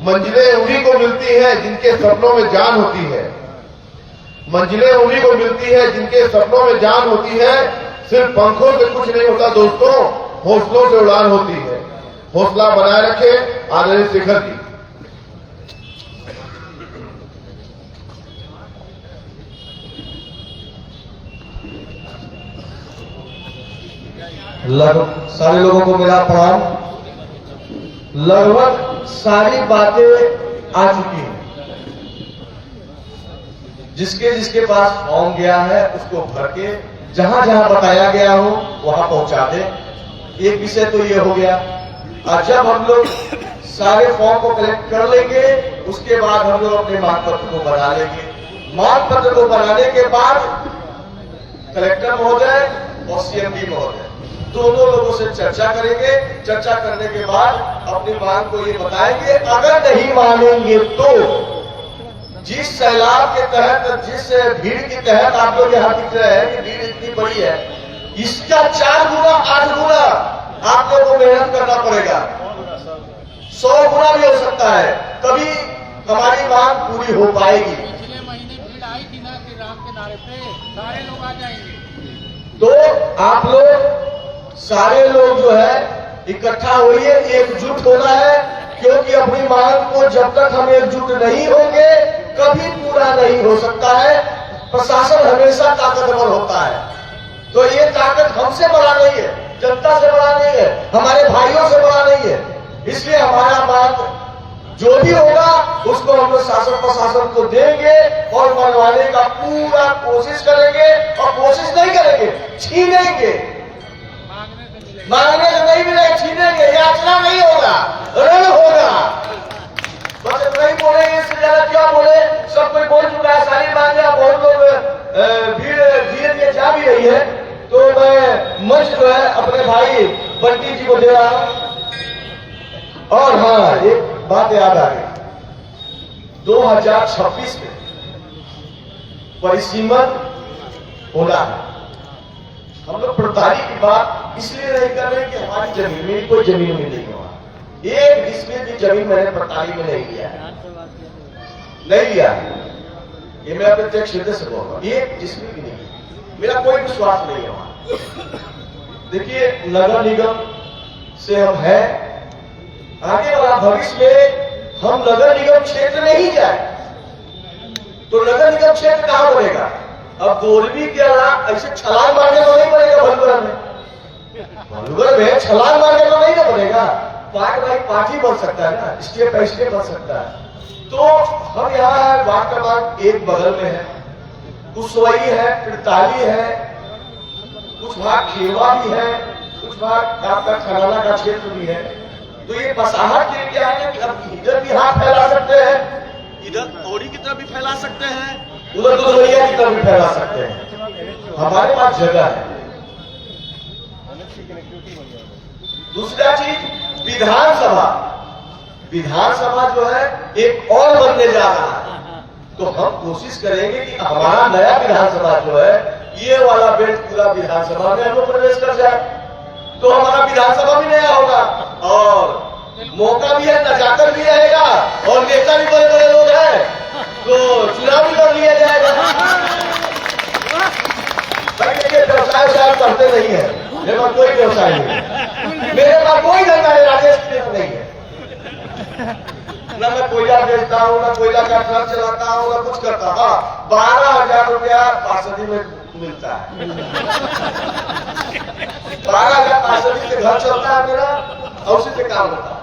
मंजिलें उन्हीं को मिलती है जिनके सपनों में जान होती है। मंजिलें उन्हीं को मिलती है जिनके सपनों में जान होती है। सिर्फ पंखों से कुछ नहीं होता दोस्तों, हौसलों से उड़ान होती है। हौसला बनाए रखें आदरणीय शेखर जी। लगभग सारे लोगों को मेरा प्रणाम। लगभग सारी बातें आ चुकी हैं। जिसके जिसके पास फॉर्म गया है उसको भर के जहां जहां बताया गया हो वहां पहुंचा दे। एक विषय तो ये हो गया। और जब हम लोग सारे फॉर्म को कलेक्ट कर लेंगे उसके बाद हम लोग अपने मांग पत्र को बना लेंगे। मांग पत्र को बनाने के बाद कलेक्टर महोदय और सीएमडी महोदय दोनों लोगों से चर्चा करेंगे। चर्चा करने के बाद अपनी मांग को ये बताएंगे। अगर नहीं मानेंगे तो जिस सैलाब के तहत, जिस भीड़ के तहत आप लोग यहाँ दिख रहे हैं कि भीड़ इतनी बड़ी है, इसका 4 गुना 8 गुना आप लोगों को मेहनत करना पड़ेगा। 100 गुना भी हो सकता है, तभी हमारी मांग पूरी हो पाएगी। पिछले महीने भीड़ आई थी ना कि राम के नारे पे सारे लोग आ जाएंगे। तो आप लोग सारे लोग जो है इकट्ठा होइए, एकजुट होना है, क्योंकि अपनी मांग को जब तक हम एकजुट नहीं होंगे कभी पूरा नहीं हो सकता है। प्रशासन हमेशा ताकतवर होता है, तो ये ताकत हमसे बड़ा नहीं है, जनता से बड़ा नहीं है, हमारे भाइयों से बड़ा नहीं है। इसलिए हमारा मांग जो भी होगा उसको हम लोग शासन प्रशासन को देंगे और मनवाने का पूरा कोशिश करेंगे। और कोशिश नहीं करेंगे, छीनेंगे। मांगने से नहीं मिले, छीनेंगे। याचना नहीं होगा, ऋण होगा। बस नहीं बोलेंगे, इससे ज्यादा क्या बोले। सब कोई बोल चुका है, सारी मांगे। बहुत लोग भीड़ धीरे धीरे जा भी रही है, तो अपने भाई बंटी जी को दे रहा हूं। और हाँ, एक बात याद आ गई, 2026 में परिसीमन होना है। हम लोग प्रतारी की बात इसलिए नहीं कर रहे कि हमारी जमीन में कोई जमीन मिलेगी वहां, एक जिसमें भी जमीन मैंने प्रतारी में नहीं लिया है, नहीं लिया है। ये मैं अपने प्रत्यक्ष हृदय से बोल रहा हूं, एक जिसमें भी नहीं, मेरा कोई विश्वास नहीं है वहां। देखिए, नगर निगम से हम हैं, आगे वाला भविष्य में हम नगर निगम क्षेत्र में ही जाए तो नगर निगम क्षेत्र कहां बनेगा? अब गोरवी के अलावा ऐसे छलांग मारने को नहीं बनेगा। भलुगढ़ में छलांग मारने को नहीं ना बनेगा। पार्ट बाई पार्टी बन सकता है ना, स्टेप बाई स्टेप बन सकता है। तो हम यहाँ है, वार्ड क्रमांक 1 बगल में है, कुशवई है, पिरताली है, कुछ भाग खेवा भी है, कुछ भाग आपका खराना का क्षेत्र भी है। तो ये बसाहट के क्या है कि अब इधर भी हाथ फैला सकते हैं, इधर औरी की तरफ भी फैला सकते हैं, उधर दुधवैया की तरफ भी फैला सकते हैं। हमारे पास जगह है। दूसरा चीज, विधानसभा जो है एक और बनने जा रहा है। तो हम कोशिश करेंगे कि हमारा नया विधानसभा जो है, ये वाला बेल्ट पूरा विधानसभा में हम प्रवेश कर जाए, तो हमारा विधानसभा भी नया होगा और मौका भी है, नजाकर भी रहेगा और नेता भी बड़े बड़े लोग हैं तो चुनाव भी कर लिया जाएगा। भाई देखिए, व्यवसाय साहब करते नहीं है, मेरे पास कोई व्यवसाय नहीं है, मेरे पास कोई धंधा है, राजेश नहीं है। न मैं कोयला बेचता हूँ, न कोयला का ट्रक चलाता हूँ, न कुछ करता। हाँ, 12,000 रुपया पार्षदी में मिलता है। 12,000 पार्षदी से घर चलता है मेरा और उसी से काम होता है।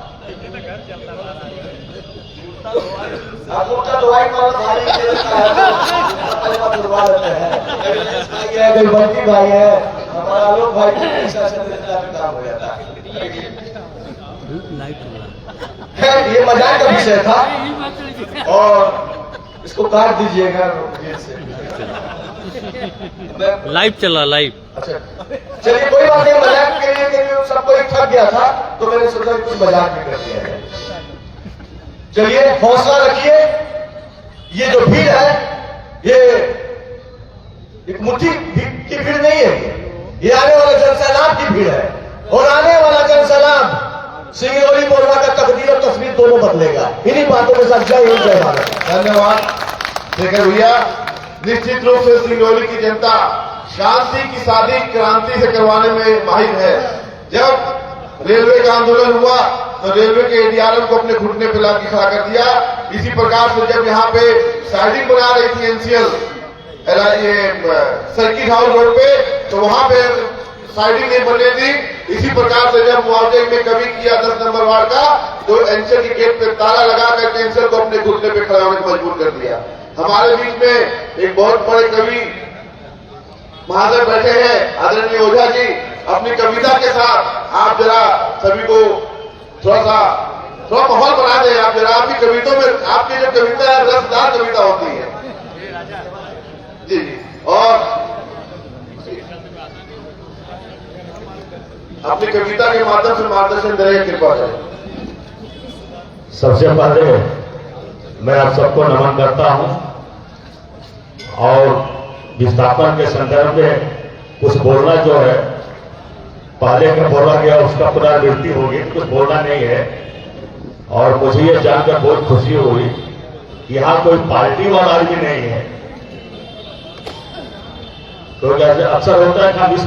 दवाई भारी करवा लेते हैं, कोई बंटी भाई है, हमारा आलोक भाई पैसा से काम हो जाता है। खैर, ये मजाक का विषय था और इसको काट दीजिएगा लाइव चला लाइव। अच्छा, चलिए कोई बात नहीं, मजाक के लिए सबको एक थक गया था तो मैंने सोचा कुछ मजाक भी कर दिया है। चलिए, हौसला रखिए। ये जो भीड़ है, ये एक मुट्ठी की भीड़ नहीं है, ये आने वाले जनसैलाब की भीड़ है और आने वाला जनसैलाब सिंगरौली मोरवा का तकदीर और तस्वीर दोनों बदलेगा। इन्हीं बातों के साथ जय हिंद, जय भारत। धन्यवाद शेखर भैया। निश्चित रूप से सिंगरौली की जनता शांति की शादी क्रांति से करवाने में माहिर है। जब रेलवे का आंदोलन हुआ तो रेलवे के एडीआरएम को अपने घुटने पे लाके खड़ा कर दिया। इसी प्रकार से जब यहाँ पे साइडिंग बना रही थी एनसीएल ये सर्किट हाउस रोड पे, तो वहां पे साइडिंग नहीं बनने दी। इसी प्रकार से जब मुआवजे में कमी किया 10 नंबर वार्ड का, तो एनसीएल की गेट पे ताला लगा कर एनसीएल को अपने घुटने पे खड़ा होने को मजबूर कर दिया। हमारे बीच में एक बहुत बड़े कवि महाजन बैठे हैं, आदरणीय ओझा जी, अपनी कविता के साथ आप जरा सभी को थोड़ा माहौल बना दें। आप जरा आपकी कविताओं में, आपकी जो कविता है रसदार कविता होती है जी। और अपनी कविता के माध्यम से मार्गदर्शन करें, कृपा करें। सबसे पहले मैं आप सबको नमन करता हूं और विस्थापन के संदर्भ में कुछ बोलना जो है, पहले का बोला गया उसका पुनरावृत्ति होगी, कुछ बोलना नहीं है। और मुझे ये जानकर बहुत खुशी हुई कि यहाँ कोई पार्टी वाला भी नहीं है। तो अक्सर होता है कि इस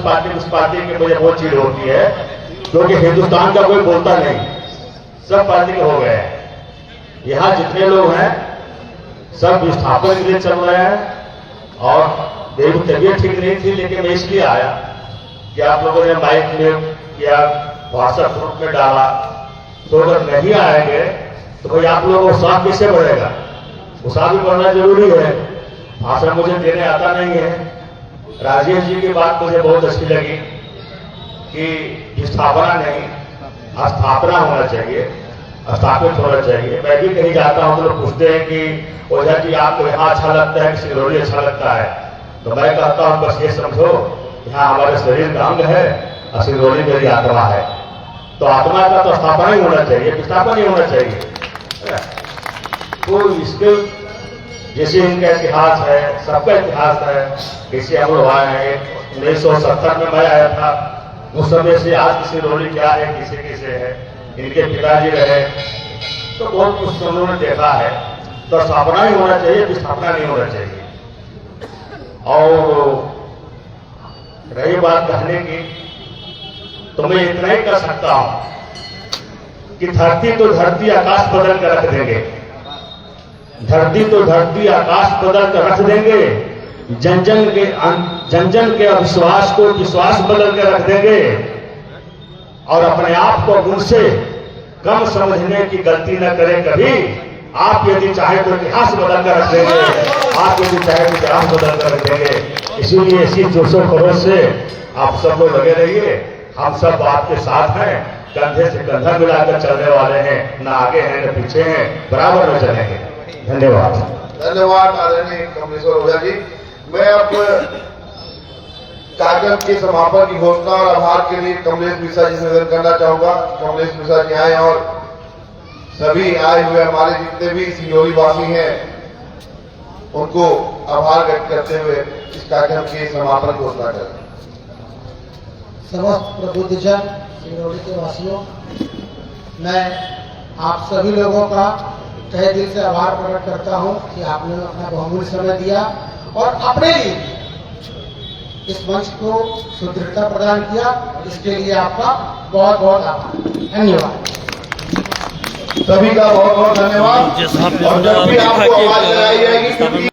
पार्टी की मुझे बहुत चीज होती है, क्योंकि हिंदुस्तान का कोई बोलता नहीं, सब पार्टी के हो गए हैं। यहाँ जितने लोग हैं सब विस्थापन के लिए चल रहे हैं। और मेरी तबीयत ठीक नहीं थी, लेकिन मैं इसलिए आया कि आप लोगों ने माइक में या व्हाट्सएप ग्रुप में डाला, तो अगर नहीं आएंगे तो भाई आप लोगों को उत्साह कैसे बढ़ेगा? उत्साह भी बढ़ना जरूरी है। भाषण मुझे देने आता नहीं है। राजेश जी की बात मुझे बहुत अच्छी लगी कि स्थापना नहीं, स्थापना होना चाहिए, स्थापित होना चाहिए। मैं भी कहीं जाता हूं तो लोग पूछते हैं कि ओझा जी आपको यहाँ अच्छा लगता है कि सिंगरौली अच्छा लगता है? तो मैं कहता हूं बस ये समझो, यहाँ हमारे शरीर का अंग है सिंगरौली मेरी आत्मा है, तो आत्मा का तो स्थापना ही होना चाहिए, विस्थापन ही होना चाहिए। तो इसके जैसे इनका इतिहास है, सबका इतिहास है। जैसे हम लोग आए हैं 1970 में मैं आया था, उस समय से आज की सिंगरौली क्या है, किसे किसे है, इनके पिताजी रहे, तो बहुत कुछ उन्होंने देखा है। तो स्थापना ही होना चाहिए, विस्थापना नहीं होना चाहिए। और रही बात कहने की, तो मैं इतना ही कर सकता हूं कि धरती तो धरती आकाश बदल कर रख देंगे, धरती तो धरती आकाश बदल कर रख देंगे, जन जन के अविश्वास को विश्वास बदल कर रख देंगे, और अपने आप को उनसे कम समझने की गलती न करें कभी। आप यदि चाहे तो इतिहास बदल कर रख देंगे, आप यदि चाहे तो इतिहास बदल कर रख देंगे। इसीलिए इसी जोशो खरोश से आप सब लोग लगे रहिए, हम सब आपके साथ हैं, कंधे से कंधा मिलाकर चलने वाले हैं, न आगे हैं न पीछे हैं, बराबर में चलेंगे। धन्यवाद। धन्यवाद आदरणीय कमलेश्वर ओझा जी। मैं अब कार्यक्रम के समापन की घोषणा और आभार के लिए कमलेश मिश्रा जी से निवेदन करना चाहूंगा। कमलेश मिश्रा जी आए और सभी आए हुए हमारे जितने भी सिंगरौली वासी हैं उनको आभार व्यक्त करते हुए इस कार्यक्रम के समापन की घोषणा करें। समस्त प्रबुद्धजन सिंगरौली के वासियों, मैं आप सभी लोगों का तहे दिल से आभार प्रकट करता हूं कि आपने अपना बहुमूल्य समय दिया और अपने लिए इस मंच को सुदृढ़ता प्रदान किया। इसके लिए आपका बहुत बहुत आभार। धन्यवाद। सभी का बहुत बहुत धन्यवाद। और जब भी आपको आवाज लगाई जाएगी, क्योंकि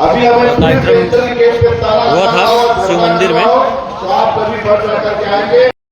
अभी हमें हुआ था शिव मंदिर में, तो आप सभी बढ़ चढ़ करके आएंगे।